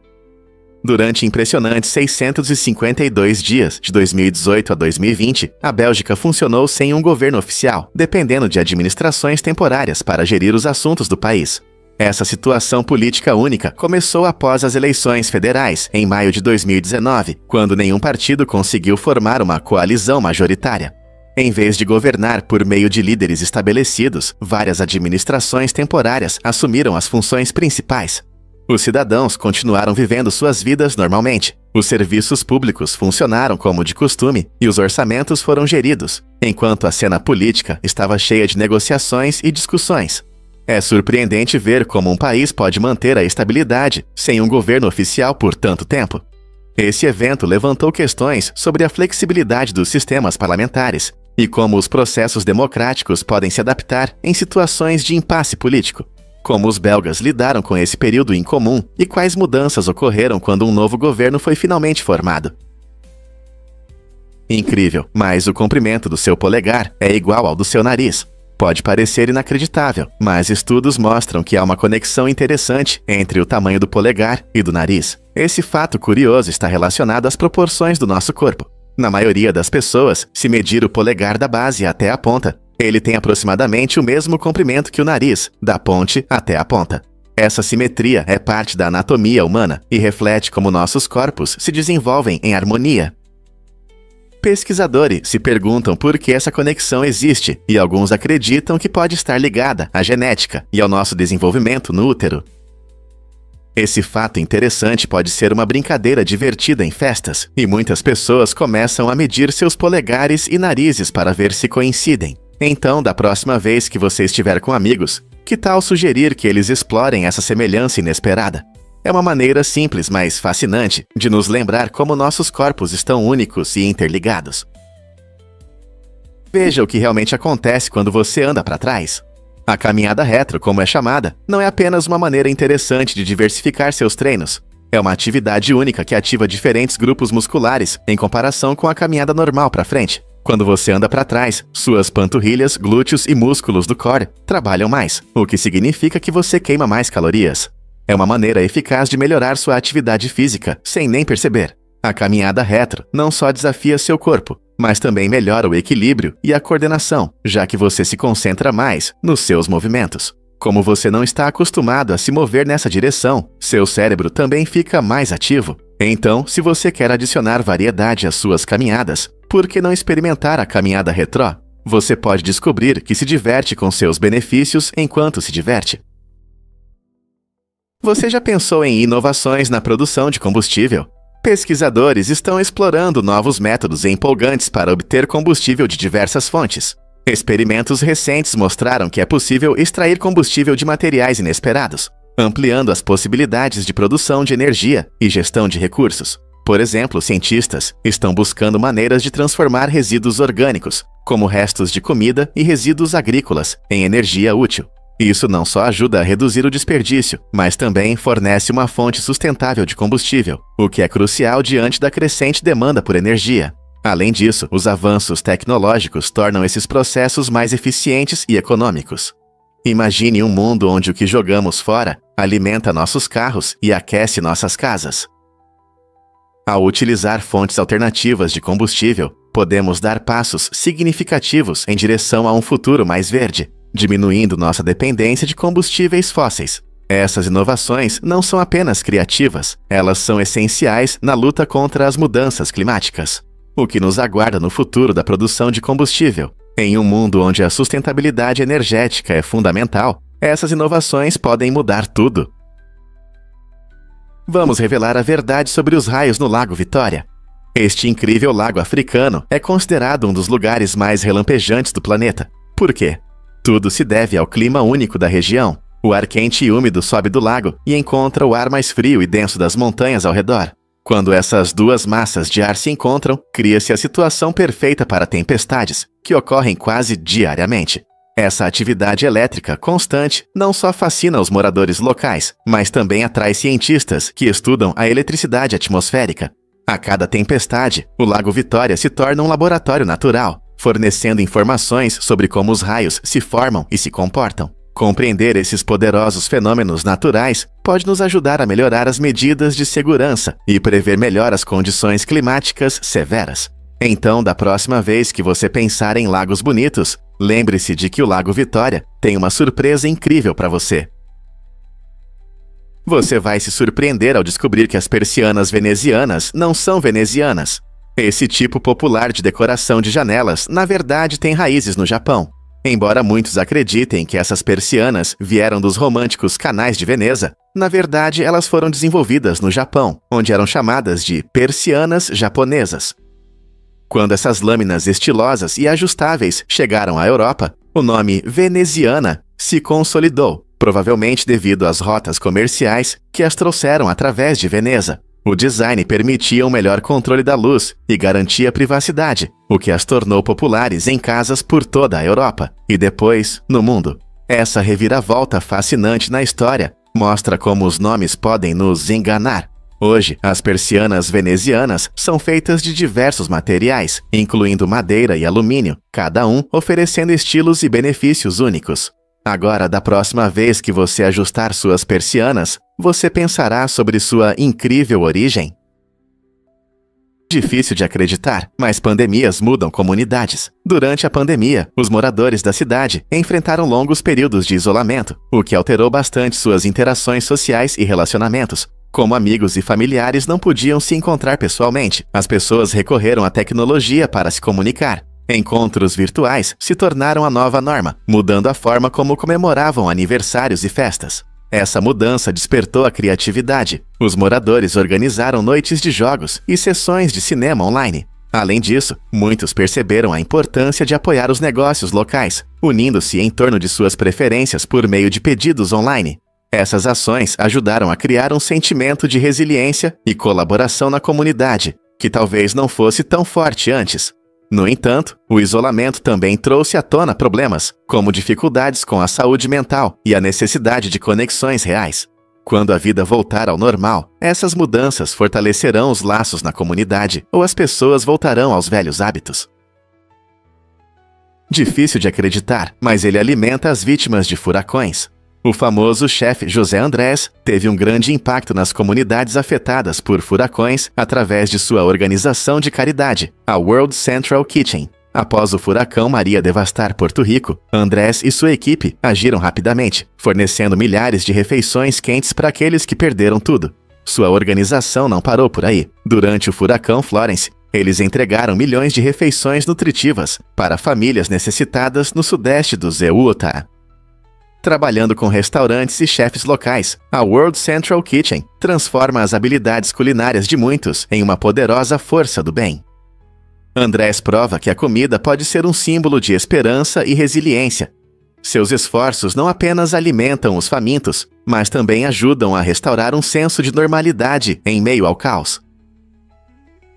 Speaker 1: Durante impressionantes 652 dias, de 2018 a 2020, a Bélgica funcionou sem um governo oficial, dependendo de administrações temporárias para gerir os assuntos do país. Essa situação política única começou após as eleições federais, em maio de 2019, quando nenhum partido conseguiu formar uma coalizão majoritária. Em vez de governar por meio de líderes estabelecidos, várias administrações temporárias assumiram as funções principais. Os cidadãos continuaram vivendo suas vidas normalmente, os serviços públicos funcionaram como de costume e os orçamentos foram geridos, enquanto a cena política estava cheia de negociações e discussões. É surpreendente ver como um país pode manter a estabilidade sem um governo oficial por tanto tempo. Esse evento levantou questões sobre a flexibilidade dos sistemas parlamentares e como os processos democráticos podem se adaptar em situações de impasse político. Como os belgas lidaram com esse período incomum e quais mudanças ocorreram quando um novo governo foi finalmente formado. Incrível, mas o comprimento do seu polegar é igual ao do seu nariz. Pode parecer inacreditável, mas estudos mostram que há uma conexão interessante entre o tamanho do polegar e do nariz. Esse fato curioso está relacionado às proporções do nosso corpo. Na maioria das pessoas, se medir o polegar da base até a ponta, ele tem aproximadamente o mesmo comprimento que o nariz, da ponte até a ponta. Essa simetria é parte da anatomia humana e reflete como nossos corpos se desenvolvem em harmonia. Pesquisadores se perguntam por que essa conexão existe e alguns acreditam que pode estar ligada à genética e ao nosso desenvolvimento no útero. Esse fato interessante pode ser uma brincadeira divertida em festas e muitas pessoas começam a medir seus polegares e narizes para ver se coincidem. Então, da próxima vez que você estiver com amigos, que tal sugerir que eles explorem essa semelhança inesperada? É uma maneira simples, mas fascinante, de nos lembrar como nossos corpos estão únicos e interligados. Veja o que realmente acontece quando você anda para trás. A caminhada retro, como é chamada, não é apenas uma maneira interessante de diversificar seus treinos. É uma atividade única que ativa diferentes grupos musculares em comparação com a caminhada normal para frente. Quando você anda para trás, suas panturrilhas, glúteos e músculos do core trabalham mais, o que significa que você queima mais calorias. É uma maneira eficaz de melhorar sua atividade física, sem nem perceber. A caminhada retro não só desafia seu corpo, mas também melhora o equilíbrio e a coordenação, já que você se concentra mais nos seus movimentos. Como você não está acostumado a se mover nessa direção, seu cérebro também fica mais ativo. Então, se você quer adicionar variedade às suas caminhadas, por que não experimentar a caminhada retrô? Você pode descobrir que se diverte com seus benefícios enquanto se diverte. Você já pensou em inovações na produção de combustível? Pesquisadores estão explorando novos métodos empolgantes para obter combustível de diversas fontes. Experimentos recentes mostraram que é possível extrair combustível de materiais inesperados, ampliando as possibilidades de produção de energia e gestão de recursos. Por exemplo, cientistas estão buscando maneiras de transformar resíduos orgânicos, como restos de comida e resíduos agrícolas, em energia útil. Isso não só ajuda a reduzir o desperdício, mas também fornece uma fonte sustentável de combustível, o que é crucial diante da crescente demanda por energia. Além disso, os avanços tecnológicos tornam esses processos mais eficientes e econômicos. Imagine um mundo onde o que jogamos fora alimenta nossos carros e aquece nossas casas. Ao utilizar fontes alternativas de combustível, podemos dar passos significativos em direção a um futuro mais verde, diminuindo nossa dependência de combustíveis fósseis. Essas inovações não são apenas criativas, elas são essenciais na luta contra as mudanças climáticas. O que nos aguarda no futuro da produção de combustível? Em um mundo onde a sustentabilidade energética é fundamental, essas inovações podem mudar tudo. Vamos revelar a verdade sobre os raios no Lago Vitória. Este incrível lago africano é considerado um dos lugares mais relampejantes do planeta. Por quê? Tudo se deve ao clima único da região. O ar quente e úmido sobe do lago e encontra o ar mais frio e denso das montanhas ao redor. Quando essas duas massas de ar se encontram, cria-se a situação perfeita para tempestades, que ocorrem quase diariamente. Essa atividade elétrica constante não só fascina os moradores locais, mas também atrai cientistas que estudam a eletricidade atmosférica. A cada tempestade, o Lago Vitória se torna um laboratório natural, fornecendo informações sobre como os raios se formam e se comportam. Compreender esses poderosos fenômenos naturais pode nos ajudar a melhorar as medidas de segurança e prever melhor as condições climáticas severas. Então, da próxima vez que você pensar em lagos bonitos, lembre-se de que o Lago Vitória tem uma surpresa incrível para você. Você vai se surpreender ao descobrir que as persianas venezianas não são venezianas. Esse tipo popular de decoração de janelas, na verdade, tem raízes no Japão. Embora muitos acreditem que essas persianas vieram dos românticos canais de Veneza, na verdade elas foram desenvolvidas no Japão, onde eram chamadas de persianas japonesas. Quando essas lâminas estilosas e ajustáveis chegaram à Europa, o nome veneziana se consolidou, provavelmente devido às rotas comerciais que as trouxeram através de Veneza. O design permitia um melhor controle da luz e garantia privacidade, o que as tornou populares em casas por toda a Europa e depois no mundo. Essa reviravolta fascinante na história mostra como os nomes podem nos enganar. Hoje, as persianas venezianas são feitas de diversos materiais, incluindo madeira e alumínio, cada um oferecendo estilos e benefícios únicos. Agora, da próxima vez que você ajustar suas persianas, você pensará sobre sua incrível origem? Difícil de acreditar, mas pandemias mudam comunidades. Durante a pandemia, os moradores da cidade enfrentaram longos períodos de isolamento, o que alterou bastante suas interações sociais e relacionamentos. Como amigos e familiares não podiam se encontrar pessoalmente, as pessoas recorreram à tecnologia para se comunicar. Encontros virtuais se tornaram a nova norma, mudando a forma como comemoravam aniversários e festas. Essa mudança despertou a criatividade. Os moradores organizaram noites de jogos e sessões de cinema online. Além disso, muitos perceberam a importância de apoiar os negócios locais, unindo-se em torno de suas preferências por meio de pedidos online. Essas ações ajudaram a criar um sentimento de resiliência e colaboração na comunidade, que talvez não fosse tão forte antes. No entanto, o isolamento também trouxe à tona problemas, como dificuldades com a saúde mental e a necessidade de conexões reais. Quando a vida voltar ao normal, essas mudanças fortalecerão os laços na comunidade ou as pessoas voltarão aos velhos hábitos. Difícil de acreditar, mas ele alimenta as vítimas de furacões. O famoso chefe José Andrés teve um grande impacto nas comunidades afetadas por furacões através de sua organização de caridade, a World Central Kitchen. Após o furacão Maria devastar Porto Rico, Andrés e sua equipe agiram rapidamente, fornecendo milhares de refeições quentes para aqueles que perderam tudo. Sua organização não parou por aí. Durante o furacão Florence, eles entregaram milhões de refeições nutritivas para famílias necessitadas no sudeste do Utah. Trabalhando com restaurantes e chefes locais, a World Central Kitchen transforma as habilidades culinárias de muitos em uma poderosa força do bem. Andrés prova que a comida pode ser um símbolo de esperança e resiliência. Seus esforços não apenas alimentam os famintos, mas também ajudam a restaurar um senso de normalidade em meio ao caos.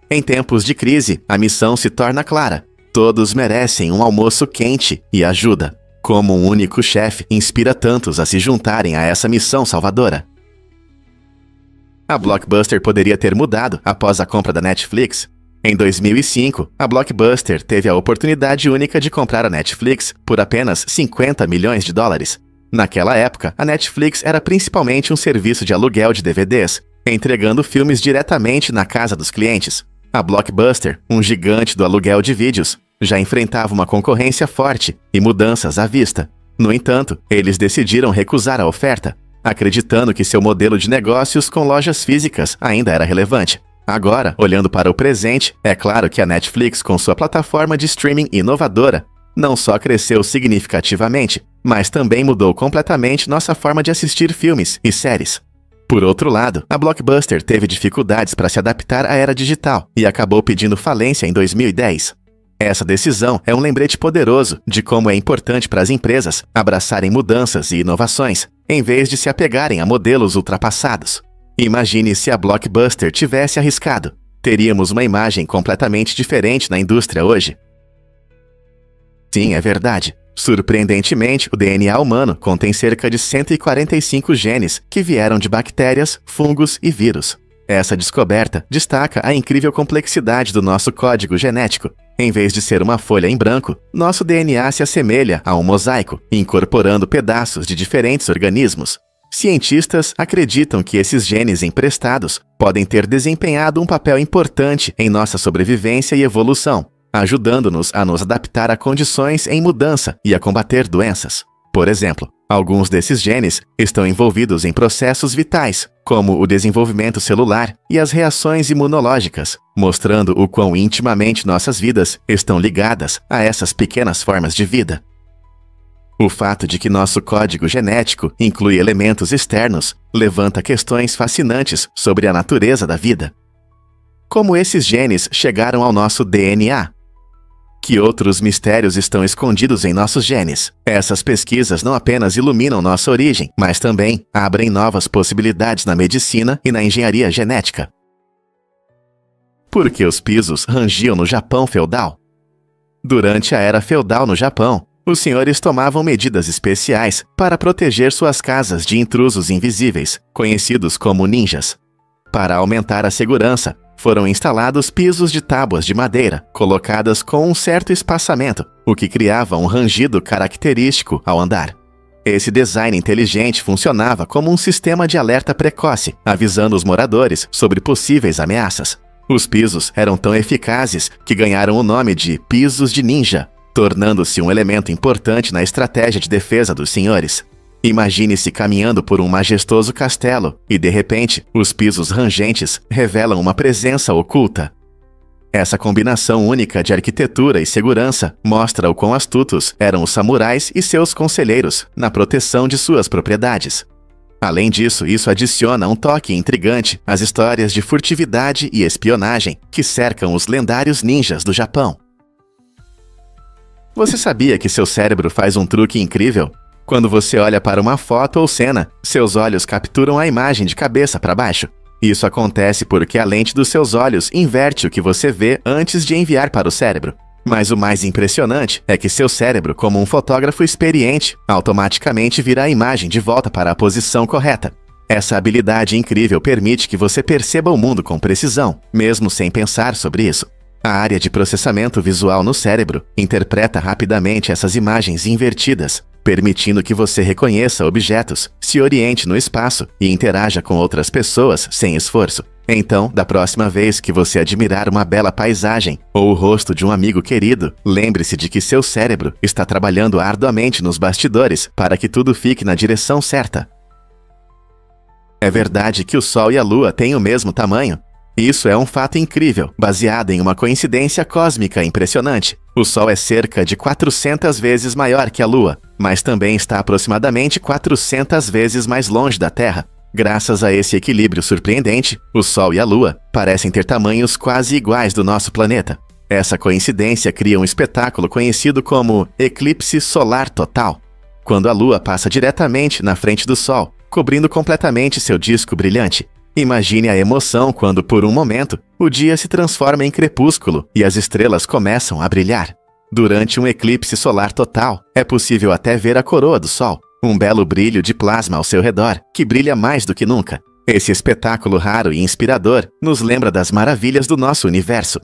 Speaker 1: Em tempos de crise, a missão se torna clara. Todos merecem um almoço quente e ajuda. Como um único chefe inspira tantos a se juntarem a essa missão salvadora. A Blockbuster poderia ter mudado após a compra da Netflix. Em 2005, a Blockbuster teve a oportunidade única de comprar a Netflix por apenas $50 milhões. Naquela época, a Netflix era principalmente um serviço de aluguel de DVDs, entregando filmes diretamente na casa dos clientes. A Blockbuster, um gigante do aluguel de vídeos, já enfrentava uma concorrência forte e mudanças à vista. No entanto, eles decidiram recusar a oferta, acreditando que seu modelo de negócios com lojas físicas ainda era relevante. Agora, olhando para o presente, é claro que a Netflix, com sua plataforma de streaming inovadora, não só cresceu significativamente, mas também mudou completamente nossa forma de assistir filmes e séries. Por outro lado, a Blockbuster teve dificuldades para se adaptar à era digital e acabou pedindo falência em 2010. Essa decisão é um lembrete poderoso de como é importante para as empresas abraçarem mudanças e inovações, em vez de se apegarem a modelos ultrapassados. Imagine se a Blockbuster tivesse arriscado. Teríamos uma imagem completamente diferente na indústria hoje. Sim, é verdade. Surpreendentemente, o DNA humano contém cerca de 145 genes que vieram de bactérias, fungos e vírus. Essa descoberta destaca a incrível complexidade do nosso código genético. Em vez de ser uma folha em branco, nosso DNA se assemelha a um mosaico, incorporando pedaços de diferentes organismos. Cientistas acreditam que esses genes emprestados podem ter desempenhado um papel importante em nossa sobrevivência e evolução, ajudando-nos a nos adaptar a condições em mudança e a combater doenças. Por exemplo, alguns desses genes estão envolvidos em processos vitais, como o desenvolvimento celular e as reações imunológicas, mostrando o quão intimamente nossas vidas estão ligadas a essas pequenas formas de vida. O fato de que nosso código genético inclui elementos externos levanta questões fascinantes sobre a natureza da vida. Como esses genes chegaram ao nosso DNA? Que outros mistérios estão escondidos em nossos genes? Essas pesquisas não apenas iluminam nossa origem, mas também abrem novas possibilidades na medicina e na engenharia genética. Por que os pisos rangiam no Japão feudal? Durante a era feudal no Japão, os senhores tomavam medidas especiais para proteger suas casas de intrusos invisíveis, conhecidos como ninjas. Para aumentar a segurança, foram instalados pisos de tábuas de madeira, colocadas com um certo espaçamento, o que criava um rangido característico ao andar. Esse design inteligente funcionava como um sistema de alerta precoce, avisando os moradores sobre possíveis ameaças. Os pisos eram tão eficazes que ganharam o nome de pisos de ninja, tornando-se um elemento importante na estratégia de defesa dos senhores. Imagine-se caminhando por um majestoso castelo e, de repente, os pisos rangentes revelam uma presença oculta. Essa combinação única de arquitetura e segurança mostra o quão astutos eram os samurais e seus conselheiros na proteção de suas propriedades. Além disso, isso adiciona um toque intrigante às histórias de furtividade e espionagem que cercam os lendários ninjas do Japão. Você sabia que seu cérebro faz um truque incrível? Quando você olha para uma foto ou cena, seus olhos capturam a imagem de cabeça para baixo. Isso acontece porque a lente dos seus olhos inverte o que você vê antes de enviar para o cérebro. Mas o mais impressionante é que seu cérebro, como um fotógrafo experiente, automaticamente vira a imagem de volta para a posição correta. Essa habilidade incrível permite que você perceba o mundo com precisão, mesmo sem pensar sobre isso. A área de processamento visual no cérebro interpreta rapidamente essas imagens invertidas, permitindo que você reconheça objetos, se oriente no espaço e interaja com outras pessoas sem esforço. Então, da próxima vez que você admirar uma bela paisagem ou o rosto de um amigo querido, lembre-se de que seu cérebro está trabalhando arduamente nos bastidores para que tudo fique na direção certa. É verdade que o Sol e a Lua têm o mesmo tamanho? Isso é um fato incrível, baseado em uma coincidência cósmica impressionante. O Sol é cerca de 400 vezes maior que a Lua, mas também está aproximadamente 400 vezes mais longe da Terra. Graças a esse equilíbrio surpreendente, o Sol e a Lua parecem ter tamanhos quase iguais do nosso planeta. Essa coincidência cria um espetáculo conhecido como eclipse solar total, quando a Lua passa diretamente na frente do Sol, cobrindo completamente seu disco brilhante. Imagine a emoção quando, por um momento, o dia se transforma em crepúsculo e as estrelas começam a brilhar. Durante um eclipse solar total, é possível até ver a coroa do Sol, um belo brilho de plasma ao seu redor, que brilha mais do que nunca. Esse espetáculo raro e inspirador nos lembra das maravilhas do nosso universo.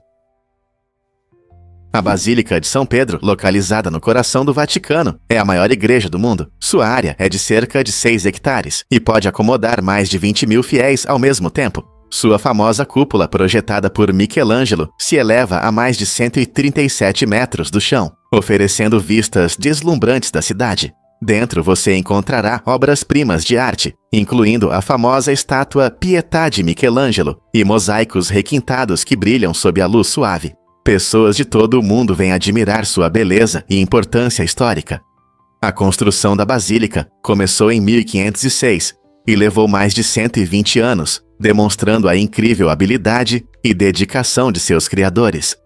Speaker 1: A Basílica de São Pedro, localizada no coração do Vaticano, é a maior igreja do mundo. Sua área é de cerca de 6 hectares e pode acomodar mais de 20 mil fiéis ao mesmo tempo. Sua famosa cúpula, projetada por Michelangelo, se eleva a mais de 137 metros do chão, oferecendo vistas deslumbrantes da cidade. Dentro você encontrará obras-primas de arte, incluindo a famosa estátua Pietà de Michelangelo e mosaicos requintados que brilham sob a luz suave. Pessoas de todo o mundo vêm admirar sua beleza e importância histórica. A construção da Basílica começou em 1506 e levou mais de 120 anos, demonstrando a incrível habilidade e dedicação de seus criadores.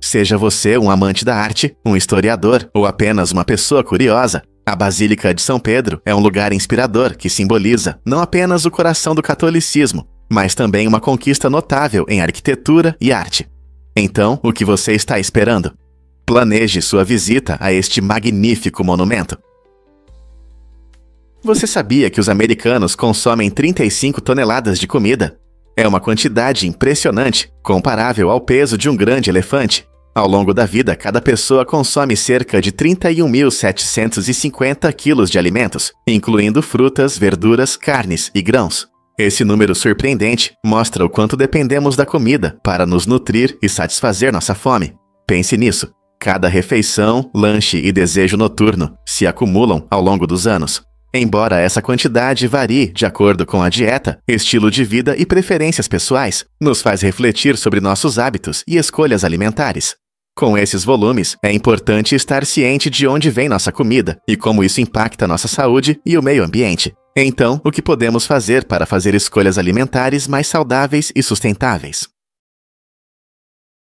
Speaker 1: Seja você um amante da arte, um historiador ou apenas uma pessoa curiosa, a Basílica de São Pedro é um lugar inspirador que simboliza não apenas o coração do catolicismo, mas também uma conquista notável em arquitetura e arte. Então, o que você está esperando? Planeje sua visita a este magnífico monumento. Você sabia que os americanos consomem 35 toneladas de comida? É uma quantidade impressionante, comparável ao peso de um grande elefante. Ao longo da vida, cada pessoa consome cerca de 31.750 quilos de alimentos, incluindo frutas, verduras, carnes e grãos. Esse número surpreendente mostra o quanto dependemos da comida para nos nutrir e satisfazer nossa fome. Pense nisso. Cada refeição, lanche e desejo noturno se acumulam ao longo dos anos. Embora essa quantidade varie de acordo com a dieta, estilo de vida e preferências pessoais, nos faz refletir sobre nossos hábitos e escolhas alimentares. Com esses volumes, é importante estar ciente de onde vem nossa comida e como isso impacta nossa saúde e o meio ambiente. Então, o que podemos fazer para fazer escolhas alimentares mais saudáveis e sustentáveis?